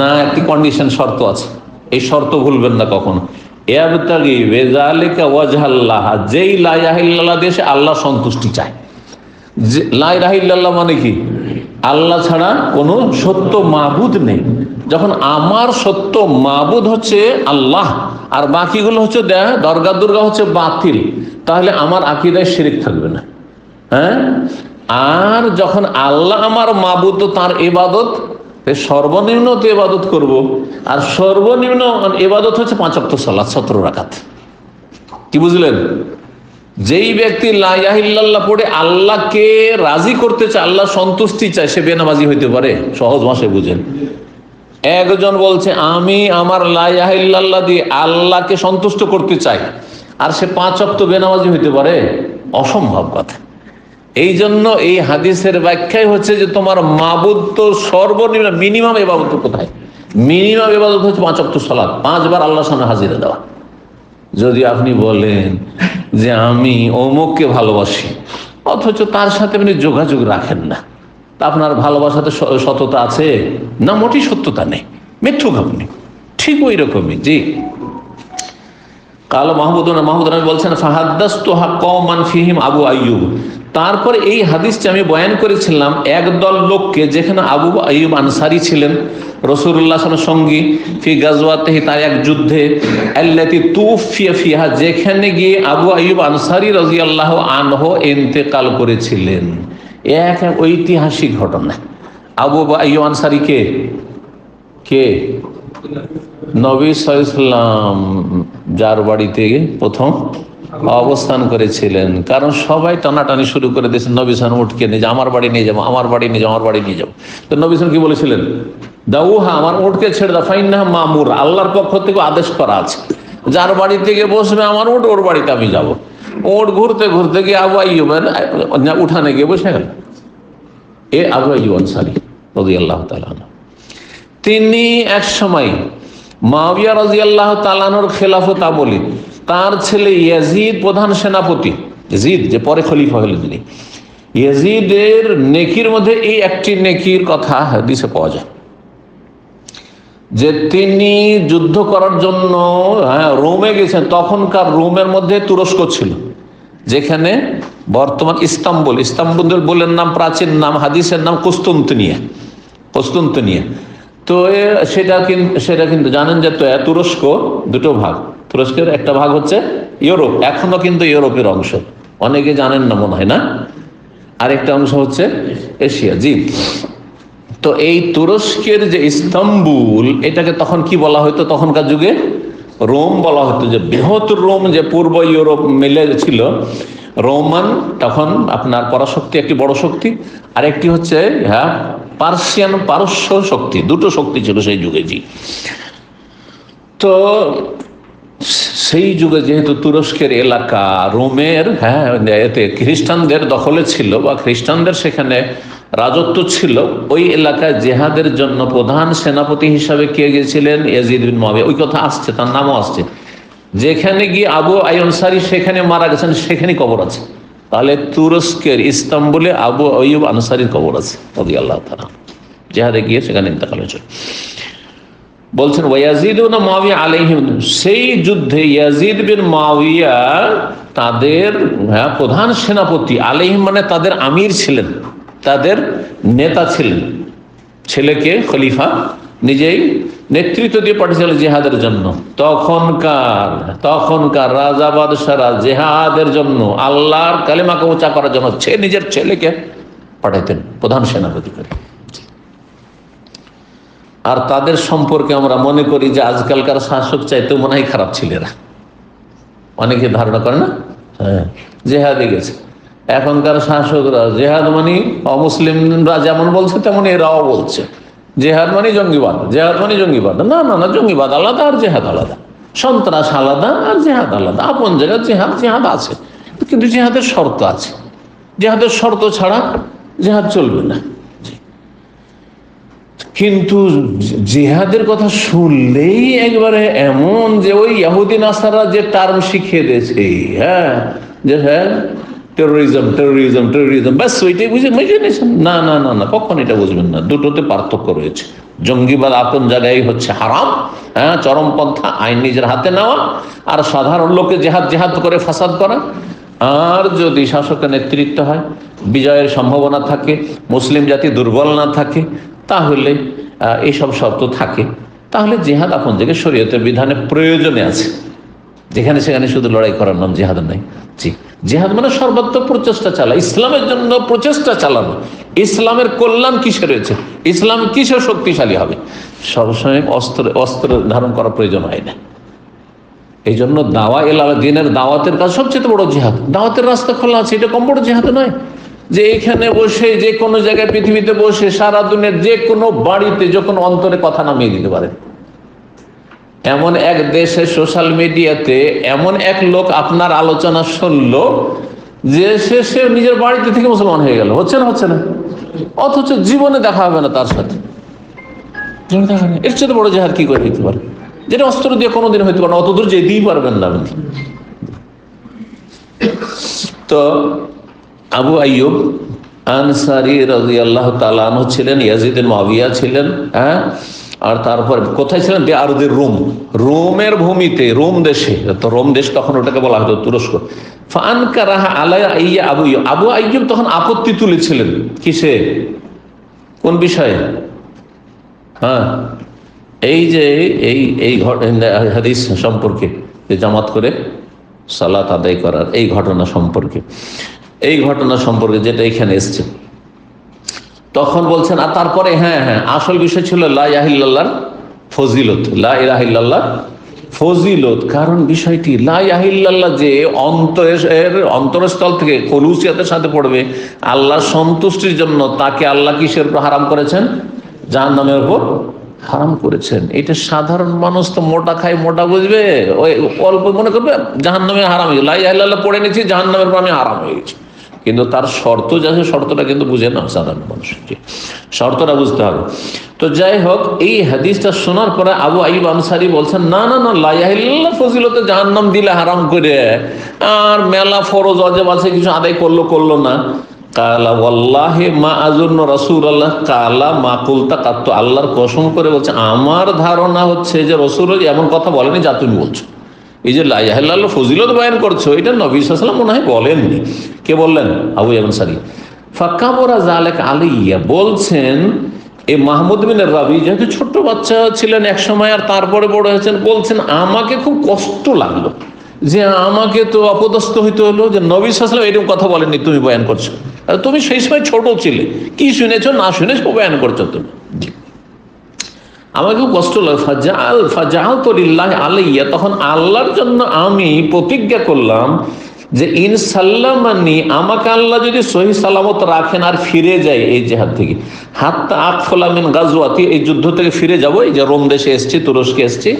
Speaker 1: না, একটি কন্ডিশন, শর্ত আছে, এই শর্ত ভুলবেন না কখনো। ইয়াবতাগি বিযালিকা ওয়াজহাল্লাহ, যেই লা ইলাহা ইল্লাল্লাহ দেশে আল্লাহ সন্তুষ্টি চায়। লা ইলাহা ইল্লাল্লাহ মানে কি? আল্লাহ ছাড়া কোনো সত্য মাবুদ নেই। যখন আমার সত্য মাবুদ হচ্ছে আল্লাহ আর বাকিগুলো হচ্ছে দরগা দুর্গা হচ্ছে বাতিল, তাহলে আমার আকীদায় শিরক থাকবে না। হ্যাঁ, আর যখন আল্লাহ আমার মাবুদ, তো তার ইবাদত সর্বনিম্ন তো ইবাদত করব, আর সর্বনিম্ন ইবাদত হচ্ছে 5 ওয়াক্ত সালাত 17 রাকাত। কি বুঝলেন? যেই ব্যক্তি লা ইলাহা ইল্লাল্লাহ পড়ে আল্লাহকে রাজি করতে চায়, আল্লাহ সন্তুষ্টি চায়, সে বেনামাজি হইতে পারে? সহজ ভাষায় বুঝেন। একজন বলছে আমি আমার লা ইলাহা ইল্লাল্লাহ দিয়ে আল্লাহকে সন্তুষ্ট করতে চাই, আর সে 5 ওয়াক্ত বেনামাজি হইতে পারে? অসম্ভব কথা। এই জন্য এই হাদিসের ব্যাখ্যাই হচ্ছে যে তোমার মাবুদ তো সর্বনিম্ন, মিনিমাম ইবাদত কোথায়? মিনিমাম ইবাদত হচ্ছে 5 ওয়াক্ত সালাত, 5 বার আল্লাহর সামনে হাজিরা দেওয়া। যদি আপনি বলেন যে আমি অমুককে ভালোবাসি, অথচ তার সাথে আপনি যোগাযোগ রাখেন না, তা আপনার ভালোবাসাতে সততা আছে না? মোটেই সত্যতা নেই, মিথ্যুক আপনি। ঠিক ওই রকমই, জি। কাল মাহমুদ রাবি বলছেন ফাহাদ্দাসতুহা কওমান ফিহিম আবু আইয়ুব, তারপরে এই হাদিসটি আমি বয়ান করেছিলাম একদল লোককে, যেখানে আবু আইয়ুব আনসারী ছিলেন রাসূলুল্লাহ সাল্লাল্লাহু আলাইহি ওয়াসাল্লামের সঙ্গী, ফি গাজওয়াতিহি, তার এক যুদ্ধে, আল্লাতী তুফিয়া ফিহা, যেখানে গিয়ে আবু আইয়ুব আনসারী রাদিয়াল্লাহু আনহু ইন্তেকাল করেছিলেন। এক ঐতিহাসিক ঘটনা। আবু আইয়ুব আনসারী কে? নবী সাল্লাল্লাহু আলাইহি ওয়াসাল্লাম যার বাড়িতে প্রথম অবস্থান করেছিলেন, কারণ সবাই টানাটানি শুরু করে দিয়েছেন নবী সাল্লাল্লাহু আলাইহি ওয়াসাল্লাম উঠকে নিয়ে যাও, আমার বাড়ি নিয়ে যাবো, আমার বাড়ি নিয়ে যাও, আমার বাড়ি নিয়ে যাবো। তো নবী সাল্লাল্লাহু আলাইহি ওয়াসাল্লাম কি বলেছিলেন? দাউহা, আমার উঠকে ছেড়ে দাও, ফাইন্নাহা মামুর, আল্লাহর পক্ষ থেকে আদেশ করা আছে, যার বাড়ি থেকে বসবে আমার উঠ, ওর বাড়িতে আমি যাবো। ওট ঘুরতে ঘুরতে গিয়ে আবু আইয়ুবের উঠানে গিয়ে বসে গেল। এ আবু আইয়ুব আনসারী রাদিয়াল্লাহু তাআলা আনহু, তিনি এক সময় মুআবিয়া রাদিয়াল্লাহু তাআলা আনহুর খেলাফত আমলে তার ছেলে ইয়াজিদ প্রধান সেনাপতি, ইয়াজিদ যে পরে খলিফা হলেন, তিনি ইয়াজিদের নেকির মধ্যে এই একটি নেকির কথা হাদিসে পাওয়া যায় যে তিনি যুদ্ধ করার জন্য রোমে গেছেন। তখনকার রোমের মধ্যে তুরস্ক ছিল, যেখানে বর্তমান ইস্তাম্বুল, ইস্তাম্বুল বলেন নাম, প্রাচীন নাম, হাদিসের নাম কুস্তুনতুনিয়া। তো সেটা কিন্তু জানেন যে তুরস্ক দুটো ভাগ, তুরস্কের একটা ভাগ হচ্ছে ইউরোপ, এখনো কিন্তু ইউরোপের অংশ, অনেকে জানেন না মনে হয় না, আরেকটা অংশ হচ্ছে এশিয়া, জি। তো এই তুরস্কের যে ইস্তাম্বুল, এটাকে তখন কি বলা হতো? তখনকার যুগে রোম বলা হতো, যে বৃহৎ রোম, যে পূর্ব ইউরোপ মিলে ছিল। রোমান তখন আপনার পরাশক্তি, একটি বড় শক্তি, আর একটি হচ্ছে পারস্য শক্তি, দুটো শক্তি ছিল সেই যুগে, জি। তো সেই যুগে যেহেতু তুরস্কের এলাকা রোমের এতে খ্রিস্টানদের দখলে ছিল, বা খ্রিস্টানদের সেখানে রাজত্ব ছিল, ওই এলাকায় জেহাদের জন্য প্রধান সেনাপতি হিসাবে কে গিয়েছিলেন? Yazid bin Muawiya. ওই কথা আসছে, তার নামও আসছে। যেখানে গিয়ে আবু আইয়ুব আনসারী সেখানে মারা গেছেন, সেখানে কবর আছে। তাহলে তুরস্কের ইস্তাম্বুলে আবু আইয়ুব আনসারীর কবর আছে রাদিয়াল্লাহু তাআলা, জেহাদে গিয়ে সেখানে ইন্তেকাল হয়েছে। বলছেন ওয়াজিদুনা মুআবিয়া আলাইহিম, সেই যুদ্ধে ইয়াজিদ বিন মুআবিয়া তাদের প্রধান সেনাপতি, আলাইহিম মানে তাদের আমির ছিলেন, তাদের নেতা ছিলেন। ছেলেকে খলিফা নিজেই নেতৃত্ব দিয়ে পাঠিয়েছিলেন জিহাদের জন্য। তখনকার রাজা বাদশারা জিহাদের জন্য, আল্লাহর কালেমাকে উঁচা করার জন্য নিজের ছেলেকে পাঠাইতেন প্রধান সেনাপতি করে। আর তাদের সম্পর্কে আমরা মনে করি যে আজকালকার শাসক চাইতেও মনে হয় খারাপ ছেলেরা, অনেকে ধারণা করে না, জেহাদে গেছে। এখনকার শাসকরা জেহাদ মানে অমুসলিমরা যেমন বলছে তেমন এরাও বলছে, জেহাদ মানে জঙ্গিবাদ, জেহাদ মানে জঙ্গিবাদ। না না না, জঙ্গিবাদ আলাদা আর জেহাদ আলাদা, সন্ত্রাস আলাদা আর জেহাদ আলাদা। আপন জায়গায় জেহাদ জেহাদ আছে, কিন্তু জেহাদের শর্ত আছে। জেহাদের শর্ত ছাড়া জেহাদ চলবে না। কিন্তু জিহাদের কথা শুনলেই একবারে এমন যে ওই ইহুদি নাসারা যে টার্ম শিখিয়ে দিয়েছে, হ্যাঁ, যে হ্যাঁ টেরোরিজম টেরোরিজম টেরোরিজম, ব্যাস ওইটাই বুঝে নিয়েছেন। না না না না, কখন এটা বুঝবেন না। দুটোতে পার্থক্য রয়েছে। জঙ্গিবাদ আপন জায়গায় হচ্ছে হারাম, হ্যাঁ, চরমপন্থা, আইন নিজের হাতে নেওয়া, আর সাধারণ লোকে জেহাদ জেহাদ করে ফাসাদ করা। আর যদি শাসকের নেতৃত্ব হয়, বিজয়ের সম্ভাবনা থাকে, মুসলিম জাতি দুর্বল না থাকে, তাহলে এইসব শর্ত থাকে, তাহলে জিহাদ আপন জায়গায় শরীয়তের বিধানে প্রয়োজনে আছে। যেখানে সেখানে শুধু লড়াই করার নাম জিহাদ নাই। জি, জিহাদ মানে সর্বাত্মক প্রচেষ্টা চালা, ইসলামের জন্য প্রচেষ্টা চালানো। ইসলামের কল্যাণ কিসে রয়েছে, ইসলাম কিসে শক্তিশালী হবে, সবসময় অস্ত্র ধারণ করার প্রয়োজন হয় না। এই জন্য দাওয়া এলাকা দিনের দাওয়াতের কাজ সবচেয়ে বড় জিহাদ। দাওয়াতের রাস্তা খোলা আছে, এটা কম বড় জিহাদ নয়। যে এখানে বসে যে কোনো জায়গায় পৃথিবীতে বসে সারা দুনিয়ার যে কোনো বাড়িতে যখন অন্তরে কথা নামিয়ে দিতে পারে। এমন এক দেশে সোশ্যাল মিডিয়াতে এমন এক লোক আপনার আলোচনা শুনলো যে সে নিজের বাড়িতে থেকে মুসলমান হয়ে গেল। হচ্ছে না, হচ্ছে না? অথচ জীবনে দেখা হবে না তার সাথে। এর চেয়ে বড় জিহাদ কি করে হইতে পারে, যেটা অস্ত্র দিয়ে কোনোদিন হইতে পারে না, অত দূর যেতেই পারবেন না। তো আবু আইয়ুব আনসারী রাদিয়াল্লাহু তাআলা আনহু ছিলেন, ইয়াজিদ মুআবিয়া ছিলেন, হ্যাঁ, আর তারপর কোথায় ছিলেন? বিআরদির রোম, রোমের ভূমিতে, রোম দেশে। তো রোম দেশ তখন ওটাকে বলা হতো তুরস্ক। ফানকারাহা আলাইয়া আবু আইয়ুব, আবু আইয়ুব তখন আপত্তি তুলেছিলেন। কিসে, কোন বিষয়ে? হ্যাঁ, এই যে এই হাদিস সম্পর্কে, যে জামাত করে সালাত আদায় করার এই ঘটনা সম্পর্কে, যেটা এখানে এসছে। তখন বলছেন, আর তারপরে হ্যাঁ হ্যাঁ আসল বিষয় ছিল লা ইলাহা ইল্লাল্লাহর ফজিলত, লা ইলাহা ইল্লাল্লাহর ফজিলত। কারণ বিষয়টি লা ইলাহা ইল্লাল্লাহ যে অন্তরস্থল থেকে খলুসিয়াতের সাথে পড়বে আল্লাহর সন্তুষ্টির জন্য, তাকে আল্লাহ কিসের উপর হারাম করেছেন? জাহান্নামের উপর হারাম করেছেন। এটা সাধারণ মানুষ তো মোটা খায়, মোটা বুঝবে, ওই অল্প মনে করবে জাহান্নামে হারাম হয়ে গেছে, লা ইলাহা ইল্লাল্লাহ পড়ে নিচ্ছি, জাহান্নামের উপর আমি হারাম হয়ে গেছি। কিন্তু তার শর্ত যা আছে, শর্তটা কিন্তু বুঝে না সাধারণ মানুষকে, শর্তটা বুঝতে হবে। তো যাই হোক, এই হাদিসটা শোনার পরে আবু আইয়ুব আনসারী বলছেন, না না না, লা ইলাহা ইল্লাল্লাহ ফজিলতে জাহান্নাম দিলে হারাম করে, আর মেলা ফরজ ওয়াজিব আছে কিছু আদায় করলো না। কালা ওয়াল্লাহি মা আযুন্নু রাসূলুল্লাহ কালা মা কুলতা কাত্তু, আল্লাহর কসম করে বলছে আমার ধারণা হচ্ছে যে রাসূল এমন কথা বলেনি যা তুমি বলছো। এই যে লা ইলাহা ইল্লাল্লাহ ফজিলত বয়ান করছো, এটা নবী সাল্লাল্লাহু আলাইহি ওয়াসাল্লাম মনে হয় বলেননি। কে বললেন? আবু আইয়ুব আনসারী। ফাকাবরা যালিকা আলাইয়া, বলছেন এই মাহমুদ বিন রাবি যেহেতু ছোট্ট বাচ্চা ছিলেন এক সময়, আর তারপরে বড় হয়েছেন, বলছেন আমাকে খুব কষ্ট লাগলো, যে আমাকে তো অপদস্থ হইতে হলো যে নবী সাল্লাল্লাহু আলাইহি ওয়াসাল্লাম এরকম কথা বলেননি, তুমি বয়ান করছো। আর তুমি সেই সময় ছোট ছিলে, কি শুনেছো না শুনেছো বয়ান করছো তুমি। আমাকে খুব কষ্ট লাগে। ফাজাআলতু লিল্লাহি আলাইয়া, তখন আল্লাহর জন্য আমি প্রতিজ্ঞা করলাম যে ইনসাল্লামানি, আমাকে আল্লাহ যদি সহি সালামত রাখেন আর ফিরে যায় এই জিহাদ থেকে, হাত্তা আকফলা মিন গাজওয়াতি, এই যুদ্ধ থেকে ফিরে যাব, এই যে রোম দেশে এসেছি, তুরস্কে এসেছি,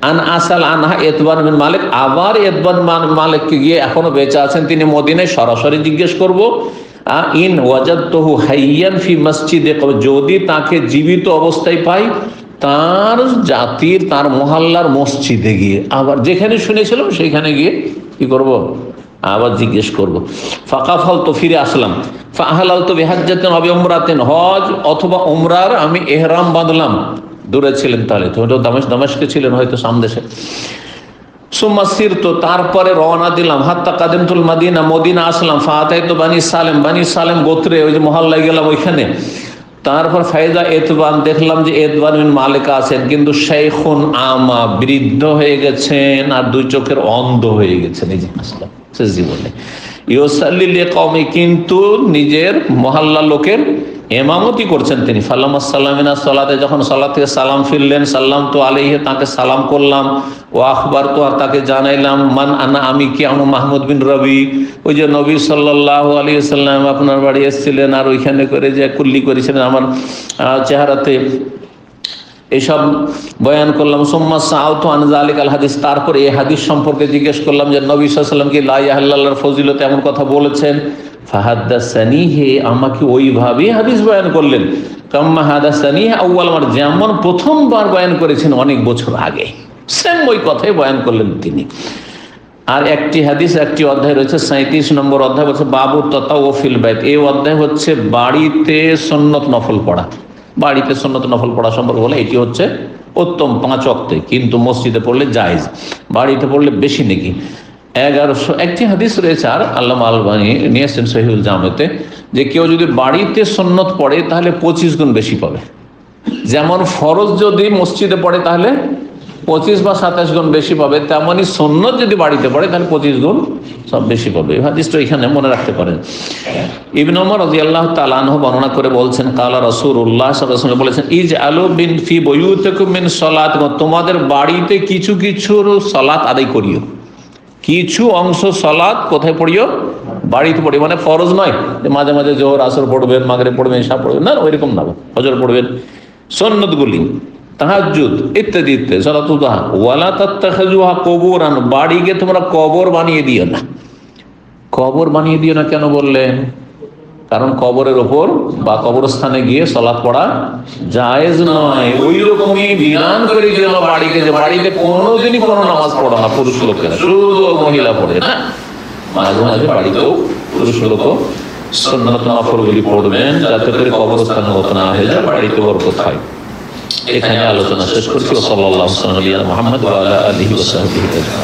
Speaker 1: আন আসাল আনহা ইতবান বিন মালিক, আবার ইতবান মালিককে গিয়ে এখনো বেঁচে আছেন তিনি মদিনায়, সরাসরি জিজ্ঞেস করব। ইন ওয়াজাদতুহু হাইয়ান ফি মসজিদে, যদি তাকে জীবিত অবস্থায় পাই তার জাতির, তার মহল্লার মসজিদে গিয়ে, আবার যেখানে শুনেছিলাম সেখানে গিয়ে কি করব? আবার জিজ্ঞেস করব। ফাকাফাল, তো ফিরে আসলাম। ফাহালাল তো বিহাজ্জাতিন ওয়া বিউমরাতিন, হজ অথবা উমরার আমি ইহরাম বাঁধলাম। দূরে ছিলেন তাহলে, তো দামেস্কে ছিলেন হয়তো সামদেশে। সুম্মা সিরতু, তারপরে রওনা দিলাম, হাত্তা কাদিমতুল মাদিনা, মদিনা আসলাম। ফাআতাইতু বানি সালেম, বানি সালেম গোত্রে ওই যে মহল্লায় গেলাম ওইখানে। তারপর ফায়দা এতবান, দেখলাম যে এতবান বিন মালিক আছেন, কিন্তু শাইখুন আমা, বৃদ্ধ হয়ে গেছেন আর দুই চোখের অন্ধ হয়ে গেছেন। এই যে আসলাম শেষ জীবনে, ইউসাল্লি লিকওমি, কিন্তু নিজের মহল্লা লোকের ইমামতি করছেন তিনি। ফালাম্মা সাল্লামিনা সালাতে, যখন সালাত থেকে সালাম ফিরলেন, সাল্লাম তো আলাইহি, তাকে সালাম করলাম। ও আখবার তো, আর তাকে জানাইলাম, মান আনা, আমি কি, আমি মাহমুদ বিন রবি, ওই যে নবী সাল্লাল্লাহু আলাইহি ওয়াসাল্লাম আপনার বাড়ি এসেছিলেন আর ওইখানে করে যে কুল্লি করেছিলেন আমার চেহারাতে, এইসব বয়ান করলাম। সুম্মা সাআলতু আন যালিকাল হাদিস, তারপর এই হাদিস সম্পর্কে জিজ্ঞেস করলাম যে নবী সাল্লাল্লাহু আলাইহি ওয়াসাল্লাম কি লা ইলাহা ইল্লাল্লাহর ফজিলত এমন কথা বলেছেন। ফাহাদ্দাসানি, হে আমাকে ওইভাবেই হাদিস বয়ান করলেন। কাম্মা হাদাসানি আউয়াল মার, যেমন প্রথমবার বয়ান করেছেন অনেক বছর আগে, সেম ওই কথাই বয়ান করলেন তিনি। আর একটি হাদিস, একটি অধ্যায় রয়েছে 37 নম্বর অধ্যায়, বলছে বাবু তাতাওয়ু ফিল বাইত। এই অধ্যায় হচ্ছে বাড়িতে সুন্নত নফল পড়া। বাড়িতে সুন্নত নফল পড়া সম্পর্কে বলে এটি হচ্ছে উত্তম 5 ওয়াক্তে, কিন্তু মসজিদে পড়লে জায়েজ, বাড়িতে পড়লে বেশি নেকি। 1100 একটি হাদিস রয়েছে। আর আল্লামা আলবানী নিয়েছেন সহিহুল জামেতে, যে কেউ যদি বাড়িতে সুন্নত পড়ে তাহলে 25 গুণ বেশি পাবে। যেমন ফরজ যদি মসজিদে পড়ে তাহলে 25 বা 27 গুণ বেশি পাবে, তেমনই সুন্নত যদি বাড়িতে পড়ে তাহলে 25 গুণ সব বেশি পাবে। এই হাদিসটা এখানে মনে রাখতে পারেন। ইবনে ওমর রাদিয়াল্লাহু তাআলা আনহু বর্ণনা করে বলছেন, কালা রাসূলুল্লাহ সাল্লাল্লাহু আলাইহি ওয়াসাল্লাম বলেছেন, ইজআলু বিন ফি বুয়ুতিকুম মিন সালাত, তোমাদের বাড়িতে কিছু কিছু সালাত আদায় করিও। কিছু অংশ সালাত কোথায় পড়িও? বাড়িতে পড়ি, মানে ফরজ নয় যে মাঝে মাঝে জোহর আসর পড়বেন, মাগরিব পড়বেন, ইশা পড়বেন, না ওইরকম না, ফজর পড়বেন। সুন্নতগুলি, তাহাজ্জুদ ইত্যাদি ইত্যাদি, সালাতুল দুহা। ওয়ালা তাত্তাখিযুহা কুবুরান, বাড়িকে তোমরা কবর বানিয়ে দিও না। কবর বানিয়ে দিও না কেন বললেন? কারণ কবরের ওপর বা কবরস্থানে গিয়ে সালাত পড়া জায়েজ নয়। ওই রকমই বিধান করে দিল বাড়িকে, যে বাড়িতে কোনোদিনই কোনো নামাজ পড়ো না পুরুষ লোকেরা, শুধু মহিলা পড়ে না। মাঝে মাঝে বাড়িতেও পুরুষ লোকও সুন্নাত নফলগুলি পড়বেন, যাতে করে কবরস্থানের মতো না হয়ে যায়, বাড়িতে বরকত হয়। এখানে আলোচনা শেষ করছি। সাল্লাল্লাহু আলাইহি ওয়া সাল্লাম মুহাম্মদ ওয়া আলা আলিহি ওয়া সাহবিহি।